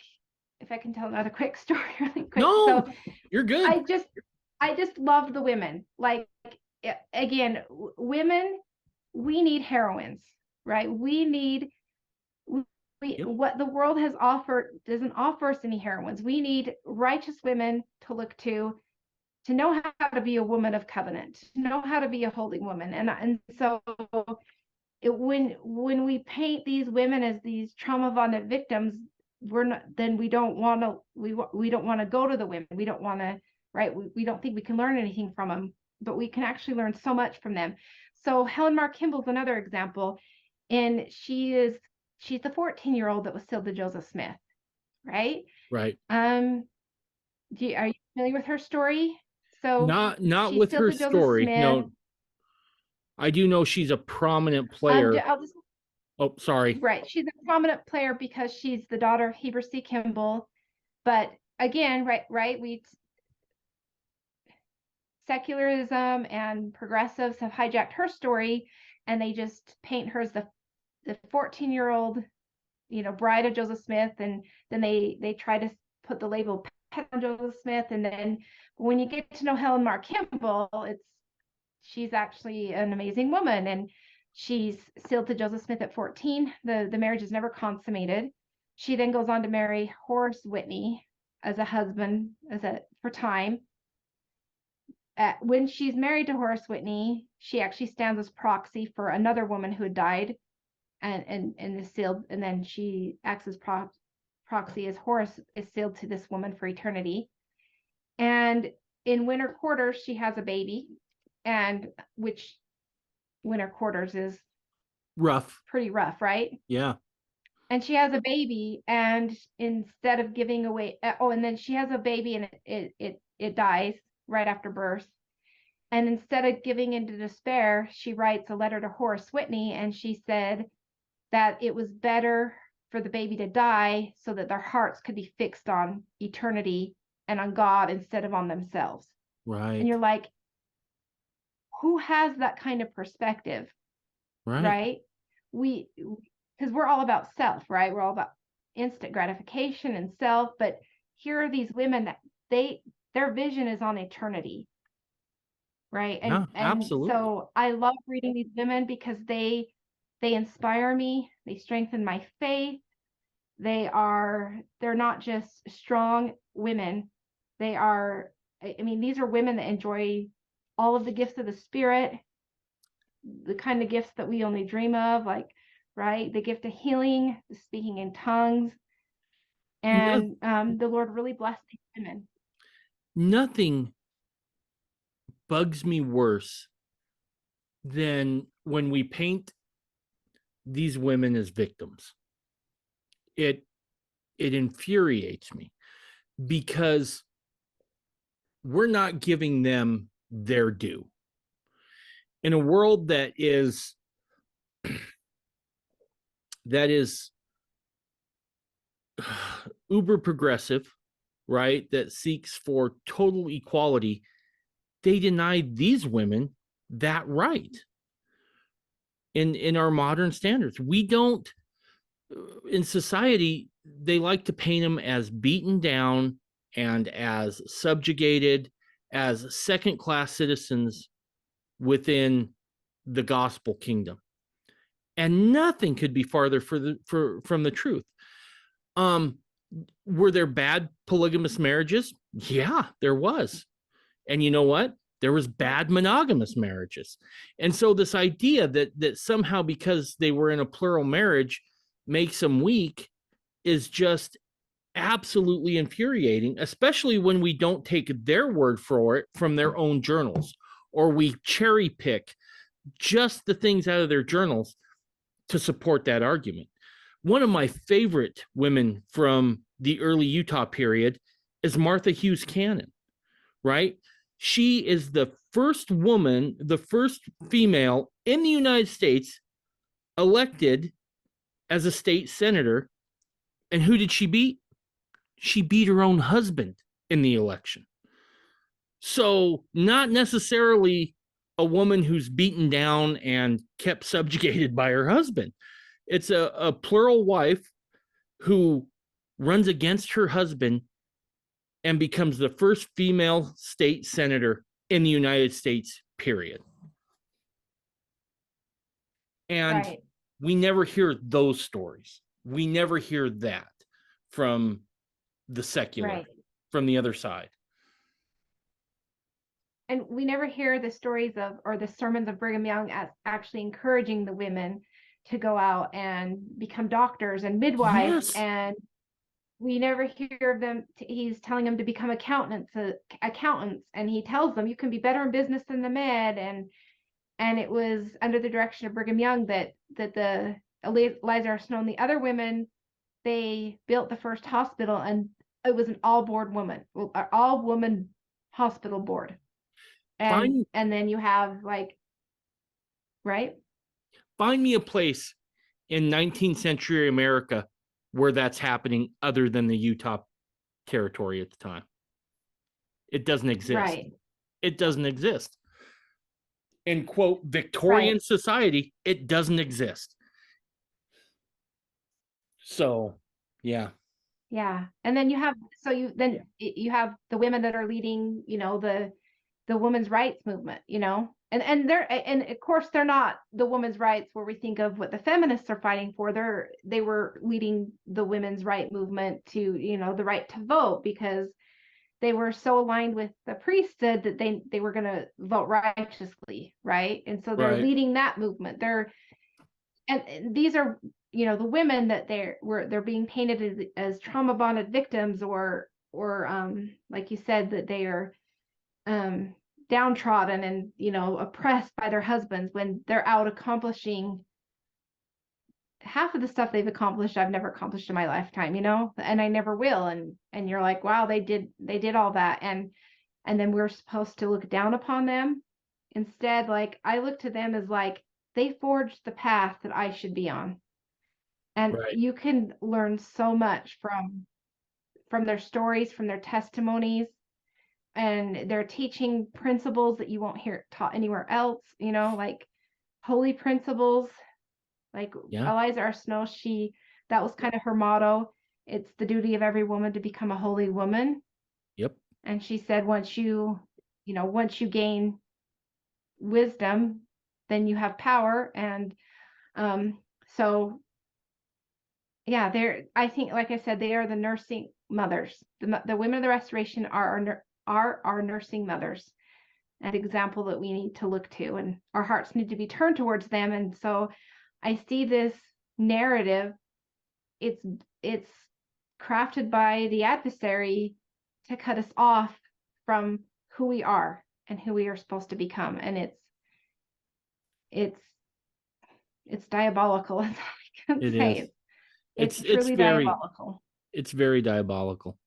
B: if I can tell another quick story really quick.
A: No,
B: so
A: you're good.
B: I just loved the women. Like, again, women, we need heroines, right? We need what the world has offered doesn't offer us any heroines. We need righteous women to look to know how to be a woman of covenant, to know how to be a holy woman. And so when we paint these women as these trauma bonded victims, we don't want to go to the women. We don't want to, right? We don't think we can learn anything from them, but we can actually learn so much from them. So Helen Mar Kimball's another example, and she's the 14-year-old that was sealed to Joseph Smith, right?
A: Right.
B: Are you familiar with her story? So
A: not with her story. No, I do know she's a prominent player. Oh, sorry.
B: Right. She's a prominent player because she's the daughter of Heber C. Kimball. But again, right, secularism and progressives have hijacked her story, and they just paint her as the 14-year-old, bride of Joseph Smith, and then they try to put the label pet on Joseph Smith. And then when you get to know Helen Mar Kimball, she's actually an amazing woman, and she's sealed to Joseph Smith at 14. The marriage is never consummated. She then goes on to marry Horace Whitney as a husband, for time. When she's married to Horace Whitney, she actually stands as proxy for another woman who had died and is sealed, and then she acts as proxy as Horace is sealed to this woman for eternity. And in winter quarters, she has a baby, and which winter quarters is pretty rough, right?
A: Yeah.
B: And she has a baby, and instead of giving away, and then she has a baby, and it dies right after birth. And instead of giving into despair, she writes a letter to Horace Whitney, and she said that it was better for the baby to die so that their hearts could be fixed on eternity and on God instead of on themselves.
A: Right.
B: And you're like, who has that kind of perspective? Right? Because we're all about self, right? We're all about instant gratification and self, but here are these women that their vision is on eternity, right? And
A: absolutely.
B: So I love reading these women because they inspire me. They strengthen my faith. They're not just strong women. These are women that enjoy all of the gifts of the Spirit, the kind of gifts that we only dream of, like, right, the gift of healing, the speaking in tongues. And the Lord really blessed these women.
A: Nothing bugs me worse than when we paint these women as victims. It infuriates me because we're not giving them their due. In a world that is uber progressive, right, that seeks for total equality, they deny these women that right in our modern standards. We don't, in society, they like to paint them as beaten down and as subjugated, as second class citizens within the gospel kingdom. And nothing could be farther from the truth. Um, were there bad polygamous marriages? Yeah, there was. And you know what? There was bad monogamous marriages. And so this idea that somehow because they were in a plural marriage makes them weak is just absolutely infuriating, especially when we don't take their word for it from their own journals, or we cherry pick just the things out of their journals to support that argument. One of my favorite women from the early Utah period is Martha Hughes Cannon, right? She is the first woman, the first female in the United States elected as a state senator. And who did she beat? She beat her own husband in the election. So, not necessarily a woman who's beaten down and kept subjugated by her husband. It's a plural wife who runs against her husband and becomes the first female state senator in the United States, period. And
B: Right.
A: we never hear those stories. We never hear that from the secular,
B: Right.
A: from the other side.
B: And we never hear the stories of or the sermons of Brigham Young as actually encouraging the women to go out and become doctors and midwives.
A: Yes.
B: And we never hear of them. He's telling them to become accountants, and he tells them you can be better in business than the med. And it was under the direction of Brigham Young that the Eliza R. Snow and the other women, they built the first hospital, and it was an all woman hospital board. And then you have right?
A: Find me a place in 19th century America where that's happening other than the Utah territory at the time. It doesn't exist.
B: Right.
A: It doesn't exist. In quote Victorian society, it doesn't exist. So, yeah.
B: Yeah. And then you have the women that are leading, the women's rights movement, and of course they're not the women's rights where we think of what the feminists are fighting for. They were leading the women's right movement to, the right to vote, because they were so aligned with the priesthood that they were going to vote righteously, right? And so they're leading that movement. And these are, the women that they're being painted as trauma bonded victims, or like you said, that they are downtrodden and oppressed by their husbands, when they're out accomplishing half of the stuff they've accomplished I've never accomplished in my lifetime, and I never will. And you're like, wow, they did all that, and then we're supposed to look down upon them. Instead, I look to them as they forged the path that I should be on. And you can learn so much from their stories, from their testimonies, and they're teaching principles that you won't hear taught anywhere else, holy principles. Eliza R. Snow, that was kind of her motto. It's the duty of every woman to become a holy woman.
A: Yep.
B: And she said, once you gain wisdom, then you have power. And so yeah, I think, like I said, they are the nursing mothers. The women of the Restoration are our nursing mothers, an example that we need to look to, and our hearts need to be turned towards them. And so I see this narrative, it's crafted by the adversary to cut us off from who we are and who we are supposed to become. And it's diabolical, as I can say. It's truly diabolical.
A: It's very diabolical.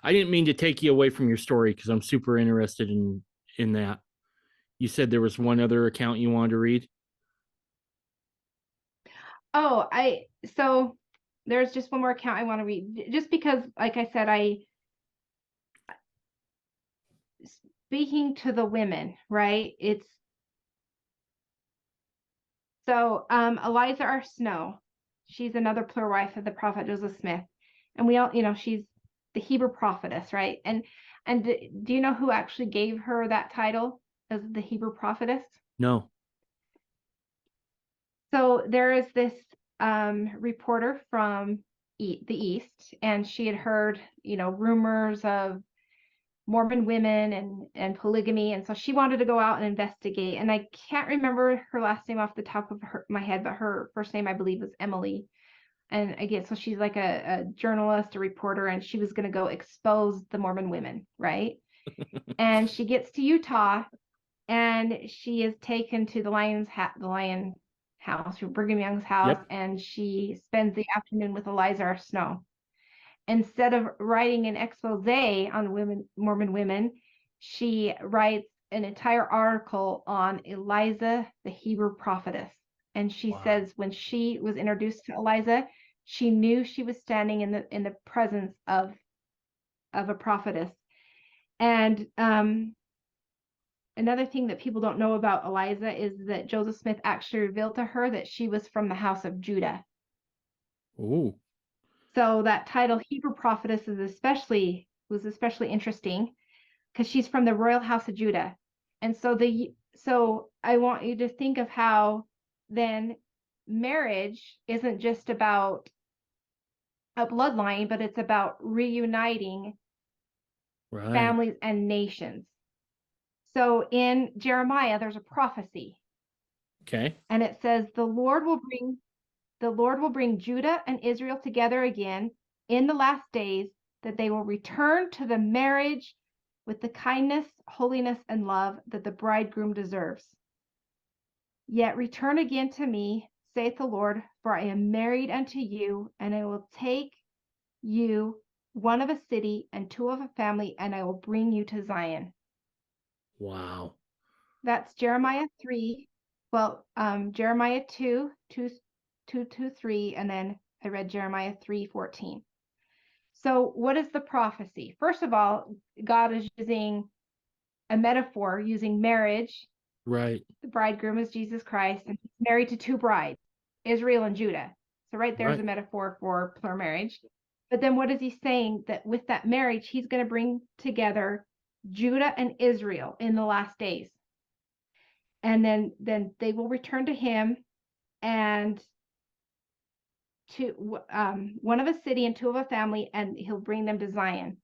A: I didn't mean to take you away from your story, because I'm super interested in that. You said there was one other account you wanted to read.
B: So there's just one more account I want to read, just because, like I said, speaking to the women, right? It's so Eliza R. Snow, she's another plural wife of the prophet Joseph Smith, and we all, she's the Hebrew prophetess, right? And do you know who actually gave her that title as the Hebrew prophetess?
A: No.
B: So there is this reporter from the East, and she had heard, rumors of Mormon women and polygamy, and so she wanted to go out and investigate. And I can't remember her last name off the top of my head, but her first name I believe was Emily. And again, so she's like a journalist, a reporter, and she was going to go expose the Mormon women, right? And she gets to Utah, and she is taken to the Lion House, Brigham Young's house,
A: Yep.
B: and she spends the afternoon with Eliza R. Snow. Instead of writing an expose on Mormon women, she writes an entire article on Eliza, the Hebrew prophetess. And she says when she was introduced to Eliza, she knew she was standing in the presence of a prophetess. And another thing that people don't know about Eliza is that Joseph Smith actually revealed to her that she was from the house of Judah.
A: Ooh.
B: So that title, Hebrew prophetess, was especially interesting because she's from the royal house of Judah. And so I want you to think of how then marriage isn't just about a bloodline, but it's about reuniting families and nations. So in Jeremiah, there's a prophecy.
A: Okay.
B: And it says, the Lord will bring Judah and Israel together again in the last days, that they will return to the marriage with the kindness, holiness, and love that the bridegroom deserves. Yet return again to me, saith the Lord, for I am married unto you, and I will take you, one of a city and two of a family, and I will bring you to Zion.
A: Wow.
B: That's Jeremiah 3. Well, Jeremiah 2, 3, and then I read Jeremiah 3:14. So what is the prophecy? First of all, God is using a metaphor, using marriage.
A: Right.
B: The bridegroom is Jesus Christ, and he's married to two brides, Israel and Judah. So right there's a metaphor for plural marriage. But then what is he saying? That with that marriage, he's going to bring together Judah and Israel in the last days. And then they will return to him, and to one of a city and two of a family, and he'll bring them to Zion.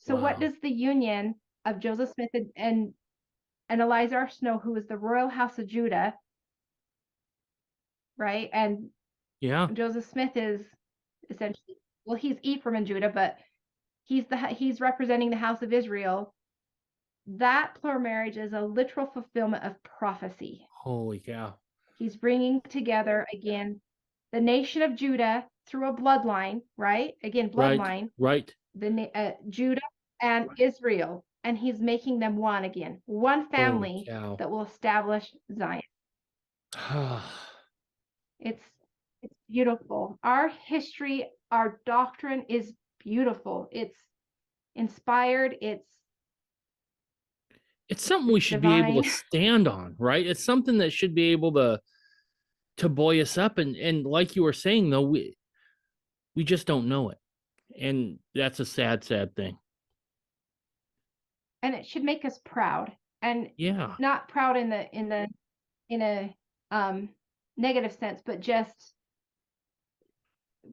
B: So what does the union of Joseph Smith and Eliza R. Snow, who is the royal house of Judah, right? And Joseph Smith is essentially, well, he's Ephraim and Judah, but he's representing the house of Israel. That plural marriage is a literal fulfillment of prophecy.
A: Holy cow.
B: He's bringing together again the nation of Judah through a bloodline, right? Again, bloodline.
A: Right.
B: The Judah and Israel, and he's making them one again, one family that will establish Zion. It's beautiful. Our history, our doctrine is beautiful. It's inspired. It's
A: something we should be able to stand on, right? It's something that should be able to buoy us up. And like you were saying, though, we just don't know it. And that's a sad thing.
B: And it should make us proud. And not proud in a negative sense, but just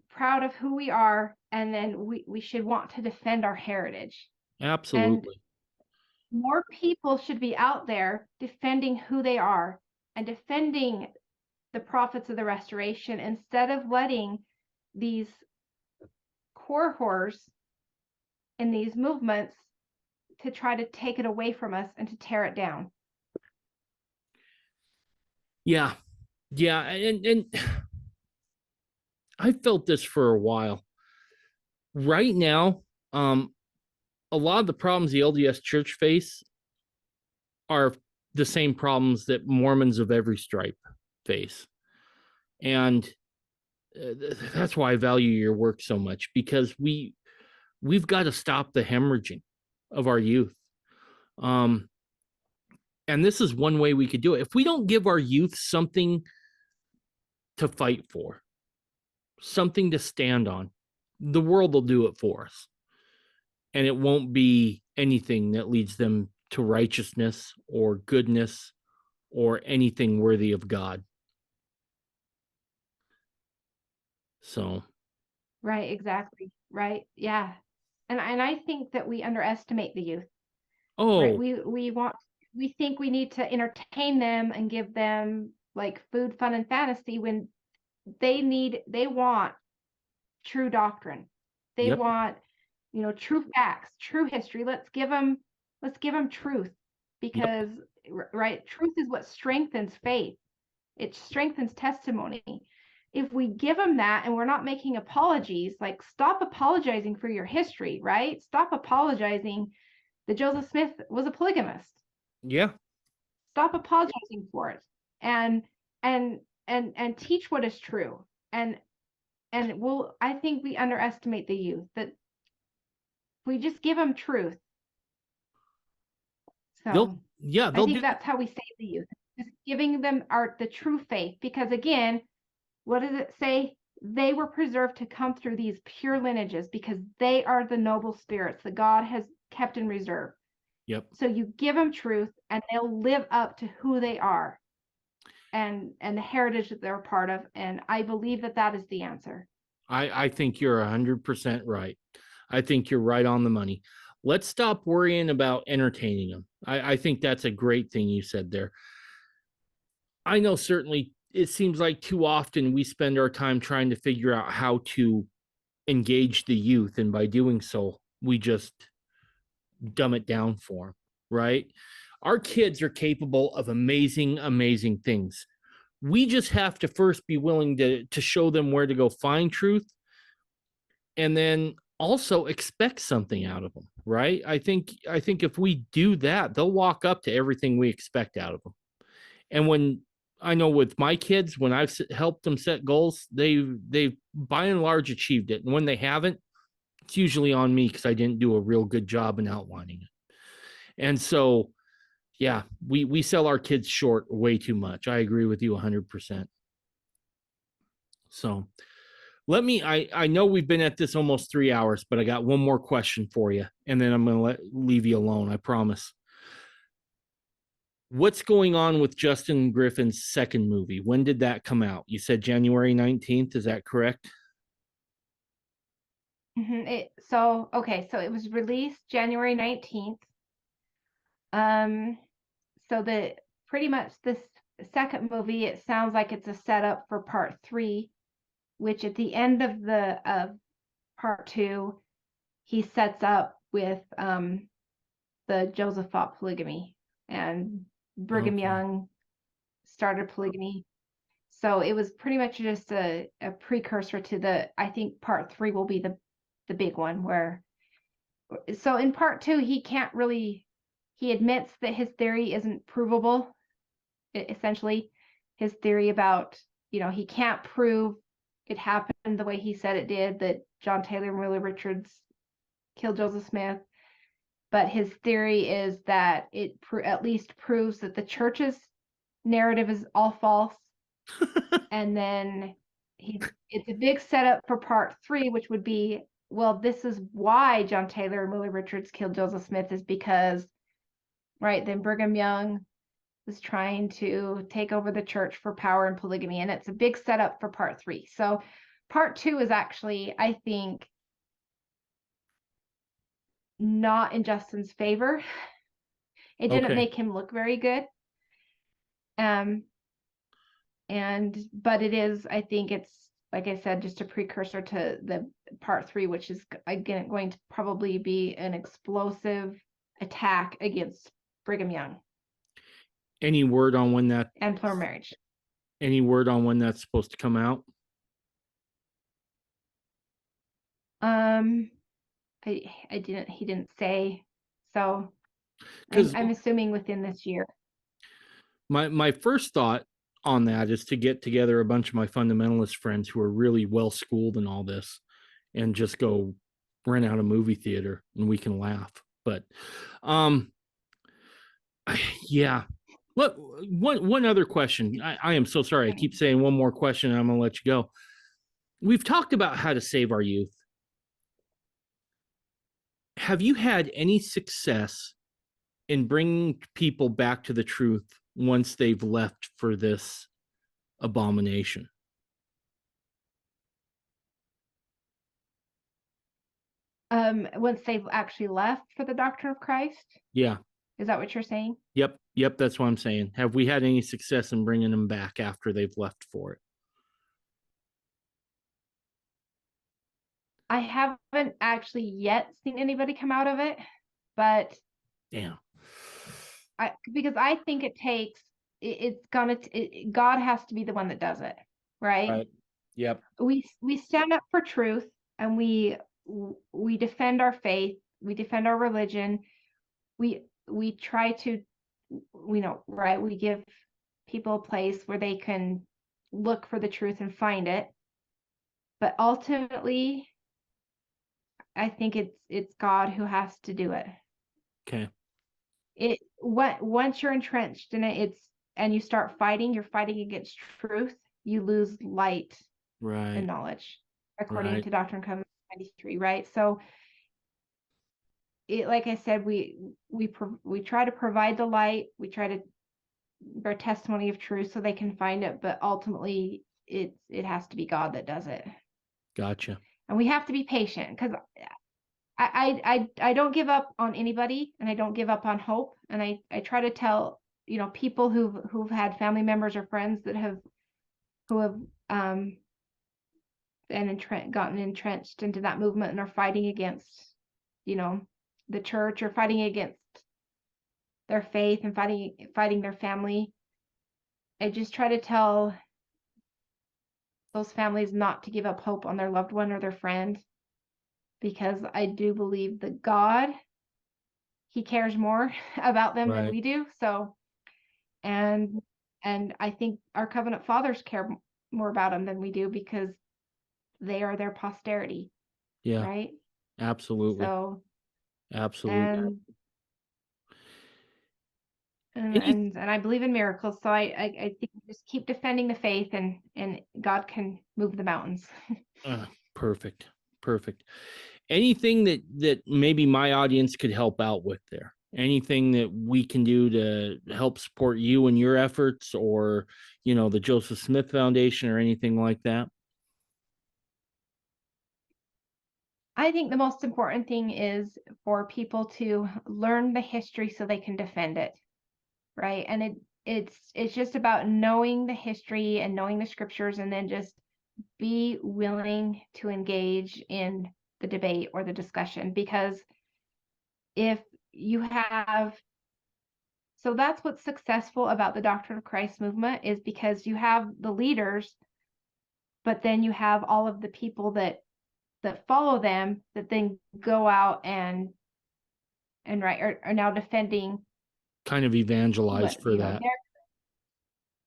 B: proud of who we are. And then we should want to defend our heritage.
A: Absolutely.
B: And more people should be out there defending who they are and defending the prophets of the restoration, instead of letting these core whores in these movements to try to take it away from us and to tear it down.
A: Yeah. And I felt this for a while. Right now, a lot of the problems the LDS church face are the same problems that Mormons of every stripe face. And That's why I value your work so much, because we've got to stop the hemorrhaging of our youth. And this is one way we could do it. If we don't give our youth something to fight for, something to stand on, the world will do it for us. And it won't be anything that leads them to righteousness or goodness or anything worthy of God. So,
B: Right, exactly. Right. Yeah. And I think that we underestimate the youth. Right.
A: oh,
B: We think we need to entertain them and give them like food, fun, and fantasy when they want true doctrine. They
A: yep,
B: want, true facts, true history. Let's give them truth,
A: yep,
B: because right, truth is what strengthens faith. It strengthens testimony. If we give them that and we're not making apologies, like stop apologizing for your history, right? Stop apologizing that Joseph Smith was a polygamist.
A: yeah.
B: Stop apologizing for it, and and teach what is true. And I think we underestimate the youth, that we just give them truth.
A: They'll,
B: So
A: yeah,
B: I
A: they'll
B: think
A: do.
B: that's how we save the youth, just giving them the true faith. Because again, what does it say? They were preserved to come through these pure lineages because they are the noble spirits that God has kept in reserve.
A: Yep.
B: So you give them truth and they'll live up to who they are and the heritage that they're a part of. And I believe that that is the answer.
A: I think you're 100% right. I think you're right on the money. Let's stop worrying about entertaining them. I think that's a great thing you said there. I know certainly it seems like too often we spend our time trying to figure out how to engage the youth. And by doing so, we just dumb it down for them, right? Our kids are capable of amazing, amazing things. We just have to first be willing to show them where to go find truth, and then also expect something out of them, right? I think if we do that, they'll walk up to everything we expect out of them. And when I know with my kids, when I've helped them set goals, they've by and large achieved it. And when they haven't, it's usually on me because I didn't do a real good job in outlining it. And so, yeah, we sell our kids short way too much. I agree with you 100%. So let me, I know we've been at this almost 3 hours, but I got one more question for you, and then I'm going to leave you alone. I promise. What's going on with Justin Griffin's second movie? When did that come out? You said January 19th. Is that correct?
B: So it was released January 19th. So the pretty much this second movie, it sounds like it's a setup for part 3, which at the end of the part 2, he sets up with the Joseph fought polygamy, and Brigham
A: Okay.
B: Young started polygamy. So it was pretty much just a precursor to I think part 3 will be the big one, where so in part 2 he admits that his theory isn't provable. Essentially, his theory about, he can't prove it happened the way he said it did, that John Taylor and Willie Richards killed Joseph Smith. But his theory is that it at least proves that the church's narrative is all false. And then it's a big setup for part 3, which would be, well, this is why John Taylor and Willie Richards killed Joseph Smith, is because, right, then Brigham Young was trying to take over the church for power and polygamy. And it's a big setup for part 3. So part 2 is actually, I think, not in Justin's favor. It didn't
A: Okay.
B: make him look very good. But it is, I think it's, like I said, just a precursor to the part 3, which is again going to probably be an explosive attack against Brigham Young
A: Any word on when that?
B: and plural marriage.
A: Any word on when that's supposed to come out?
B: Um, he didn't say, so
A: Because
B: I'm assuming within this year.
A: my first thought on that is to get together a bunch of my fundamentalist friends who are really well schooled in all this and just go rent out a movie theater and we can laugh. But yeah. What one other question. I am so sorry. I keep saying one more question and I'm gonna let you go. We've talked about how to save our youth. Have you had any success in bringing people back to the truth once they've left for this abomination?
B: Once they've actually left for the doctrine of Christ?
A: Yeah.
B: Is that what you're saying?
A: Yep, that's what I'm saying. Have we had any success in bringing them back after they've left for it?
B: I haven't actually yet seen anybody come out of it, but
A: Damn.
B: because I think it takes God has to be the one that does it, right?
A: Right. Yep.
B: We stand up for truth and we defend our faith, we defend our religion, we try to, right, we give people a place where they can look for the truth and find it. But ultimately, I think it's God who has to do it.
A: Okay.
B: Once you're entrenched in it, and you start fighting, you're fighting against truth, you lose light and knowledge, according to Doctrine and Covenants 93, right? So like I said, we try to provide the light, we try to bear testimony of truth so they can find it, but ultimately it has to be God that does it.
A: Gotcha. And
B: we have to be patient, because I don't give up on anybody, and I don't give up on hope. And I try to tell, people who've had family members or friends that have gotten entrenched into that movement and are fighting against, the church, or fighting against their faith and fighting their family. I just try to tell those families not to give up hope on their loved one or their friend, because I do believe that God, he cares more about them than we do. So, and I think our covenant fathers care more about them than we do, because they are their posterity. Yeah. Right?
A: Absolutely.
B: So,
A: absolutely.
B: And I believe in miracles. So I think just keep defending the faith, and God can move the mountains.
A: Perfect. Anything that maybe my audience could help out with there? Anything that we can do to help support you and your efforts, or, the Joseph Smith Foundation, or anything like that?
B: I think the most important thing is for people to learn the history so they can defend it, right? And it's just about knowing the history and knowing the scriptures, and then just be willing to engage in the debate or the discussion. Because if you have, so that's what's successful about the Doctrine of Christ movement, is because you have the leaders, but then you have all of the people that follow them, that then go out and are now defending,
A: kind of evangelize for that.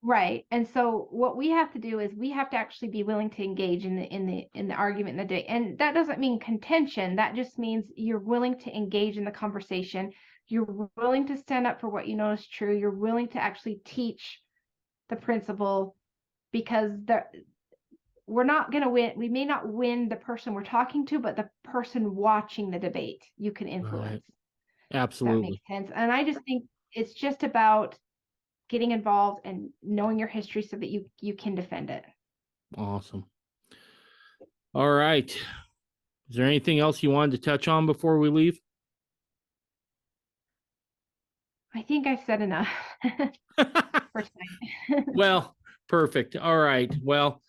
B: Right. And so what we have to do is we have to actually be willing to engage in the argument in the day. And that doesn't mean contention. That just means you're willing to engage in the conversation. You're willing to stand up for what you know is true. You're willing to actually teach the principle, because we're not going to win. We may not win the person we're talking to, but the person watching the debate, you can influence.
A: Right. Absolutely.
B: That makes sense. And I just think it's just about getting involved and knowing your history so that you can defend it.
A: Awesome. All right. Is there anything else you wanted to touch on before we leave?
B: I think I've said enough for tonight.
A: Well, perfect. All right. Well,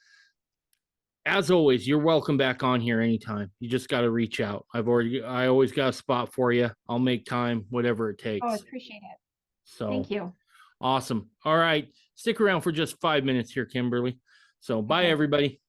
A: as always, you're welcome back on here anytime. You just got to reach out. I always got a spot for you. I'll make time, whatever it takes.
B: Oh, I appreciate it.
A: So
B: thank you.
A: Awesome. All right. Stick around for just 5 minutes here, Kimberly. So bye, everybody.